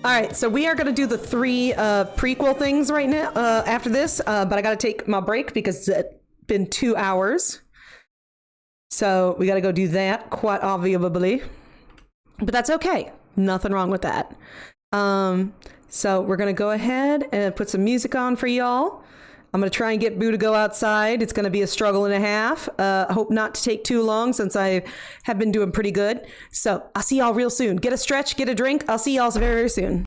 All right, so we are gonna do the 3 prequel things right now after this, but I gotta take my break because it's been 2 hours. So we gotta go do that, quite obviously. But that's okay. Nothing wrong with that. So we're gonna go ahead and put some music on for y'all. I'm going to try and get Boo to go outside. It's going to be a struggle and a half. I hope not to take too long since I have been doing pretty good. So I'll see y'all real soon. Get a stretch, get a drink. I'll see y'all very, very soon.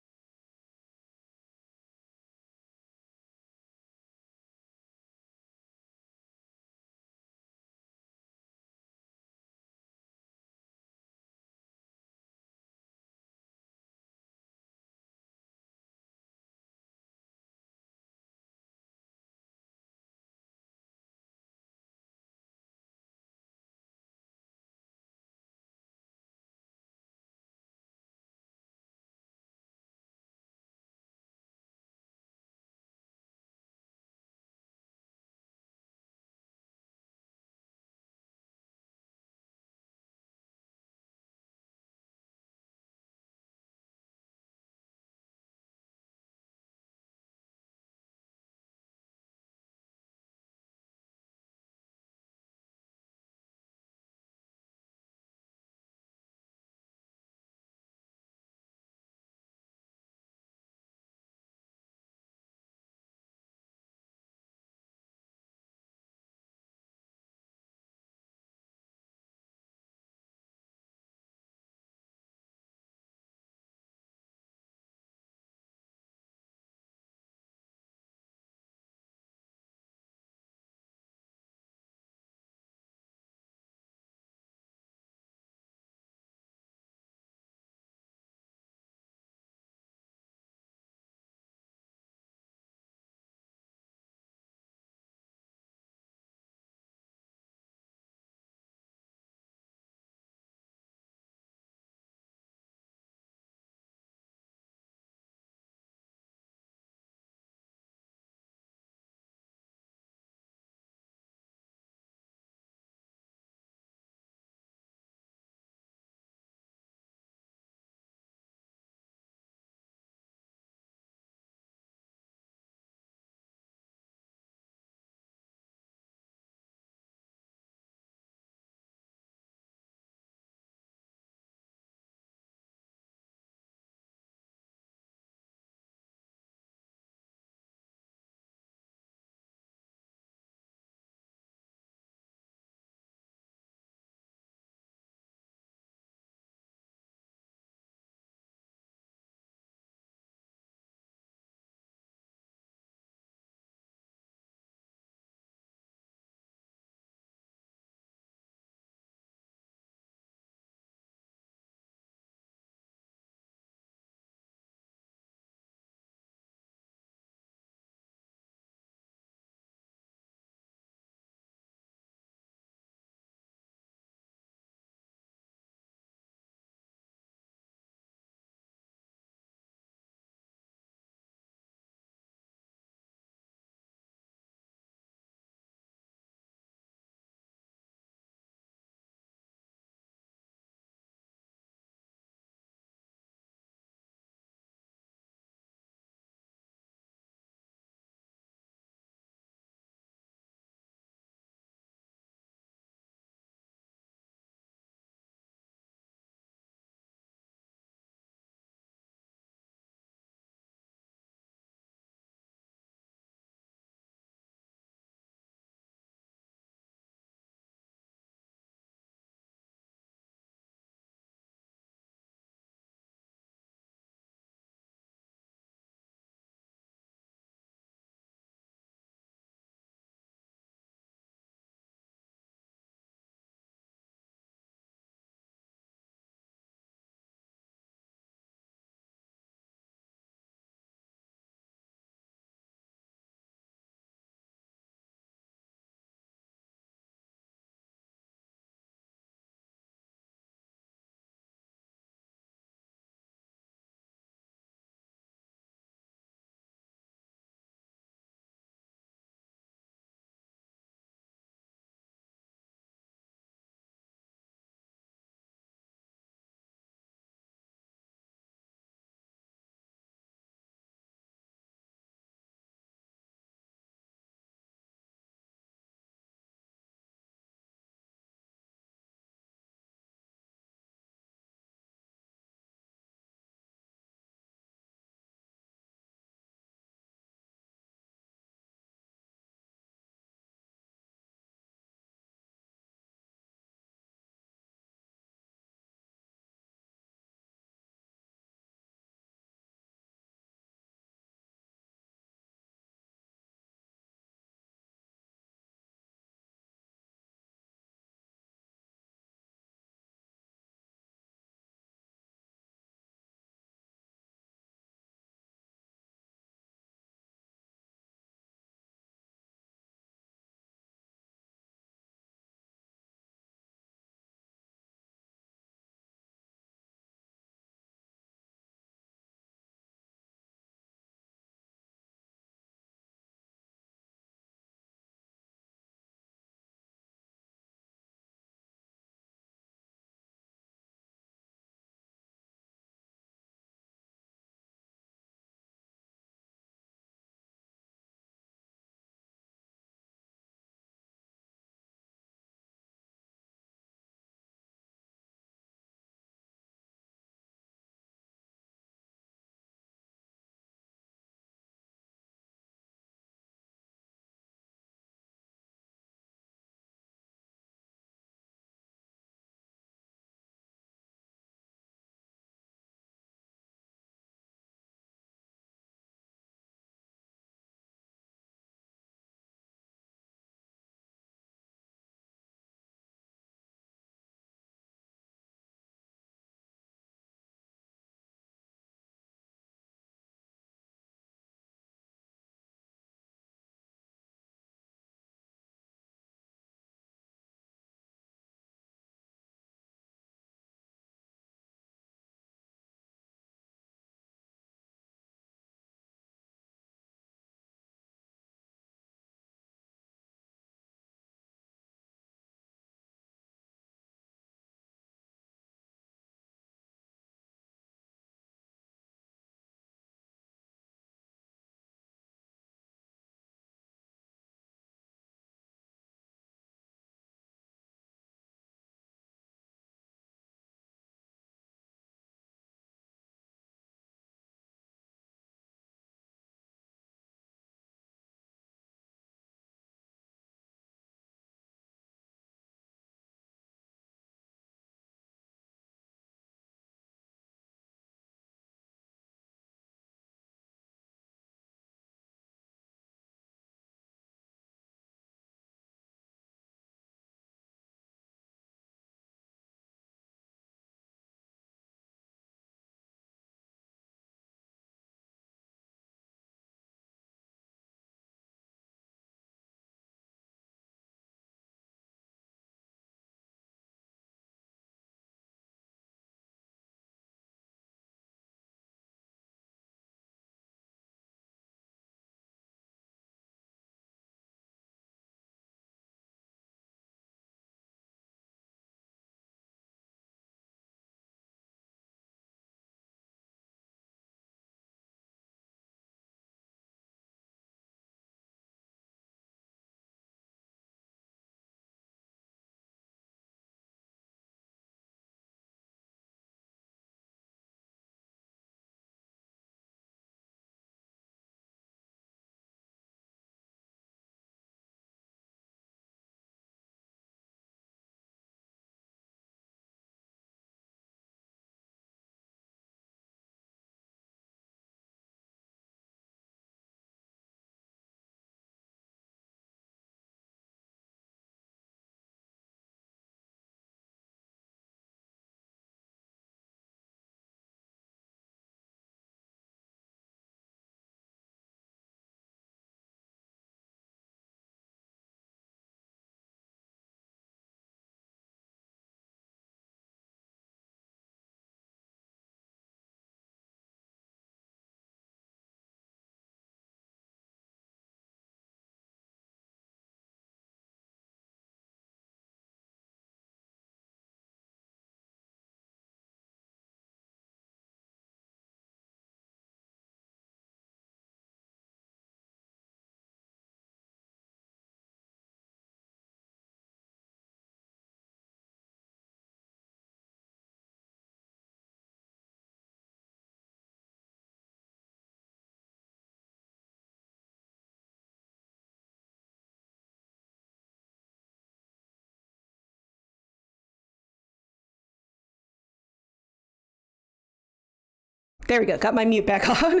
There we go. Got my mute back on.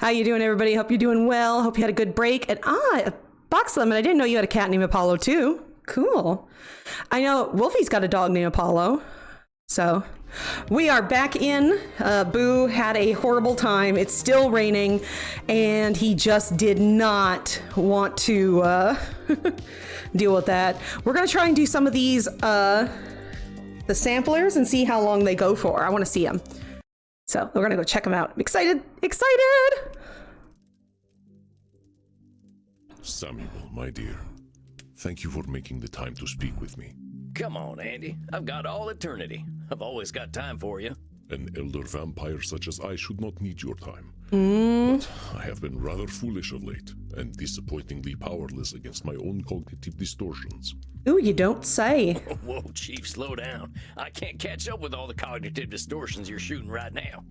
How you doing, everybody? Hope you're doing well. Hope you had a good break. And Box Lemon, I didn't know you had a cat named Apollo too. Cool. I know Wolfie's got a dog named Apollo. So we are back in. Boo had a horrible time. It's still raining, and he just did not want to deal with that. We're gonna try and do some of these the samplers and see how long they go for. I want to see them. So we're gonna go check them out. I'm excited. Samuel, my dear, thank you for making the time to speak with me. Come on, Andy. I've got all eternity. I've always got time for you. An elder vampire such as I should not need your time. But I have been rather foolish of late, and disappointingly powerless against my own cognitive distortions. Ooh, you don't say. Whoa, Chief, slow down. I can't catch up with all the cognitive distortions you're shooting right now.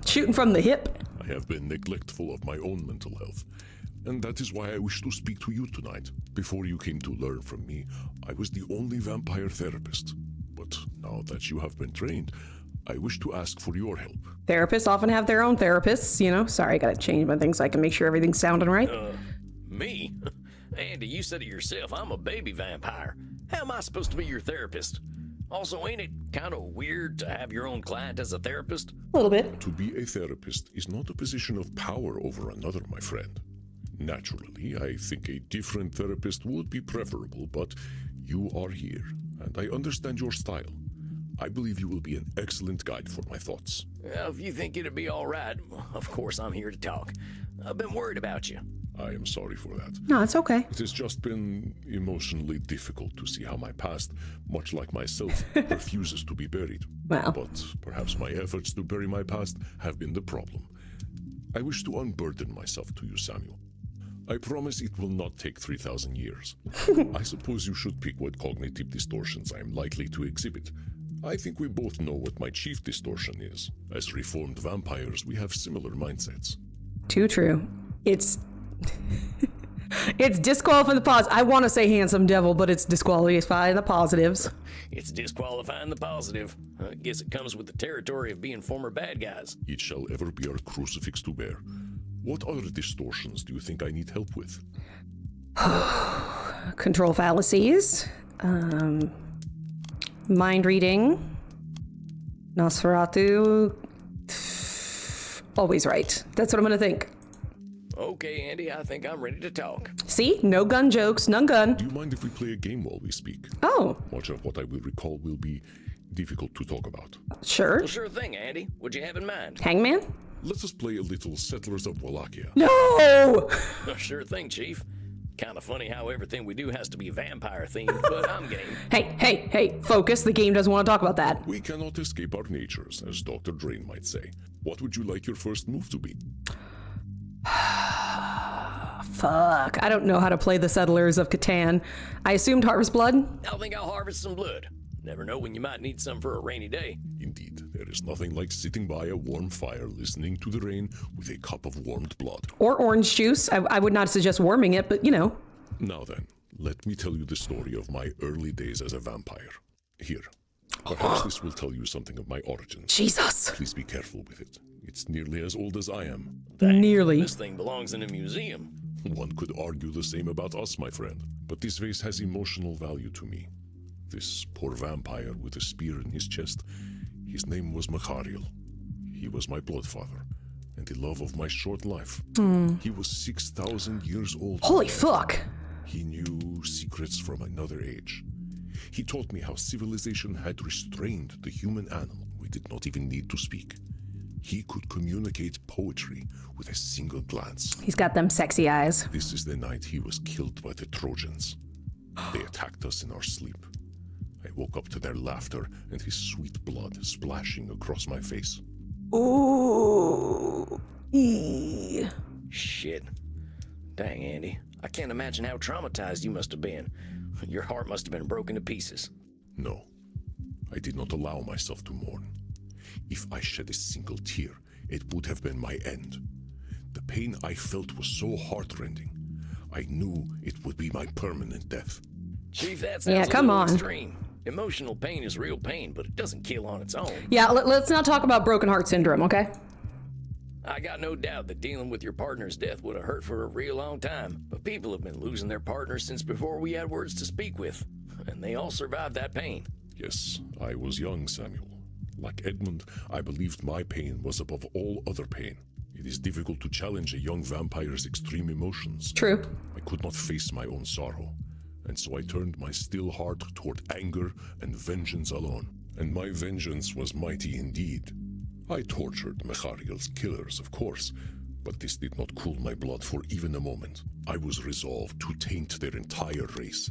Shooting from the hip. I have been neglectful of my own mental health, and that is why I wish to speak to you tonight. Before you came to learn from me, I was the only vampire therapist. But now that you have been trained, I wish to ask for your help. Therapists often have their own therapists, you know. Sorry, I gotta change my things so I can make sure everything's sounding right. Me? Andy, you said it yourself. I'm a baby vampire. How am I supposed to be your therapist? Also, ain't it kind of weird to have your own client as a therapist? A little bit. To be a therapist is not a position of power over another, my friend. Naturally, I think a different therapist would be preferable, but you are here, and I understand your style. I believe you will be an excellent guide for my thoughts. Well, if you think it'd be all right, of course I'm here to talk. I've been worried about you. I am sorry for that. No, it's okay. It has just been emotionally difficult to see how my past, much like myself, refuses to be buried. Well. But perhaps my efforts to bury my past have been the problem. I wish to unburden myself to you, Samuel. I promise it will not take 3,000 years. I suppose you should pick what cognitive distortions I am likely to exhibit. I think we both know what my chief distortion is. As reformed vampires, we have similar mindsets. Too true. It's disqualifying the positives. I want to say handsome devil, but it's disqualifying the positives. It's disqualifying the positive. I guess it comes with the territory of being former bad guys. It shall ever be our crucifix to bear. What other distortions do you think I need help with? Control fallacies. Mind reading. Nosferatu. Always right. That's what I'm going to think. Okay, Andy, I think I'm ready to talk. See? No gun jokes. None gun. Do you mind if we play a game while we speak? Oh. Much of what I will recall will be difficult to talk about. Sure. Well, sure thing, Andy. What'd you have in mind? Hangman? Let us play a little Settlers of Wallachia. No! Sure thing, Chief. Kind of funny how everything we do has to be vampire themed, but I'm game. Hey, focus. The game doesn't want to talk about that. We cannot escape our natures, as Dr. Drain might say. What would you like your first move to be? Fuck. I don't know how to play the Settlers of Catan. I assumed Harvest Blood? I think I'll harvest some blood. Never know when you might need some for a rainy day. Indeed, there is nothing like sitting by a warm fire listening to the rain with a cup of warmed blood. Or orange juice. I would not suggest warming it, but you know. Now then, let me tell you the story of my early days as a vampire. Here. Perhaps this will tell you something of my origins. Jesus. Please be careful with it. It's nearly as old as I am. Dang, nearly. This thing belongs in a museum. One could argue the same about us, my friend. But this vase has emotional value to me. This poor vampire with a spear in his chest, his name was Machariel. He was my bloodfather, and the love of my short life. He was 6,000 years old. Holy fuck. He knew secrets from another age. He taught me how civilization had restrained the human animal. We did not even need to speak. He could communicate poetry with a single glance. He's got them sexy eyes. This is the night he was killed by the Trojans. They attacked us in our sleep. I woke up to their laughter and his sweet blood splashing across my face. Ooh. Shit. Dang, Andy. I can't imagine how traumatized you must have been. Your heart must have been broken to pieces. No. I did not allow myself to mourn. If I shed a single tear, it would have been my end. The pain I felt was so heartrending. I knew it would be my permanent death. Chief, that sounds yeah, come a little on. extreme. Emotional pain is real pain, but it doesn't kill on its own. Yeah, let's not talk about broken heart syndrome, okay? I got no doubt that dealing with your partner's death would have hurt for a real long time, but people have been losing their partners since before we had words to speak with, and they all survived that pain. Yes, I was young, Samuel. Like Edmund, I believed my pain was above all other pain. It is difficult to challenge a young vampire's extreme emotions. True. I could not face my own sorrow, and so I turned my still heart toward anger and vengeance alone. And my vengeance was mighty indeed. I tortured Mechariel's killers, of course, but this did not cool my blood for even a moment. I was resolved to taint their entire race.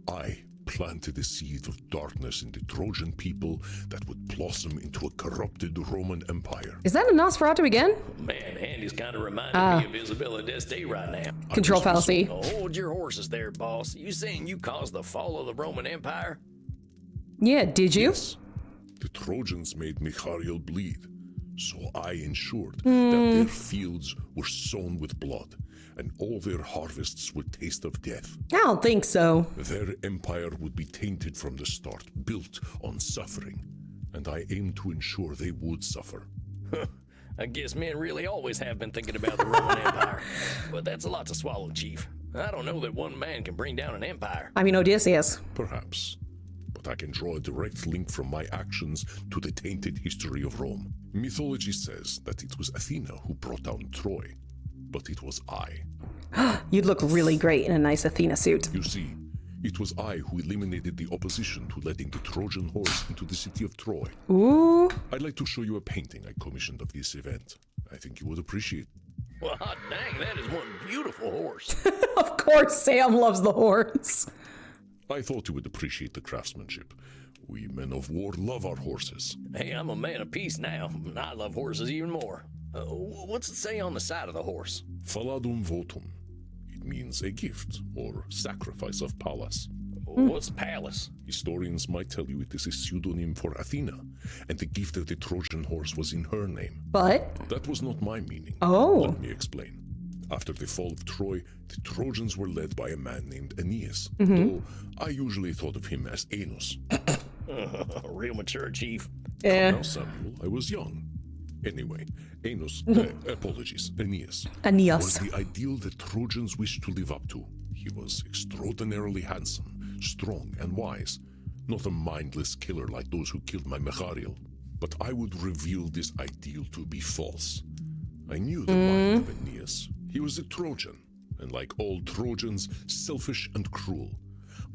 I planted a seed of darkness in the Trojan people that would blossom into a corrupted Roman Empire. Is that a Nosferatu again? Man, Andy's kind of reminding me of Isabella d'Este right now. Control fallacy. Hold your horses there, boss. You saying you caused the fall of the Roman Empire? Yeah, did you? Yes. The Trojans made Mechariel bleed, so I ensured that their fields were sown with blood, and all their harvests would taste of death. I don't think so. Their empire would be tainted from the start, built on suffering, and I aimed to ensure they would suffer. I guess men really always have been thinking about the Roman Empire, but that's a lot to swallow, Chief. I don't know that one man can bring down an empire. I mean, Odysseus. Perhaps. But I can draw a direct link from my actions to the tainted history of Rome. Mythology says that it was Athena who brought down Troy, but it was I. You'd look really great in a nice Athena suit. You see, it was I who eliminated the opposition to letting the Trojan horse into the city of Troy. Ooh. I'd like to show you a painting I commissioned of this event. I think you would appreciate it. Well, hot dang, that is one beautiful horse. Of course, Sam loves the horse. I thought you would appreciate the craftsmanship. We men of war love our horses. Hey, I'm a man of peace now. I love horses even more. What's it say on the side of the horse? Faladum votum. It means a gift or sacrifice of Pallas. What's Pallas? Historians might tell you it is a pseudonym for Athena, and the gift of the Trojan horse was in her name. But? That was not my meaning. Oh. Let me explain. After the fall of Troy, the Trojans were led by a man named Aeneas, though I usually thought of him as Enos. Real mature, Chief. Yeah. Now, Samuel, I was young. Anyway, Aeneas was the ideal the Trojans wished to live up to. He was extraordinarily handsome, strong, and wise. Not a mindless killer like those who killed my Mechariel. But I would reveal this ideal to be false. I knew the mind of Aeneas. He was a Trojan, and like all Trojans, selfish and cruel.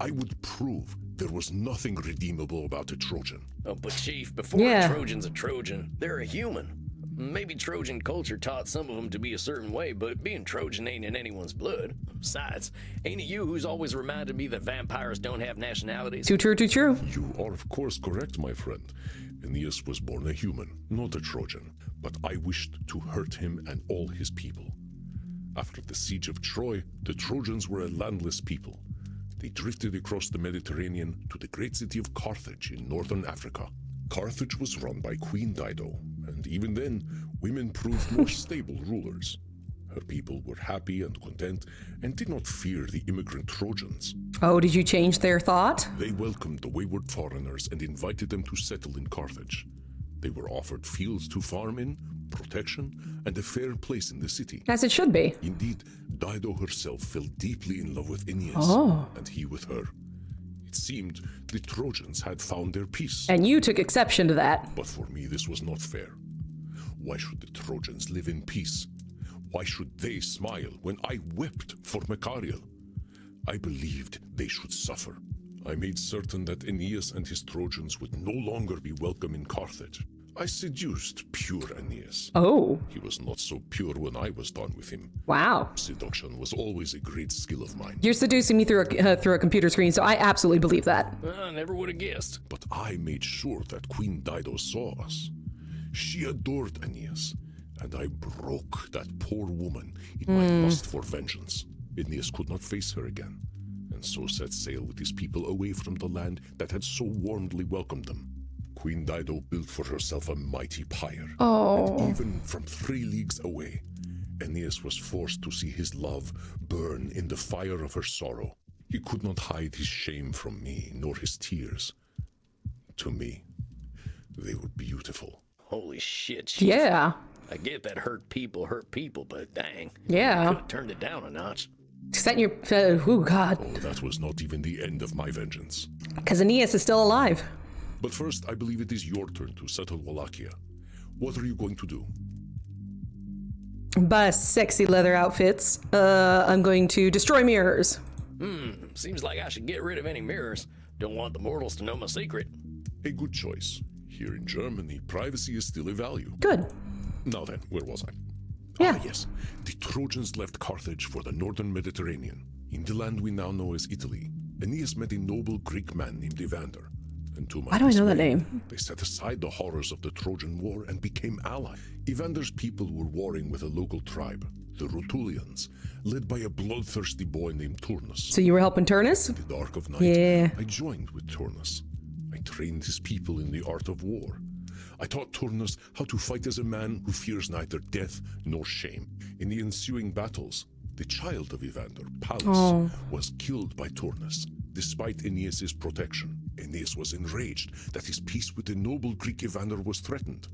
I would prove there was nothing redeemable about a Trojan. Oh, but Chief, before a Trojan's a Trojan, they're a human. Maybe Trojan culture taught some of them to be a certain way, but being Trojan ain't in anyone's blood. Besides, ain't it you who's always reminded me that vampires don't have nationalities? Too true, too true. You are of course correct, my friend. Aeneas was born a human, not a Trojan, but I wished to hurt him and all his people. After the siege of Troy, the Trojans were a landless people. They drifted across the Mediterranean to the great city of Carthage in northern Africa. Carthage was run by Queen Dido, and even then, women proved more stable rulers. Her people were happy and content and did not fear the immigrant Trojans. Oh, did you change their thought? They welcomed the wayward foreigners and invited them to settle in Carthage. They were offered fields to farm in, protection, and a fair place in the city. As it should be. Indeed, Dido herself fell deeply in love with Aeneas, and he with her. It seemed the Trojans had found their peace. And you took exception to that. But for me, this was not fair. Why should the Trojans live in peace? Why should they smile when I wept for Mechariel? I believed they should suffer. I made certain that Aeneas and his Trojans would no longer be welcome in Carthage. I seduced pure Aeneas. Oh. He was not so pure when I was done with him. Wow. Seduction was always a great skill of mine. You're seducing me through a computer screen, so I absolutely believe that. I never would have guessed. But I made sure that Queen Dido saw us. She adored Aeneas, and I broke that poor woman in my lust for vengeance. Aeneas could not face her again, and so set sail with his people away from the land that had so warmly welcomed them. Queen Dido built for herself a mighty pyre, and even from 3 leagues away, Aeneas was forced to see his love burn in the fire of her sorrow. He could not hide his shame from me, nor his tears, To me, they were beautiful. Holy shit, Chief. Yeah. I get that hurt people, but dang. Yeah. Could have turned it down a notch. Set your... oh, God. Oh, that was not even the end of my vengeance. Because Aeneas is still alive. But first, I believe it is your turn to settle Wallachia. What are you going to do? Buy sexy leather outfits. I'm going to destroy mirrors. Seems like I should get rid of any mirrors. Don't want the mortals to know my secret. A good choice. Here in Germany, privacy is still a value. Good. Now then, where was I? Yeah. Ah, yes. The Trojans left Carthage for the northern Mediterranean. In the land we now know as Italy, Aeneas met a noble Greek man named Evander. And to my Why do I know that dismay, name? They set aside the horrors of the Trojan War and became allies. Evander's people were warring with a local tribe, the Rutulians, led by a bloodthirsty boy named Turnus. So you were helping Turnus? In the dark of night, Yeah. I joined with Turnus. I trained his people in the art of war. I taught Turnus how to fight as a man who fears neither death nor shame. In the ensuing battles, the child of Evander, Pallas, was killed by Turnus, despite Aeneas' protection. Aeneas was enraged that his peace with the noble Greek Evander was threatened.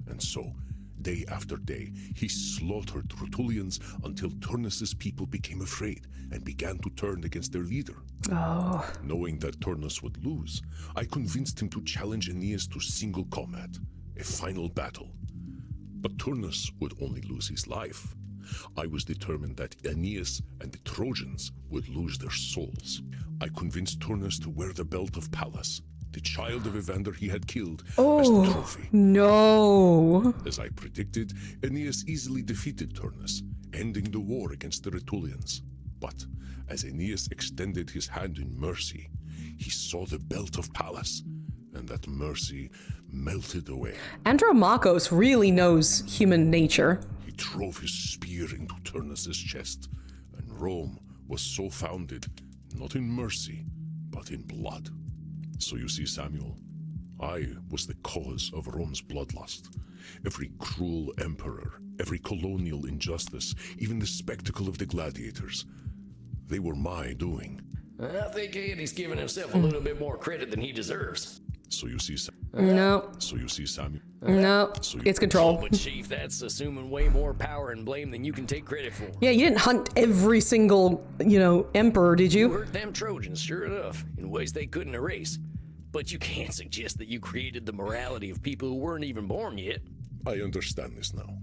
And so, day after day, he slaughtered Rutulians until Turnus' people became afraid and began to turn against their leader. Oh. Knowing that Turnus would lose, I convinced him to challenge Aeneas to single combat, a final battle. But Turnus would only lose his life. I was determined that Aeneas and the Trojans would lose their souls. I convinced Turnus to wear the belt of Pallas, the child of Evander he had killed, as the trophy. No. As I predicted, Aeneas easily defeated Turnus, ending the war against the Rutulians. But as Aeneas extended his hand in mercy, he saw the belt of Pallas, and that mercy melted away. Andromachos really knows human nature. He drove his spear into Turnus' chest, and Rome was so founded, not in mercy, but in blood. So you see, Samuel, I was the cause of Rome's bloodlust. Every cruel emperor, every colonial injustice, even the spectacle of the gladiators, they were my doing. I think Andy's giving himself a little bit more credit than he deserves. So you see, No. So you see, Samuel. No. It's control. But Chief, that's assuming way more power and blame than you can take credit for. Yeah, you didn't hunt every single, emperor, did You you? hurt them Trojans, sure enough, in ways they couldn't erase. But you can't suggest that you created the morality of people who weren't even born yet. I understand this now,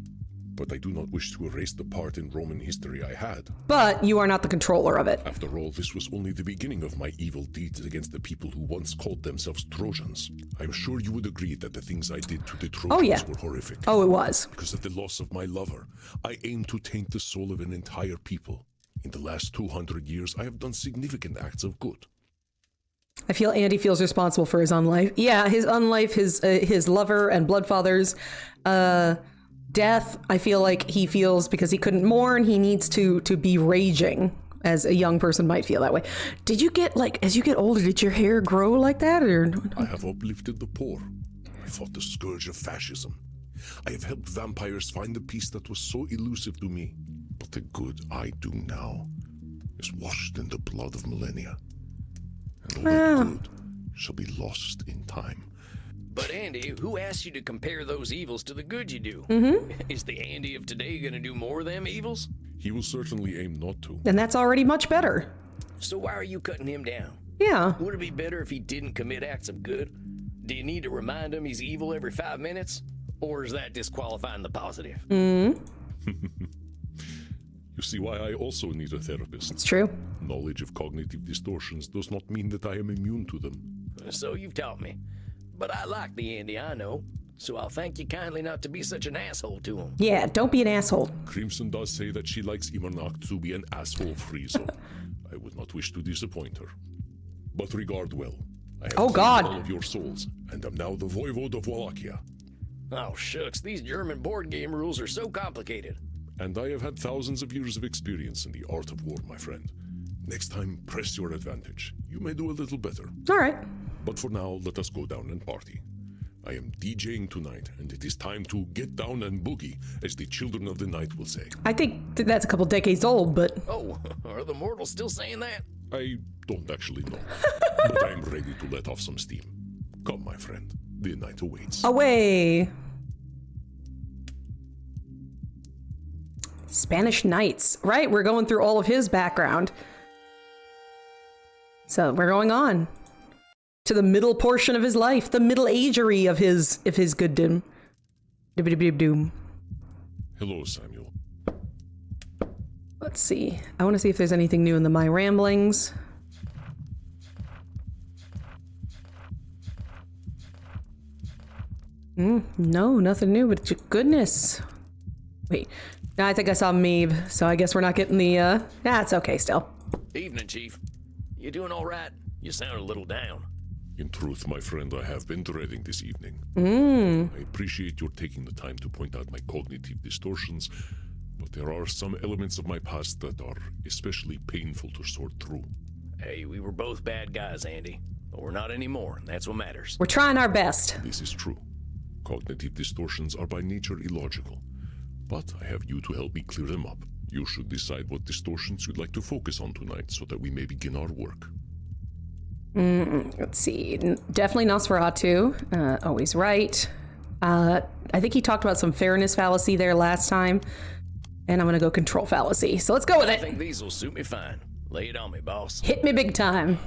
but I do not wish to erase the part in Roman history I had. But you are not the controller of it. After all, this was only the beginning of my evil deeds against the people who once called themselves Trojans. I'm sure you would agree that the things I did to the Trojans were horrific. Oh, it was. Because of the loss of my lover, I aimed to taint the soul of an entire people. In the last 200 years, I have done significant acts of good. I feel Andy feels responsible for his unlife. Yeah, his unlife, his lover and bloodfather's death. I feel like he feels because he couldn't mourn, he needs to be raging, as a young person might feel that way. Did you get, as you get older, did your hair grow like that? Or I have uplifted the poor. I fought the scourge of fascism. I have helped vampires find the peace that was so elusive to me. But the good I do now is washed in the blood of millennia. And all the good shall be lost in time. But Andy, who asked you to compare those evils to the good you do? Is the Andy of today gonna do more of them evils? He will certainly aim not to. And that's already much better. So why are you cutting him down? Yeah. Would it be better if he didn't commit acts of good? Do you need to remind him he's evil every 5 minutes? Or is that disqualifying the positive? You see why I also need a therapist. It's true. Knowledge of cognitive distortions does not mean that I am immune to them. So you've taught me. But I like the Andy I know, so I'll thank you kindly not to be such an asshole to him. Yeah, don't be an asshole. Crimson does say that she likes Imernak to be an asshole free, so I would not wish to disappoint her. But regard well. I have cleared all of your souls, and am now the Voivode of Wallachia. Oh shucks, these German board game rules are so complicated. And I have had thousands of years of experience in the art of war, my friend. Next time, press your advantage. You may do a little better. All right. But for now, let us go down and party. I am DJing tonight, and it is time to get down and boogie, as the children of the night will say. I think that's a couple decades old, but... Oh, are the mortals still saying that? I don't actually know, but I am ready to let off some steam. Come, my friend. The night awaits. Away! Spanish Knights. Right, we're going through all of his background. So we're going on to the middle portion of his life, the middle agery of his gooddom. Doom. Hello, Samuel. Let's see. I want to see if there's anything new in the My Ramblings. No, nothing new, but goodness. Wait, no, I think I saw Maeve, so I guess we're not getting the, yeah, it's okay still. Evening, Chief. You doing all right? You sound a little down. In truth, my friend, I have been dreading this evening. I appreciate your taking the time to point out my cognitive distortions, but there are some elements of my past that are especially painful to sort through. Hey, we were both bad guys, Andy. But we're not anymore, and that's what matters. We're trying our best. This is true. Cognitive distortions are by nature illogical, but I have you to help me clear them up. You should decide what distortions you'd like to focus on tonight so that we may begin our work. Let's see. Definitely Nosferatu. Always right. I think he talked about some fairness fallacy there last time, and I'm going to go control fallacy. So let's go with it. I think these will suit me fine. Lay it on me, boss. Hit me big time.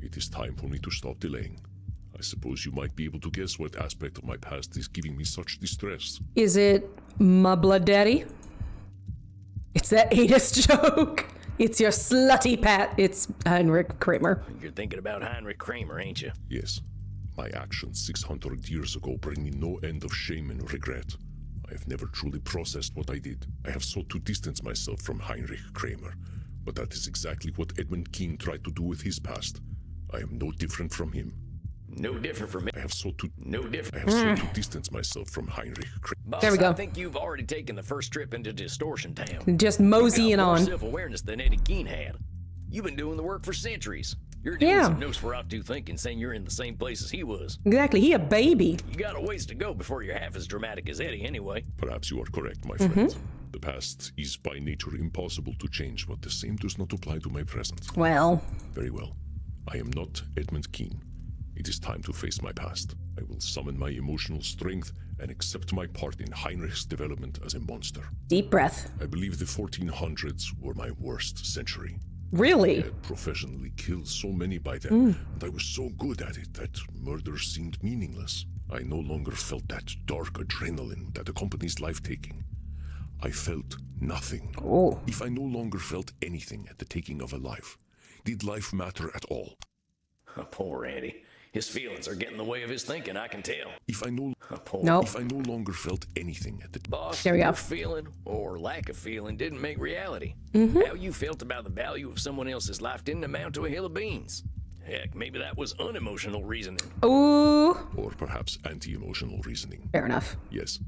It is time for me to stop delaying. I suppose you might be able to guess what aspect of my past is giving me such distress. Is it my blood daddy? It's that ATIS joke. It's your slutty Pat. It's Heinrich Kramer. You're thinking about Heinrich Kramer, ain't you? Yes. My actions 600 years ago bring me no end of shame and regret. I have never truly processed what I did. I have sought to distance myself from Heinrich Kramer, but that is exactly what Edmund Keane tried to do with his past. I am no different from him. No different from me. I have sought to distance myself from Heinrich Kramer. Boss, there we go. I think you've already taken the first trip into Distortion Town. Just moseying on. More self-awareness than Eddie Keane had. You've been doing the work for centuries. You're doing some Nosferatu thinking, saying you're in the same place as he was. Exactly, he a baby. You got a ways to go before you're half as dramatic as Eddie, anyway. Perhaps you are correct, my friend. The past is by nature impossible to change, but the same does not apply to my present. Well. Very well. I am not Edmund Keane. It is time to face my past. I will summon my emotional strength and accept my part in Heinrich's development as a monster. Deep breath. I believe the 1400s were my worst century. Really? I had professionally killed so many by then, and I was so good at it that murder seemed meaningless. I no longer felt that dark adrenaline that accompanies life-taking. I felt nothing. If I no longer felt anything at the taking of a life, did life matter at all? Poor Andy. His feelings are getting in the way of his thinking, I can tell. If I no longer felt anything at the boss, there we go. Your feeling or lack of feeling didn't make reality. How you felt about the value of someone else's life didn't amount to a hill of beans. Heck, maybe that was unemotional reasoning. Ooh. Or perhaps anti-emotional reasoning. Fair enough. Yes.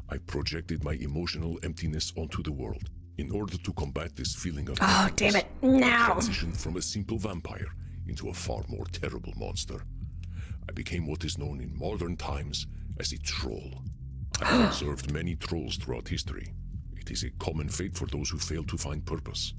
I projected my emotional emptiness onto the world. In order to combat this feeling of damn it. Now. I transitioned from a simple vampire into a far more terrible monster. I became what is known in modern times as a troll. I have observed many trolls throughout history. It is a common fate for those who fail to find purpose.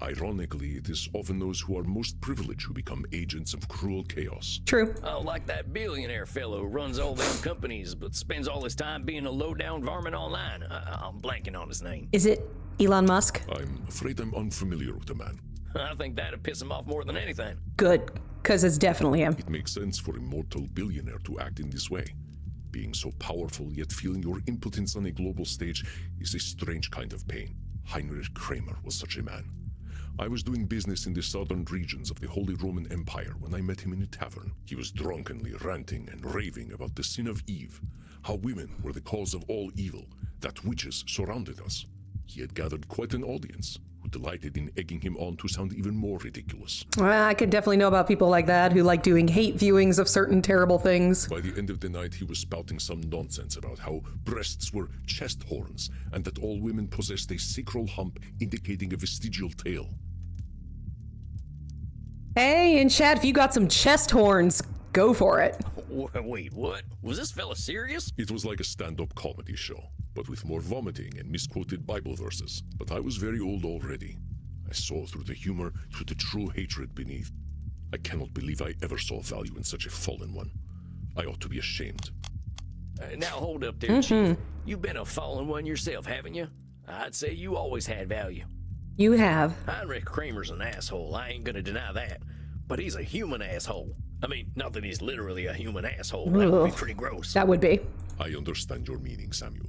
Ironically, it is often those who are most privileged who become agents of cruel chaos. True. Oh, like that billionaire fellow who runs all them companies but spends all his time being a low-down varmint online. I'm blanking on his name. Is it Elon Musk? I'm afraid I'm unfamiliar with the man. I think that'd piss him off more than anything. Good, because it's definitely him. It makes sense for a mortal billionaire to act in this way. Being so powerful yet feeling your impotence on a global stage is a strange kind of pain. Heinrich Kramer was such a man. I was doing business in the southern regions of the Holy Roman Empire when I met him in a tavern. He was drunkenly ranting and raving about the sin of Eve, how women were the cause of all evil, that witches surrounded us. He had gathered quite an audience, who delighted in egging him on to sound even more ridiculous. Well, I could definitely know about people like that who like doing hate viewings of certain terrible things. By the end of the night, he was spouting some nonsense about how breasts were chest horns and that all women possessed a sacral hump indicating a vestigial tail. Hey, in chat, if you got some chest horns, go for it. Wait, what? Was this fella serious? It was like a stand-up comedy show, but with more vomiting and misquoted Bible verses. But I was very old already. I saw through the humor, through the true hatred beneath. I cannot believe I ever saw value in such a fallen one. I ought to be ashamed. Now hold up there, Chief. You've been a fallen one yourself, haven't you? I'd say you always had value. You have. Heinrich Kramer's an asshole, I ain't gonna deny that. But he's a human asshole. I mean, not that he's literally a human asshole. That would be pretty gross. That would be. I understand your meaning, Samuel.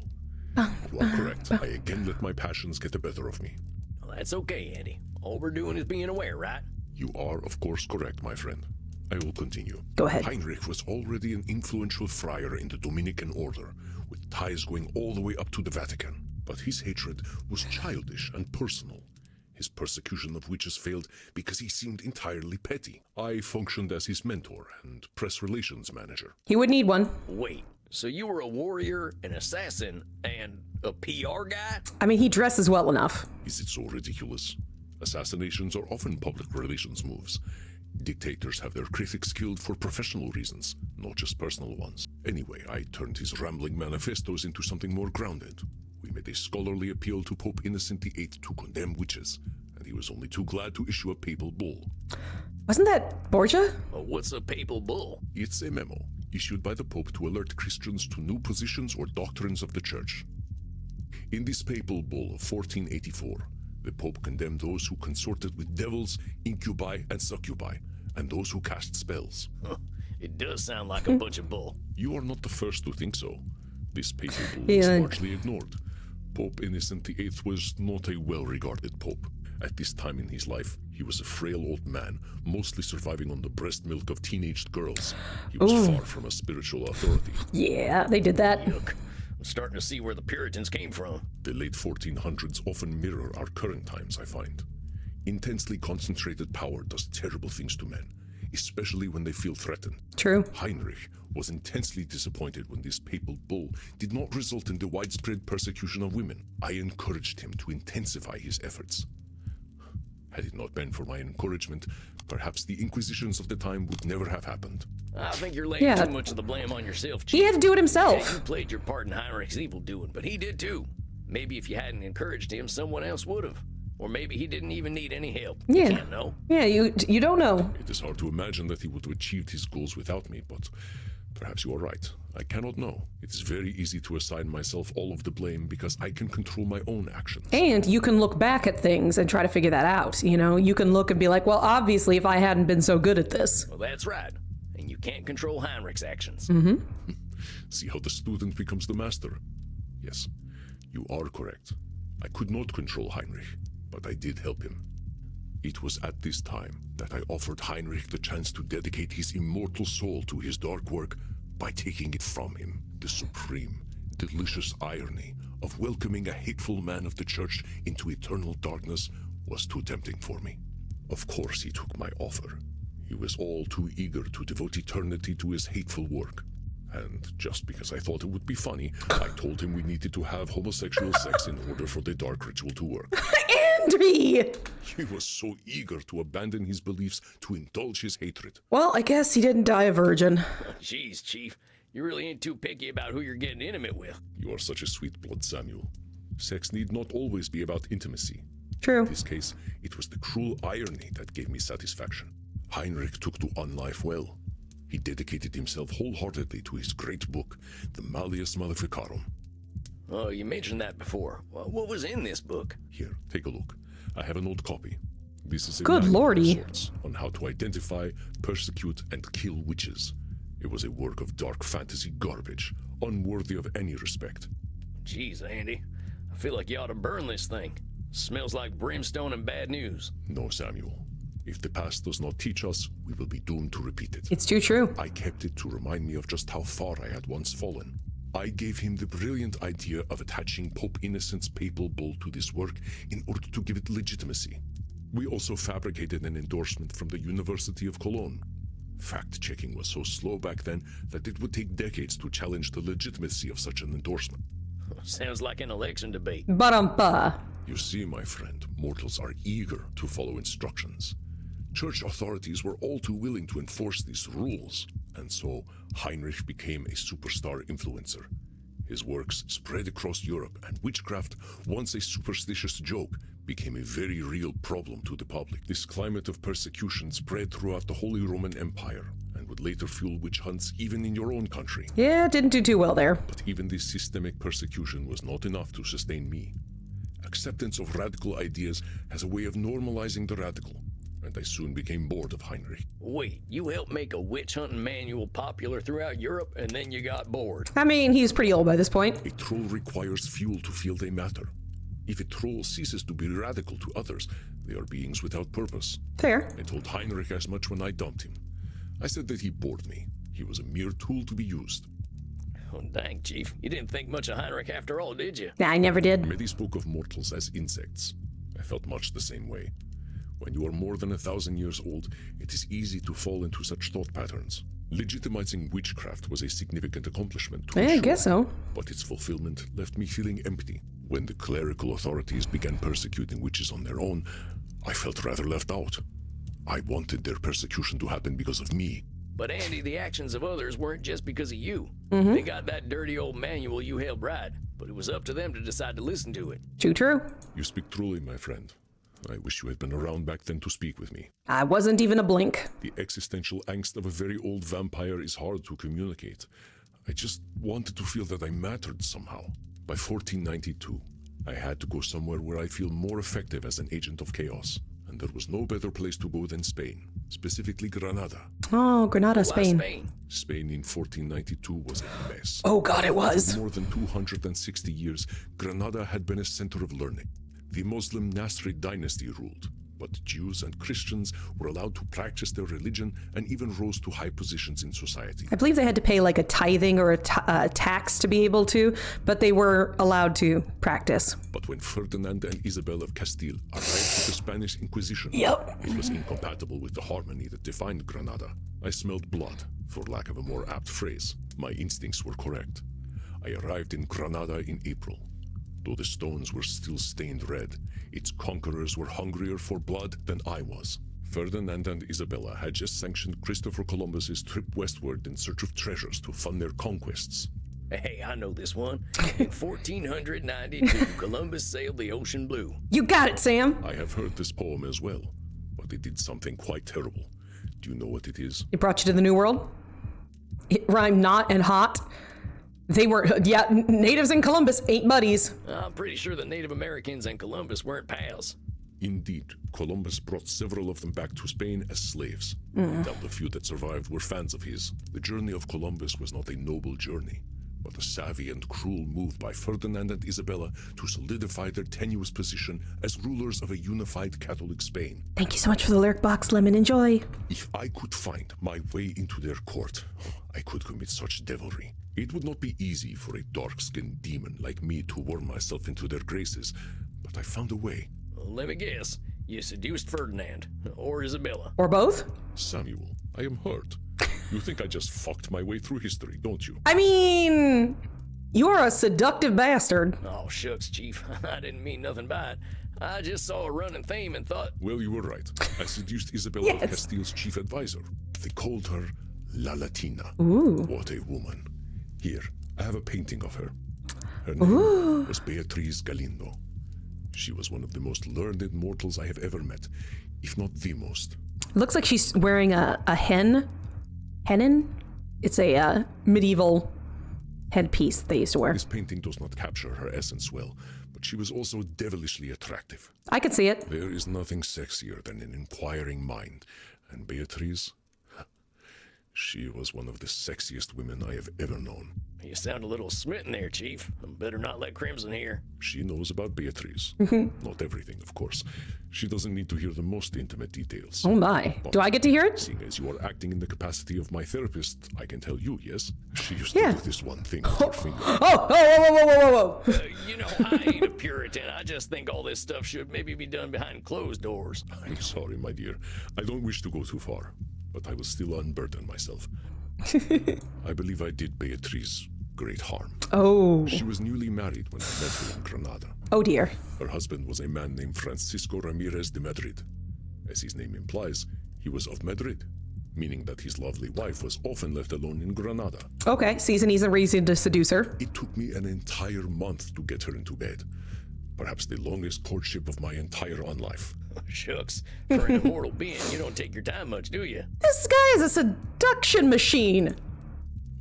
You are correct. I again let my passions get the better of me. Well, that's okay, Andy. All we're doing is being aware, right? You are, of course, correct, my friend. I will continue. Go ahead. Heinrich was already an influential friar in the Dominican order, with ties going all the way up to the Vatican. But his hatred was childish and personal. His persecution of witches failed because he seemed entirely petty. I functioned as his mentor and press relations manager. He would need one. Wait, so you were a warrior, an assassin, and a PR guy? I mean, he dresses well enough. Is it so ridiculous? Assassinations are often public relations moves. Dictators have their critics killed for professional reasons, not just personal ones. Anyway, I turned his rambling manifestos into something more grounded. We made a scholarly appeal to Pope Innocent VIII to condemn witches, and he was only too glad to issue a papal bull. Wasn't that Borgia? Well, what's a papal bull? It's a memo issued by the Pope to alert Christians to new positions or doctrines of the Church. In this papal bull of 1484, the Pope condemned those who consorted with devils, incubi, and succubi, and those who cast spells. It does sound like a bunch of bull. You are not the first to think so. This papal bull was largely ignored. Pope Innocent VIII was not a well-regarded pope. At this time in his life, he was a frail old man, mostly surviving on the breast milk of teenaged girls. He was far from a spiritual authority. Yeah, they did that. Yuck. I'm starting to see where the Puritans came from. The late 1400s often mirror our current times, I find. Intensely concentrated power does terrible things to men, especially when they feel threatened. True. Heinrich was intensely disappointed when this papal bull did not result in the widespread persecution of women. I encouraged him to intensify his efforts. Had it not been for my encouragement, perhaps the Inquisitions of the time would never have happened. I think you're laying too much of the blame on yourself, Chief. He had to do it himself. Yeah, you played your part in Heinrich's evil doing, but he did too. Maybe if you hadn't encouraged him, someone else would have. Or maybe he didn't even need any help. Yeah. You can't know. Yeah, you don't know. It is hard to imagine that he would have achieved his goals without me, but perhaps you are right. I cannot know. It is very easy to assign myself all of the blame because I can control my own actions. And you can look back at things and try to figure that out. You know, you can look and be like, well, obviously, if I hadn't been so good at this. Well, that's right. And you can't control Heinrich's actions. Mm-hmm. See how the student becomes the master. Yes, you are correct. I could not control Heinrich, but I did help him. It was at this time that I offered Heinrich the chance to dedicate his immortal soul to his dark work by taking it from him. The supreme, delicious irony of welcoming a hateful man of the church into eternal darkness was too tempting for me. Of course he took my offer. He was all too eager to devote eternity to his hateful work. And just because I thought it would be funny, I told him we needed to have homosexual sex in order for the dark ritual to work. Andy! He was so eager to abandon his beliefs to indulge his hatred. Well, I guess he didn't die a virgin. Jeez, Chief. You really ain't too picky about who you're getting intimate with. You are such a sweet blood, Samuel. Sex need not always be about intimacy. True. In this case, it was the cruel irony that gave me satisfaction. Heinrich took to unlife well. He dedicated himself wholeheartedly to his great book, the Malleus Maleficarum. Oh, you mentioned that before. Well, what was in this book? Here, take a look. I have an old copy. This is a Good manual of lordy. sorts on how to identify, persecute, and kill witches. It was a work of dark fantasy garbage, unworthy of any respect. Jeez, Andy. I feel like you ought to burn this thing. Smells like brimstone and bad news. No, Samuel. If the past does not teach us, we will be doomed to repeat it. It's too true. I kept it to remind me of just how far I had once fallen. I gave him the brilliant idea of attaching Pope Innocent's papal bull to this work in order to give it legitimacy. We also fabricated an endorsement from the University of Cologne. Fact-checking was so slow back then that it would take decades to challenge the legitimacy of such an endorsement. Sounds like an election debate. Ba-dum-ba. You see, my friend, mortals are eager to follow instructions. Church authorities were all too willing to enforce these rules, and so Heinrich became a superstar influencer. His works spread across Europe, and witchcraft, once a superstitious joke, became a very real problem to the public. This climate of persecution spread throughout the Holy Roman Empire, and would later fuel witch hunts even in your own country. Yeah, didn't do too well there. But even this systemic persecution was not enough to sustain me. Acceptance of radical ideas has a way of normalizing the radical, and I soon became bored of Heinrich. Wait, you helped make a witch hunting manual popular throughout Europe, and then you got bored? I mean, he's pretty old by this point. A troll requires fuel to feel they matter. If a troll ceases to be radical to others, they are beings without purpose. Fair. I told Heinrich as much when I dumped him. I said that he bored me. He was a mere tool to be used. Oh, dang, Chief. You didn't think much of Heinrich after all, did you? Nah, I never did. Many spoke of mortals as insects. I felt much the same way. When you are more than 1,000 years old, it is easy to fall into such thought patterns. Legitimizing witchcraft was a significant accomplishment, to be I sure, guess so. but its fulfillment left me feeling empty. When the clerical authorities began persecuting witches on their own, I felt rather left out. I wanted their persecution to happen because of me. But Andy, the actions of others weren't just because of you. Mm-hmm. They got that dirty old manual you held right, but it was up to them to decide to listen to it. True. You speak truly, my friend. I wish you had been around back then to speak with me. I wasn't even a blink. The existential angst of a very old vampire is hard to communicate. I just wanted to feel that I mattered somehow. By 1492, I had to go somewhere where I feel more effective as an agent of chaos. And there was no better place to go than Spain, specifically Granada. Oh, Granada, Spain. Spain in 1492 was a mess. Oh God, it was. For more than 260 years, Granada had been a center of learning. The Muslim Nasrid dynasty ruled, but Jews and Christians were allowed to practice their religion and even rose to high positions in society. I believe they had to pay like a tithing or a tax to be able to, but they were allowed to practice. But when Ferdinand and Isabel of Castile arrived with the Spanish Inquisition, it was incompatible with the harmony that defined Granada. I smelled blood, for lack of a more apt phrase. My instincts were correct. I arrived in Granada in April. Though the stones were still stained red, its conquerors were hungrier for blood than I was. Ferdinand and Isabella had just sanctioned Christopher Columbus's trip westward in search of treasures to fund their conquests. Hey, I know this one. In 1492, Columbus sailed the ocean blue. You got it, Sam. I have heard this poem as well, but it did something quite terrible. Do you know what it is? It brought you to the New World? It rhymed not and hot. They were, natives and Columbus ain't buddies. I'm pretty sure the Native Americans and Columbus weren't pals. Indeed, Columbus brought several of them back to Spain as slaves. I doubt the few that survived were fans of his. The journey of Columbus was not a noble journey, but a savvy and cruel move by Ferdinand and Isabella to solidify their tenuous position as rulers of a unified Catholic Spain. Thank you so much for the lyric box, Lemon. Enjoy. If I could find my way into their court, I could commit such devilry. It would not be easy for a dark-skinned demon like me to worm myself into their graces, but I found a way. Let me guess. You seduced Ferdinand. Or Isabella. Or both? Samuel, I am hurt. You think I just fucked my way through history, don't you? I mean, you're a seductive bastard. Oh, shucks, Chief. I didn't mean nothing by it. I just saw a running theme and thought... Well, you were right. I seduced Isabella of Castile's chief advisor. They called her La Latina. Ooh. What a woman. Here, I have a painting of her. Her name was Beatriz Galindo. She was one of the most learned mortals I have ever met, if not the most. Looks like she's wearing a hennin? It's a medieval headpiece they used to wear. This painting does not capture her essence well, but she was also devilishly attractive. I could see it. There is nothing sexier than an inquiring mind, and Beatriz... she was one of the sexiest women I have ever known. You sound a little smitten there, Chief. Better not let Crimson hear. She knows about Beatriz. Not everything, of course. She doesn't need to hear the most intimate details. Oh my. Do I get to hear it? Seeing as you are acting in the capacity of my therapist, I can tell you, yes? She used to do this one thing with her finger. Whoa. You know, I ain't a Puritan. I just think all this stuff should maybe be done behind closed doors. I'm sorry, my dear. I don't wish to go too far, but I will still unburden myself. I believe I did Beatriz great harm. Oh. She was newly married when I met her in Granada. Oh dear. Her husband was a man named Francisco Ramirez de Madrid. As his name implies, he was of Madrid, meaning that his lovely wife was often left alone in Granada. Okay, season he's a reason to seduce her. It took me an entire month to get her into bed. Perhaps the longest courtship of my entire life. Shucks. For an immortal being, you don't take your time much, do you? This guy is a seduction machine.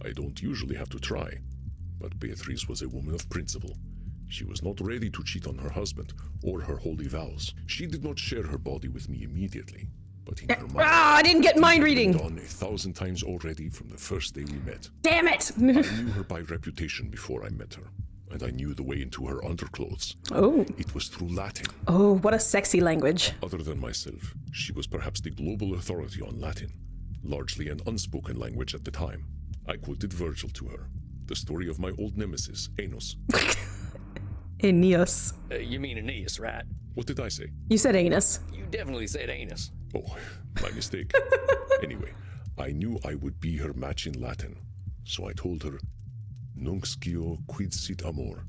I don't usually have to try, but Beatrice was a woman of principle. She was not ready to cheat on her husband or her holy vows. She did not share her body with me immediately, but in her mind... I didn't get mind reading! Done 1,000 times already from the first day we met. Damn it! I knew her by reputation before I met her, and I knew the way into her underclothes. Oh. It was through Latin. Oh, what a sexy language. Other than myself, she was perhaps the global authority on Latin, largely an unspoken language at the time. I quoted Virgil to her, the story of my old nemesis, Aeneas. Aeneas. You mean Aeneas, right? What did I say? You said anus. You definitely said anus. Oh, my mistake. Anyway, I knew I would be her match in Latin, so I told her, Nunc scio quid sit amor.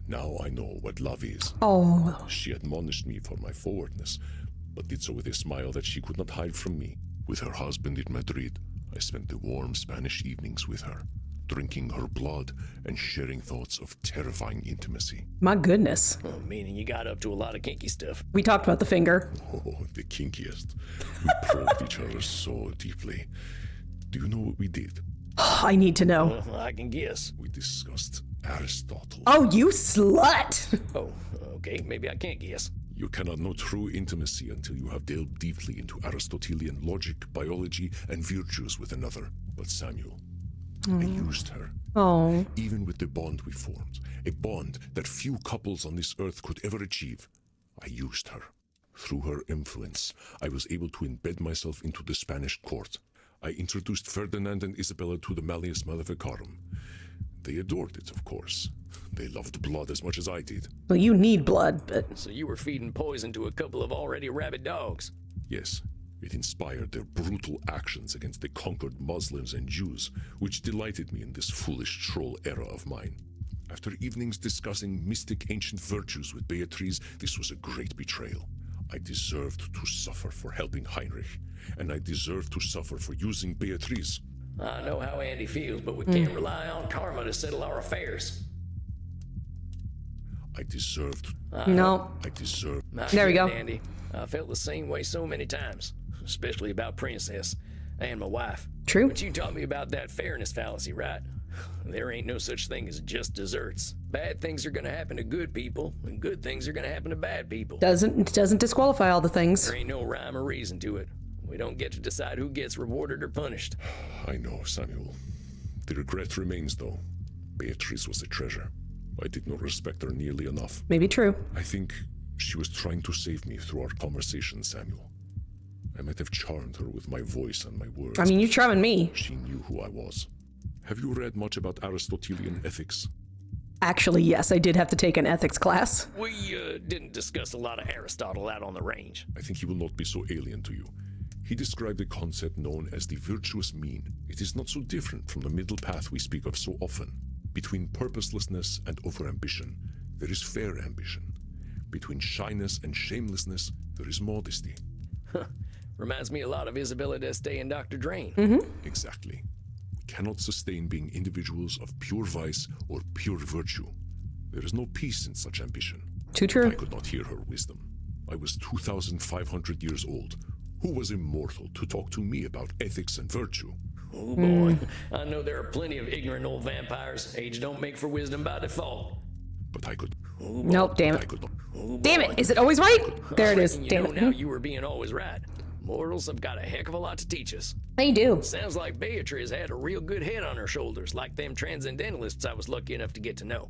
Now I know what love is. Oh. She admonished me for my forwardness, but did so with a smile that she could not hide from me. With her husband in Madrid, I spent the warm Spanish evenings with her, drinking her blood and sharing thoughts of terrifying intimacy. My goodness. Oh, meaning you got up to a lot of kinky stuff. We talked about the finger. Oh, the kinkiest. We probed each other so deeply. Do you know what we did? I need to know. I can guess. We discussed Aristotle. Oh, you slut! Oh, okay, maybe I can't guess. You cannot know true intimacy until you have delved deeply into Aristotelian logic, biology, and virtues with another. But Samuel, I used her. Oh. Even with the bond we formed, a bond that few couples on this earth could ever achieve, I used her. Through her influence, I was able to embed myself into the Spanish court. I introduced Ferdinand and Isabella to the Malleus Maleficarum. They adored it, of course. They loved blood as much as I did. Well, you need blood, but... So you were feeding poison to a couple of already rabid dogs? Yes. It inspired their brutal actions against the conquered Muslims and Jews, which delighted me in this foolish troll era of mine. After evenings discussing mystic ancient virtues with Beatrice, this was a great betrayal. I deserved to suffer for helping Heinrich, and I deserved to suffer for using Beatrice. I know how Andy feels, but we can't rely on karma to settle our affairs. I deserved... No. I deserved... There we go. Andy. I felt the same way so many times, especially about Princess and my wife. True. But you taught me about that fairness fallacy, right? There ain't no such thing as just desserts. Bad things are gonna happen to good people, and good things are gonna happen to bad people. Doesn't disqualify all the things. There ain't no rhyme or reason to it. We don't get to decide who gets rewarded or punished. I know, Samuel. The regret remains, though. Beatrice was a treasure. I did not respect her nearly enough. Maybe true. I think she was trying to save me through our conversation, Samuel. I might have charmed her with my voice and my words. I mean, you're charming me. She knew who I was. Have you read much about Aristotelian ethics? Actually, yes, I did have to take an ethics class. We didn't discuss a lot of Aristotle out on the range. I think he will not be so alien to you. He described a concept known as the virtuous mean. It is not so different from the middle path we speak of so often. Between purposelessness and overambition, there is fair ambition. Between shyness and shamelessness, there is modesty. Reminds me a lot of Isabella d'Este and Dr. Drain. Exactly. We cannot sustain being individuals of pure vice or pure virtue. There is no peace in such ambition. Too true. I could not hear her wisdom. I was 2,500 years old. Who was immortal to talk to me about ethics and virtue? Oh boy, I know there are plenty of ignorant old vampires. Age don't make for wisdom by default. But I could... Nope, damn it. Damn it, is it always right? There it is, damn it. Now you were being always right. Mortals have got a heck of a lot to teach us. They do. Sounds like Beatrice had a real good head on her shoulders, like them transcendentalists I was lucky enough to get to know.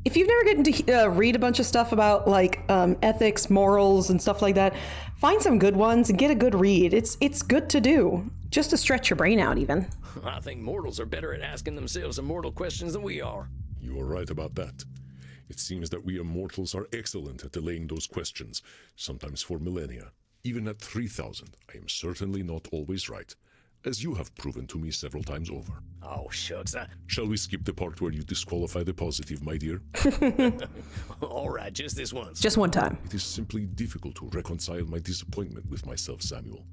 If you've never gotten to read a bunch of stuff about like ethics, morals, and stuff like that, find some good ones and get a good read. It's good to do, just to stretch your brain out even. I think mortals are better at asking themselves immortal questions than we are. You are right about that. It seems that we immortals are excellent at delaying those questions, sometimes for millennia. Even at 3,000, I am certainly not always right, as you have proven to me several times over. Oh, shucks. Shall we skip the part where you disqualify the positive, my dear? All right, just this once. Just one time. It is simply difficult to reconcile my disappointment with myself, Samuel.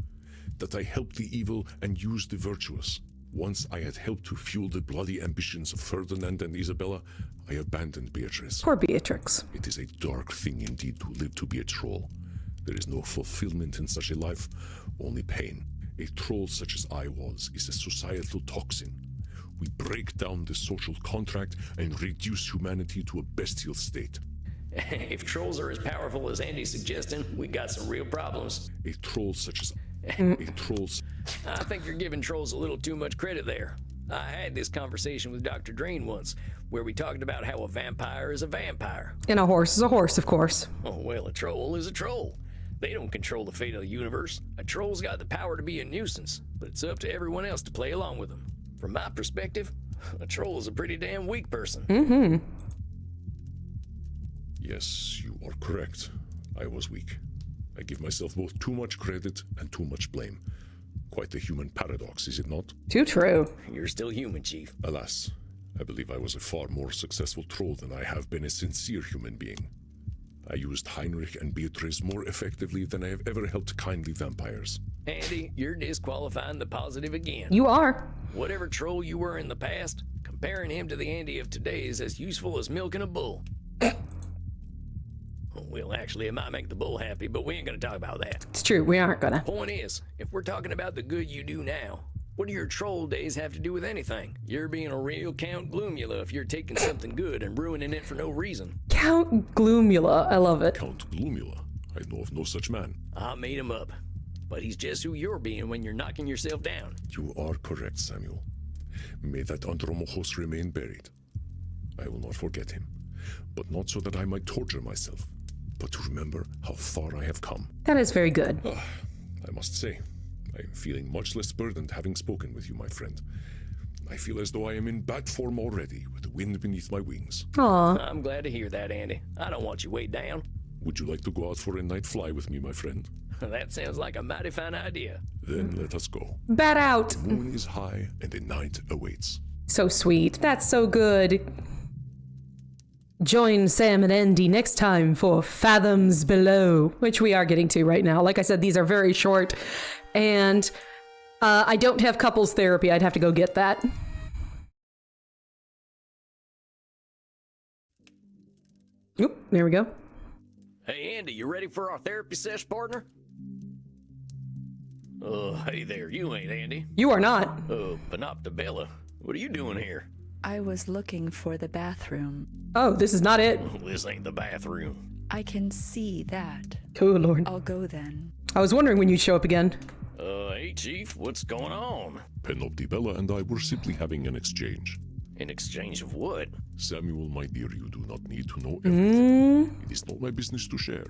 That I helped the evil and used the virtuous. Once I had helped to fuel the bloody ambitions of Ferdinand and Isabella, I abandoned Beatrice. Poor Beatrix. It is a dark thing indeed to live to be a troll. There is no fulfillment in such a life, only pain. A troll such as I was is a societal toxin. We break down the social contract and reduce humanity to a bestial state. If trolls are as powerful as Andy's suggesting, we got some real problems. A troll such as... I think you're giving trolls a little too much credit there. I had this conversation with Dr. Drain once, where we talked about how a vampire is a vampire. And a horse is a horse, of course. Oh, well, a troll is a troll. They don't control the fate of the universe. A troll's got the power to be a nuisance, but it's up to everyone else to play along with them. From my perspective, a troll is a pretty damn weak person. Mm-hmm. Yes, you are correct. I was weak. I give myself both too much credit and too much blame. Quite a human paradox, is it not? Too true. You're still human, Chief. Alas, I believe I was a far more successful troll than I have been a sincere human being. I used Heinrich and Beatrice more effectively than I have ever helped kindly vampires. Andy, you're disqualifying the positive again. You are. Whatever troll you were in the past, comparing him to the Andy of today is as useful as milking a bull. Well, actually, it might make the bull happy, but we ain't gonna talk about that. It's true, we aren't gonna. Point is, if we're talking about the good you do now, what do your troll days have to do with anything? You're being a real Count Gloomula if you're taking something good and ruining it for no reason. Count Gloomula, I love it. Count Gloomula? I know of no such man. I made him up, but he's just who you're being when you're knocking yourself down. You are correct, Samuel. May that Andromachos remain buried. I will not forget him, but not so that I might torture myself, but to remember how far I have come. That is very good. I must say, I am feeling much less burdened having spoken with you, my friend. I feel as though I am in bat form already, with the wind beneath my wings. Aww. I'm glad to hear that, Andy. I don't want you weighed down. Would you like to go out for a night fly with me, my friend? That sounds like a mighty fine idea. Then let us go. Bat out. The moon is high and the night awaits. So sweet. That's so good. Join Sam and Andy next time for Fathoms Below, which we are getting to right now. Like I said, these are very short, and I don't have couples therapy. I'd have to go get that. Oop, there we go. Hey, Andy, you ready for our therapy sesh, partner? Hey there, you ain't Andy. You are not. Panoptabella, what are you doing here? I was looking for the bathroom. Oh, this is not it. This ain't the bathroom. I can see that. Oh, Lord. I'll go then. I was wondering when you'd show up again. Hey, Chief, what's going on? Panoptabella and I were simply having an exchange. An exchange of what? Samuel, my dear, you do not need to know everything. It is not my business to share.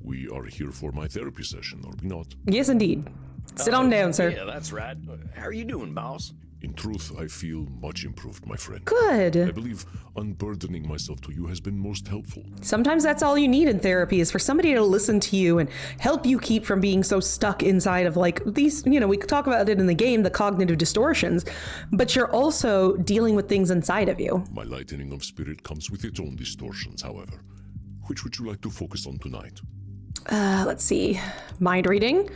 We are here for my therapy session, are we not? Yes, indeed. Sit on down, sir. Yeah, that's right. How are you doing, boss? In truth, I feel much improved, my friend. Good. I believe unburdening myself to you has been most helpful. Sometimes that's all you need in therapy, is for somebody to listen to you and help you keep from being so stuck inside of like these, you know, we talk about it in the game, the cognitive distortions, but you're also dealing with things inside of you. My lightening of spirit comes with its own distortions, however. Which would you like to focus on tonight? Let's see. Mind reading.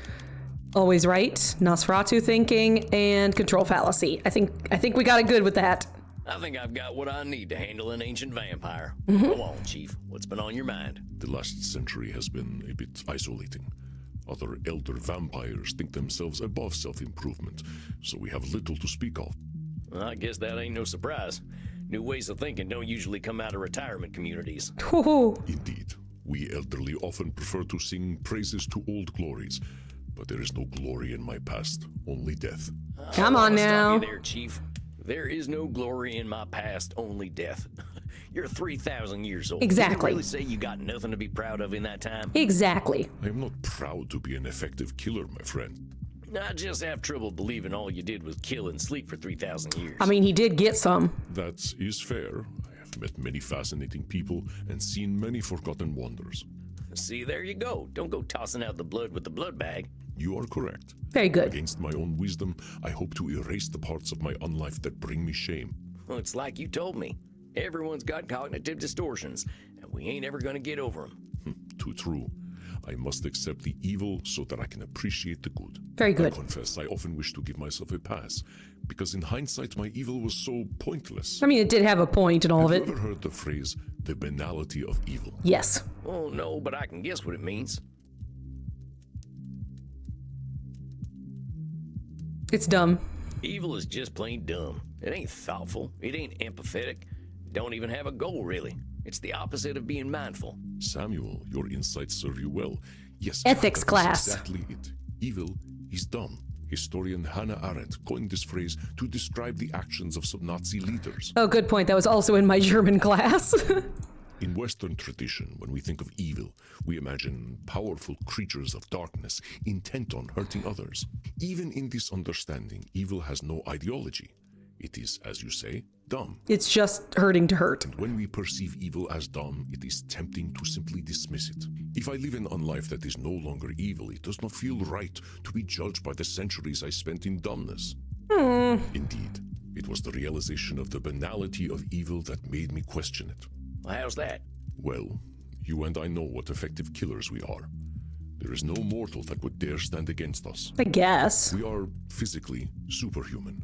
Always right, Nosferatu thinking, and control fallacy. I think we got it good with that. I think I've got what I need to handle an ancient vampire. Go on, Chief. What's been on your mind? The last century has been a bit isolating. Other elder vampires think themselves above self-improvement, so we have little to speak of. Well, I guess that ain't no surprise. New ways of thinking don't usually come out of retirement communities. Indeed. We elderly often prefer to sing praises to old glories, but there is no glory in my past, only death. Come on now. Stop you there, Chief. There is no glory in my past, only death. You're 3,000 years old. Exactly. Can you really say you got nothing to be proud of in that time? Exactly. I am not proud to be an effective killer, my friend. I just have trouble believing all you did was kill and sleep for 3,000 years. I mean, he did get some. That is fair. I have met many fascinating people and seen many forgotten wonders. See, there you go. Don't go tossing out the blood with the blood bag. You are correct. Very good. Against my own wisdom, I hope to erase the parts of my unlife that bring me shame. Well, it's like you told me. Everyone's got cognitive distortions, and we ain't ever gonna get over them. Too true. I must accept the evil so that I can appreciate the good. Very good. I confess I often wish to give myself a pass, because in hindsight my evil was so pointless. I mean, it did have a point in all of it. Have you ever heard the phrase, the banality of evil? Yes. Oh, no, but I can guess what it means. It's dumb. Evil is just plain dumb. It ain't thoughtful. It ain't empathetic. Don't even have a goal, really. It's the opposite of being mindful. Samuel, your insights serve you well. Yes, Ethics that is class. Exactly it. Evil is dumb. Historian Hannah Arendt coined this phrase to describe the actions of some Nazi leaders. Oh, good point. That was also in my German class. In Western tradition, when we think of evil, we imagine powerful creatures of darkness intent on hurting others. Even in this understanding, evil has no ideology. It is, as you say, dumb. It's just hurting to hurt. And when we perceive evil as dumb, it is tempting to simply dismiss it. If I live in a life that is no longer evil, it does not feel right to be judged by the centuries I spent in dumbness. Indeed, it was the realization of the banality of evil that made me question it. How's that? Well, you and I know what effective killers we are. There is no mortal that would dare stand against us. I guess. We are physically superhuman.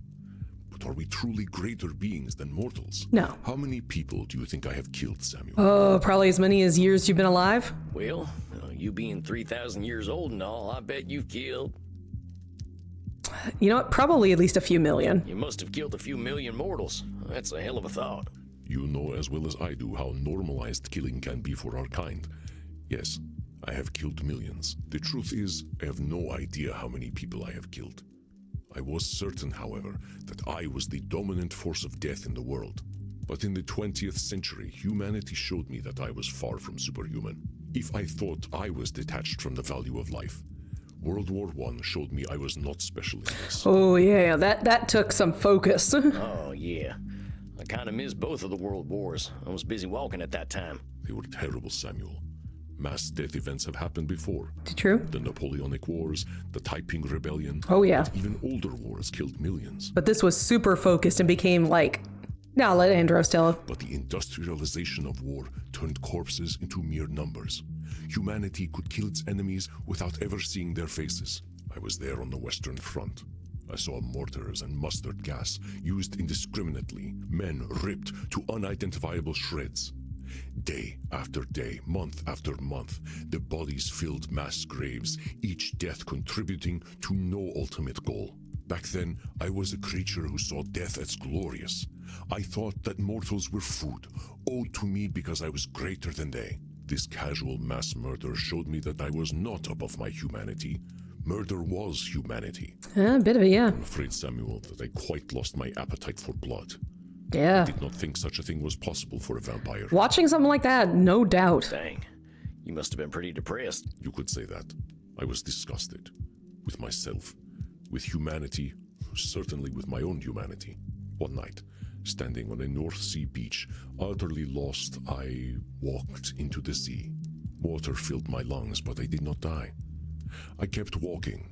But are we truly greater beings than mortals? No. How many people do you think I have killed, Samuel? Oh, probably as many as years you've been alive. Well, you being 3,000 years old and all, I bet you've killed... You know what? Probably at least a few million. You must have killed a few million mortals. That's a hell of a thought. You know as well as I do how normalized killing can be for our kind. Yes, I have killed millions. The truth is, I have no idea how many people I have killed. I was certain, however, that I was the dominant force of death in the world. But in the 20th century, humanity showed me that I was far from superhuman. If I thought I was detached from the value of life, World War I showed me I was not special in this. Oh yeah, that took some focus. Oh yeah. I kind of missed both of the world wars. I was busy walking at that time. They were terrible, Samuel. Mass death events have happened before. True. The Napoleonic Wars, the Taiping Rebellion. Oh yeah. But even older wars killed millions. But this was super focused and became like... Now let Andros tell it. But the industrialization of war turned corpses into mere numbers. Humanity could kill its enemies without ever seeing their faces. I was there on the Western Front. I saw mortars and mustard gas used indiscriminately, men ripped to unidentifiable shreds. Day after day, month after month, the bodies filled mass graves, each death contributing to no ultimate goal. Back then, I was a creature who saw death as glorious. I thought that mortals were food, owed to me because I was greater than they. This casual mass murder showed me that I was not above my humanity. Murder was humanity. A bit of it, yeah. I'm afraid, Samuel, that I quite lost my appetite for blood. Yeah. I did not think such a thing was possible for a vampire. Watching something like that, no doubt. Dang. You must have been pretty depressed. You could say that. I was disgusted. With myself. With humanity. Certainly with my own humanity. One night, standing on a North Sea beach, utterly lost, I walked into the sea. Water filled my lungs, but I did not die. I kept walking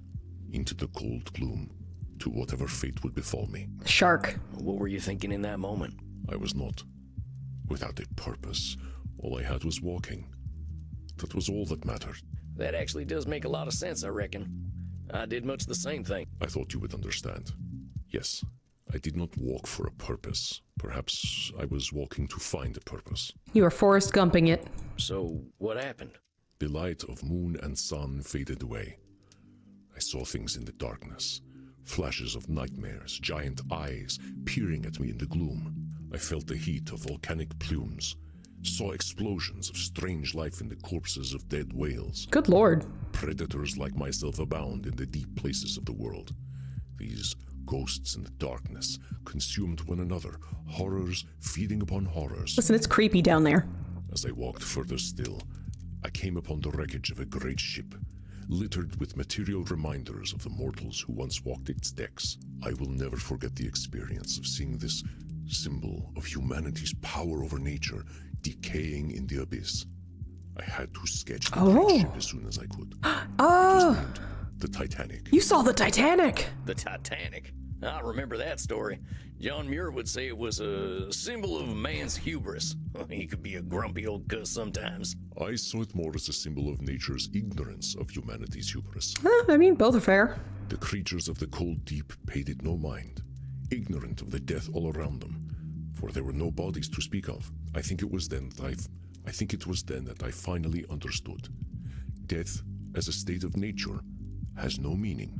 into the cold gloom to whatever fate would befall me. Shark. What were you thinking in that moment? I was not. Without a purpose, all I had was walking. That was all that mattered. That actually does make a lot of sense, I reckon. I did much the same thing. I thought you would understand. Yes, I did not walk for a purpose. Perhaps I was walking to find a purpose. You were Forrest Gumping it. So, what happened? The light of moon and sun faded away. I saw things in the darkness. Flashes of nightmares, giant eyes peering at me in the gloom. I felt the heat of volcanic plumes. Saw explosions of strange life in the corpses of dead whales. Good lord. Predators like myself abound in the deep places of the world. These ghosts in the darkness consumed one another, horrors feeding upon horrors. Listen, it's creepy down there. As I walked further still, I came upon the wreckage of a great ship, littered with material reminders of the mortals who once walked its decks. I will never forget the experience of seeing this symbol of humanity's power over nature decaying in the abyss. I had to sketch the great ship as soon as I could. It was named the Titanic. You saw the Titanic! The Titanic. I remember that story. John Muir would say it was a symbol of man's hubris. He could be a grumpy old cuss sometimes. I saw it more as a symbol of nature's ignorance of humanity's hubris. I mean, both are fair. The creatures of the cold deep paid it no mind, ignorant of the death all around them, for there were no bodies to speak of. I think it was then that I finally understood. Death, as a state of nature, has no meaning.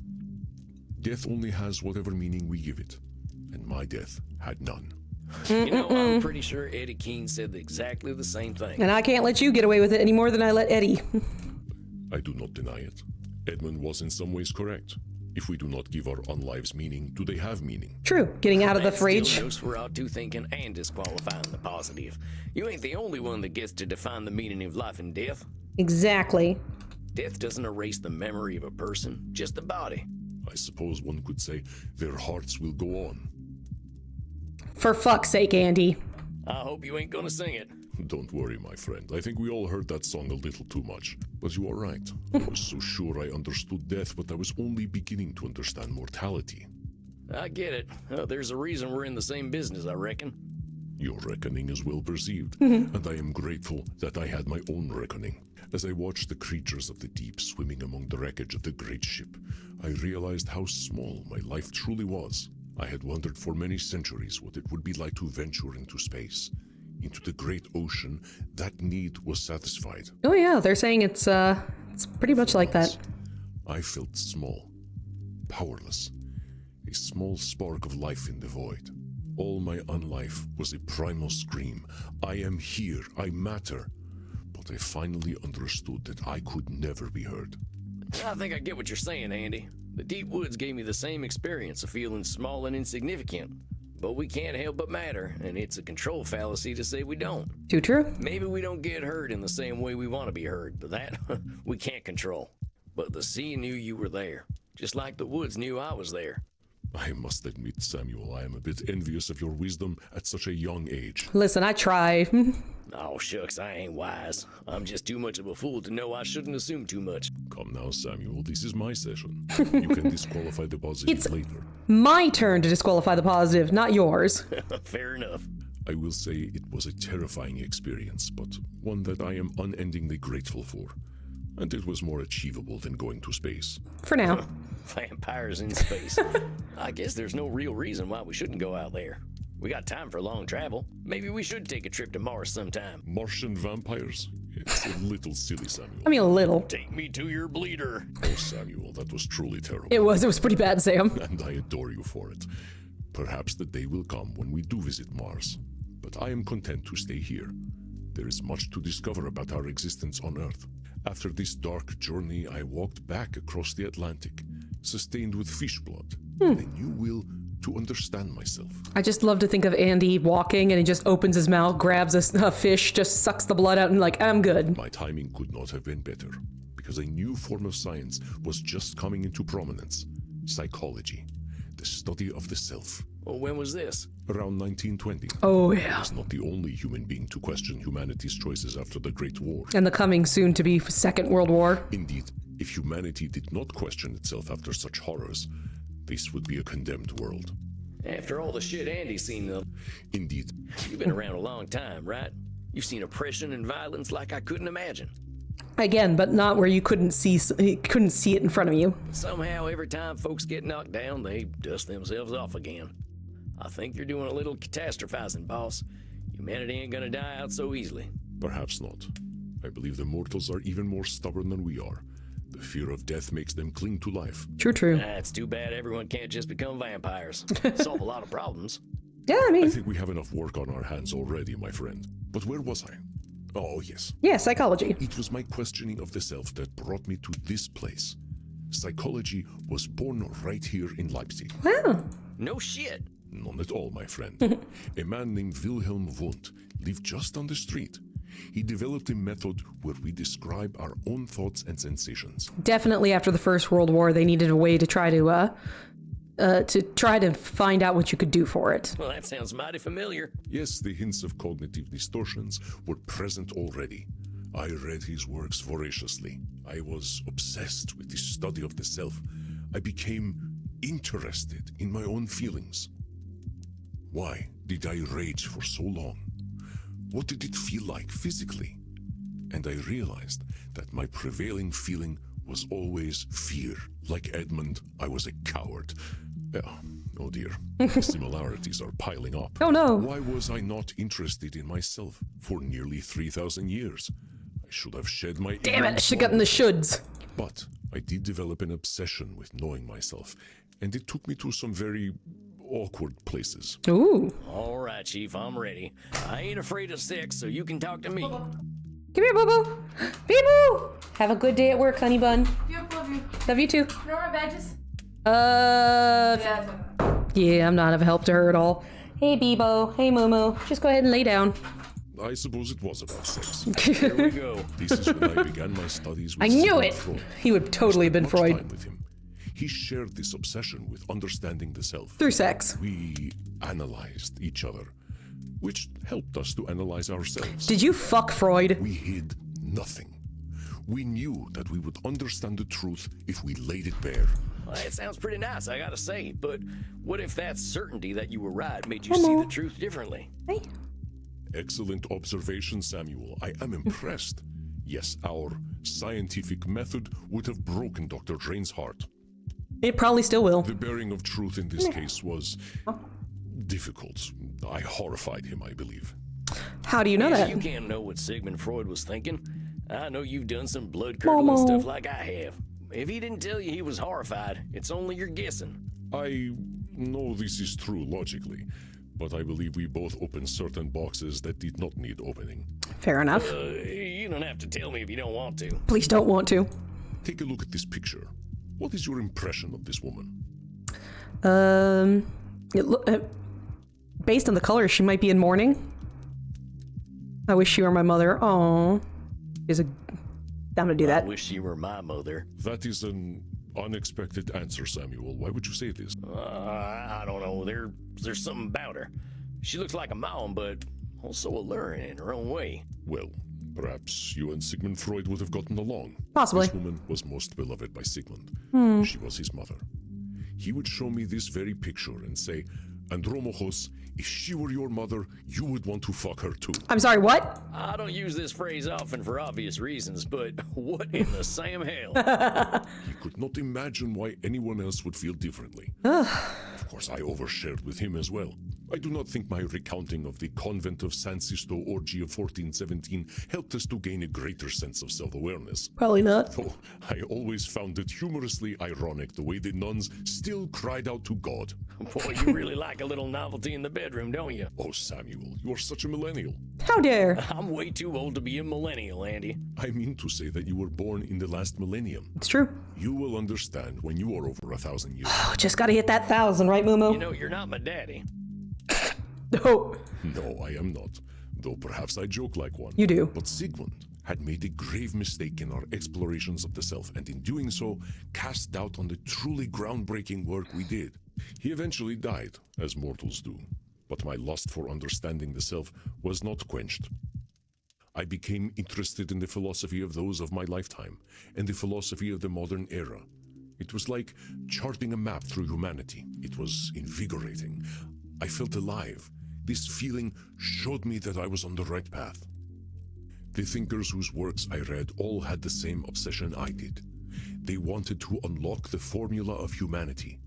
Death only has whatever meaning we give it, and my death had none. You know, I'm pretty sure Eddie Keene said exactly the same thing. And I can't let you get away with it any more than I let Eddie. I do not deny it. Edmund was in some ways correct. If we do not give our unlives meaning, do they have meaning? True. Getting out of the That fridge. still goes for out to thinking and disqualifying the positive. You ain't the only one that gets to define the meaning of life and death. Exactly. Death doesn't erase the memory of a person, just the body. I suppose one could say their hearts will go on. For fuck's sake, Andy. I hope you ain't gonna sing it. Don't worry, my friend. I think we all heard that song a little too much. But you are right. I was so sure I understood death, but I was only beginning to understand mortality. I get it. There's a reason we're in the same business, I reckon. Your reckoning is well perceived, and I am grateful that I had my own reckoning. As I watched the creatures of the deep swimming among the wreckage of the great ship, I realized how small my life truly was. I had wondered for many centuries what it would be like to venture into space. Into the great ocean, that need was satisfied. Oh yeah, they're saying it's pretty much like that. I felt small, powerless, a small spark of life in the void. All my unlife was a primal scream. I am here, I matter. But I finally understood that I could never be heard. I think I get what you're saying, Andy. The deep woods gave me the same experience of feeling small and insignificant. But we can't help but matter, and it's a control fallacy to say we don't. Too true. Maybe we don't get heard in the same way we want to be heard, but that we can't control. But the sea knew you were there, just like the woods knew I was there. I must admit, Samuel, I am a bit envious of your wisdom at such a young age. Listen, I try. Oh, shucks, I ain't wise. I'm just too much of a fool to know I shouldn't assume too much. Come now, Samuel, this is my session. You can disqualify the positive later. My turn to disqualify the positive, not yours. Fair enough. I will say it was a terrifying experience, but one that I am unendingly grateful for. And it was more achievable than going to space. For now. Vampires in space. I guess there's no real reason why we shouldn't go out there. We got time for long travel. Maybe we should take a trip to Mars sometime. Martian vampires? It's a little silly, Samuel. I mean, a little. Take me to your bleeder. Oh, Samuel, that was truly terrible. It was pretty bad, Sam. And I adore you for it. Perhaps the day will come when we do visit Mars. But I am content to stay here. There is much to discover about our existence on Earth. After this dark journey, I walked back across the Atlantic, sustained with fish blood, and a new will to understand myself. I just love to think of Andy walking and he just opens his mouth, grabs a fish, just sucks the blood out and like, I'm good. My timing could not have been better, because a new form of science was just coming into prominence. Psychology, the study of the self. Well, when was this? Around 1920. Oh, yeah. I was not the only human being to question humanity's choices after the Great War. And the coming soon to be Second World War. Indeed, if humanity did not question itself after such horrors, this would be a condemned world. After all the shit Andy's seen, though. Indeed. You've been around a long time, right? You've seen oppression and violence like I couldn't imagine. Again, but not where you couldn't see it in front of you. Somehow, every time folks get knocked down, they dust themselves off again. I think you're doing a little catastrophizing, boss. Humanity ain't gonna die out so easily. Perhaps not. I believe the mortals are even more stubborn than we are. The fear of death makes them cling to life. True. It's too bad everyone can't just become vampires. Solve a lot of problems. Yeah, I mean... I think we have enough work on our hands already, my friend. But where was I? Oh, yes. Yeah, psychology. It was my questioning of the self that brought me to this place. Psychology was born right here in Leipzig. Wow. No shit. None at all, my friend. A man named Wilhelm Wundt lived just on the street. He developed a method where we describe our own thoughts and sensations. Definitely after the First World War, they needed a way to try to find out what you could do for it. Well, that sounds mighty familiar. Yes, the hints of cognitive distortions were present already. I read his works voraciously. I was obsessed with the study of the self. I became interested in my own feelings. Why did I rage for so long? What did it feel like physically? And I realized that my prevailing feeling was always fear. Like Edmund, I was a coward. Oh dear, the similarities are piling up. Oh no. Why was I not interested in myself for nearly 3,000 years? I should have shed my... Damn it, I should have gotten the shoulds. But I did develop an obsession with knowing myself, and it took me to some very awkward places. Ooh. All right, Chief, I'm ready. I ain't afraid of sex, so you can talk to me. Come here, boo-boo. Bee-boo. Have a good day at work, honey bun. Yep, love you. Love you too. You know my badges? Yeah, I'm not of help to her at all. Hey, Bebo. Hey, Momo. Just go ahead and lay down. I suppose it was about sex. Here we go. This is when I began my studies with I knew Sigmund it. Freud. He would totally have been Much Freud. time with him. He shared this obsession with understanding the self. Through sex. We analyzed each other, which helped us to analyze ourselves. Did you fuck Freud? We hid nothing. We knew that we would understand the truth if we laid it bare. Well, it sounds pretty nice, I gotta say, but what if that certainty that you were right made you see the truth differently? Hey. Excellent observation, Samuel. I am impressed. Yes, our scientific method would have broken Dr. Drain's heart. It probably still will. The bearing of truth in this case was difficult. I horrified him, I believe. How do you know that? You can't know what Sigmund Freud was thinking. I know you've done some blood-curdling stuff like I have. If he didn't tell you he was horrified, it's only your guessing. I know this is true logically, but I believe we both opened certain boxes that did not need opening. Fair enough. You don't have to tell me if you don't want to. Please don't want to. Take a look at this picture. What is your impression of this woman? Based on the color, she might be in mourning. I wish she were my mother. Aww. I'm gonna do that. I wish you were my mother. That is an unexpected answer, Samuel. Why would you say this? I don't know. There's something about her. She looks like a mom, but also alluring in her own way. Well, perhaps you and Sigmund Freud would have gotten along. Possibly. This woman was most beloved by Sigmund. She was his mother. He would show me this very picture and say, Andromachos, if she were your mother, you would want to fuck her too. I'm sorry, what? I don't use this phrase often for obvious reasons, but what in the Sam hell? He could not imagine why anyone else would feel differently. Of course, I overshared with him as well. I do not think my recounting of the convent of San Sisto orgy of 1417 helped us to gain a greater sense of self-awareness. Probably not. Though I always found it humorously ironic the way the nuns still cried out to God. Boy, you really like a little novelty in the bedroom, don't you? Oh, Samuel, you are such a millennial. How dare? I'm way too old to be a millennial, Andy. I mean to say that you were born in the last millennium. It's true. You will understand when you are over 1,000 years. Just gotta hit that 1,000, right, Momo? You know, you're not my daddy. No. No, I am not. Though perhaps I joke like one. You do. But Sigmund had made a grave mistake in our explorations of the self, and in doing so, cast doubt on the truly groundbreaking work we did. He eventually died, as mortals do. But my lust for understanding the self was not quenched. I became interested in the philosophy of those of my lifetime, and the philosophy of the modern era. It was like charting a map through humanity. It was invigorating. I felt alive. This feeling showed me that I was on the right path. The thinkers whose works I read all had the same obsession I did. They wanted to unlock the formula of humanity.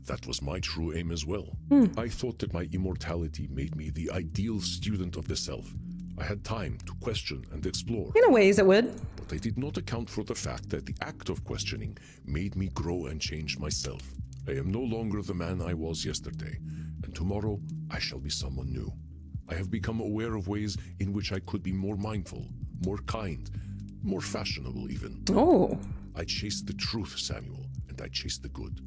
That was my true aim as well. I thought that my immortality made me the ideal student of the self. I had time to question and explore. In a ways, it would. But I did not account for the fact that the act of questioning made me grow and change myself. I am no longer the man I was yesterday, and tomorrow I shall be someone new. I have become aware of ways in which I could be more mindful, more kind, more fashionable even. Oh. I chased the truth, Samuel, and I chased the good.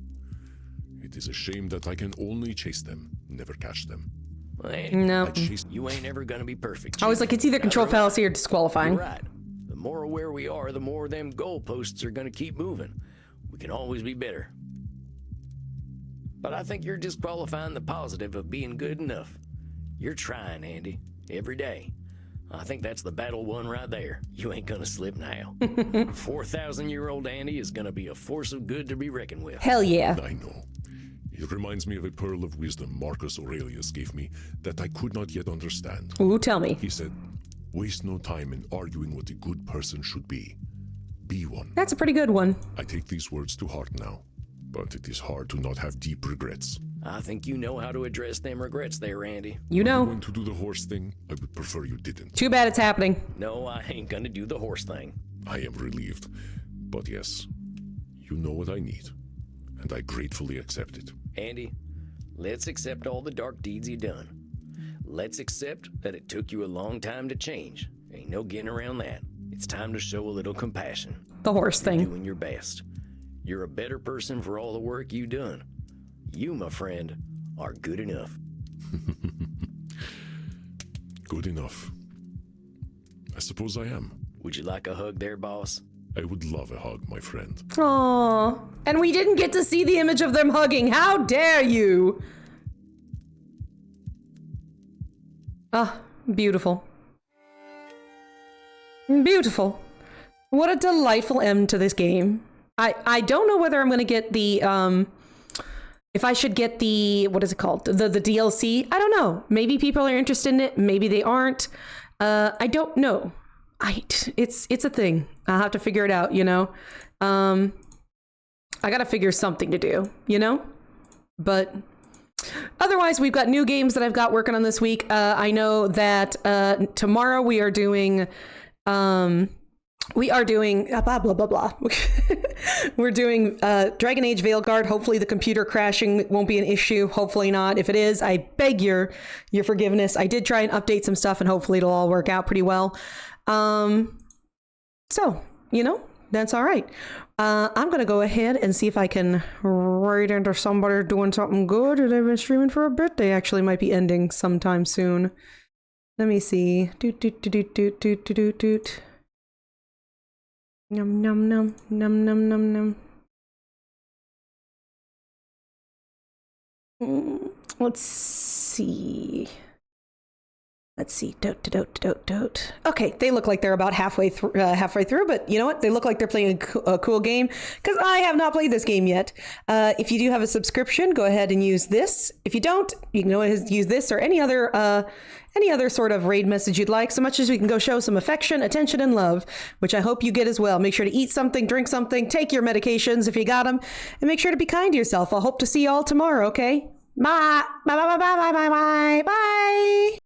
It is a shame that I can only chase them, never catch them. Well, Andy, No. you ain't ever gonna be perfect. I was like, it's either control fallacy or disqualifying. You're right. The more aware we are, the more them goalposts are gonna keep moving. We can always be better. But I think you're disqualifying the positive of being good enough. You're trying, Andy, every day. I think that's the battle won right there. You ain't gonna slip now. 4,000-year-old Andy is gonna be a force of good to be reckoned with. Hell yeah. I know. It reminds me of a pearl of wisdom Marcus Aurelius gave me that I could not yet understand. Ooh, tell me. He said, waste no time in arguing what a good person should be. Be one. That's a pretty good one. I take these words to heart now, but it is hard to not have deep regrets. I think you know how to address them regrets there, Andy. You know. Are you going to do the horse thing? I would prefer you didn't. Too bad it's happening. No, I ain't gonna do the horse thing. I am relieved. But yes, you know what I need. and I gratefully accept it. Andy, let's accept all the dark deeds you done. Let's accept that it took you a long time to change. Ain't no getting around that. It's time to show a little compassion. The horse You're thing. doing your best. You're a better person for all the work you done. You, my friend, are good enough. Good enough. I suppose I am. Would you like a hug there, boss? I would love a hug, my friend. Aww. And we didn't get to see the image of them hugging. How dare you? Ah, beautiful. Beautiful. What a delightful end to this game. I don't know whether I'm going to get the, if I should get the, what is it called? The DLC. I don't know. Maybe people are interested in it. Maybe they aren't. I don't know. It's a thing. I'll have to figure it out, you know? I got to figure something to do, you know? But otherwise, we've got new games that I've got working on this week. I know that tomorrow we are doing blah, blah, blah, blah. We're doing Dragon Age Veilguard. Hopefully the computer crashing won't be an issue. Hopefully not. If it is, I beg your forgiveness. I did try and update some stuff and hopefully it'll all work out pretty well. So, you know, that's all right. I'm going to go ahead and see if I can right into somebody doing something good. They've been streaming for a bit. They actually might be ending sometime soon. Let me see. Num num num num num num num. Let's see. Dote. Okay, they look like they're about halfway through, but you know what? They look like they're playing a cool game because I have not played this game yet. If you do have a subscription, go ahead and use this. If you don't, you can go ahead and use this or any other sort of raid message you'd like, so much as we can go show some affection, attention, and love, which I hope you get as well. Make sure to eat something, drink something, take your medications if you got them, and make sure to be kind to yourself. I'll hope to see you all tomorrow, okay? Bye. Bye.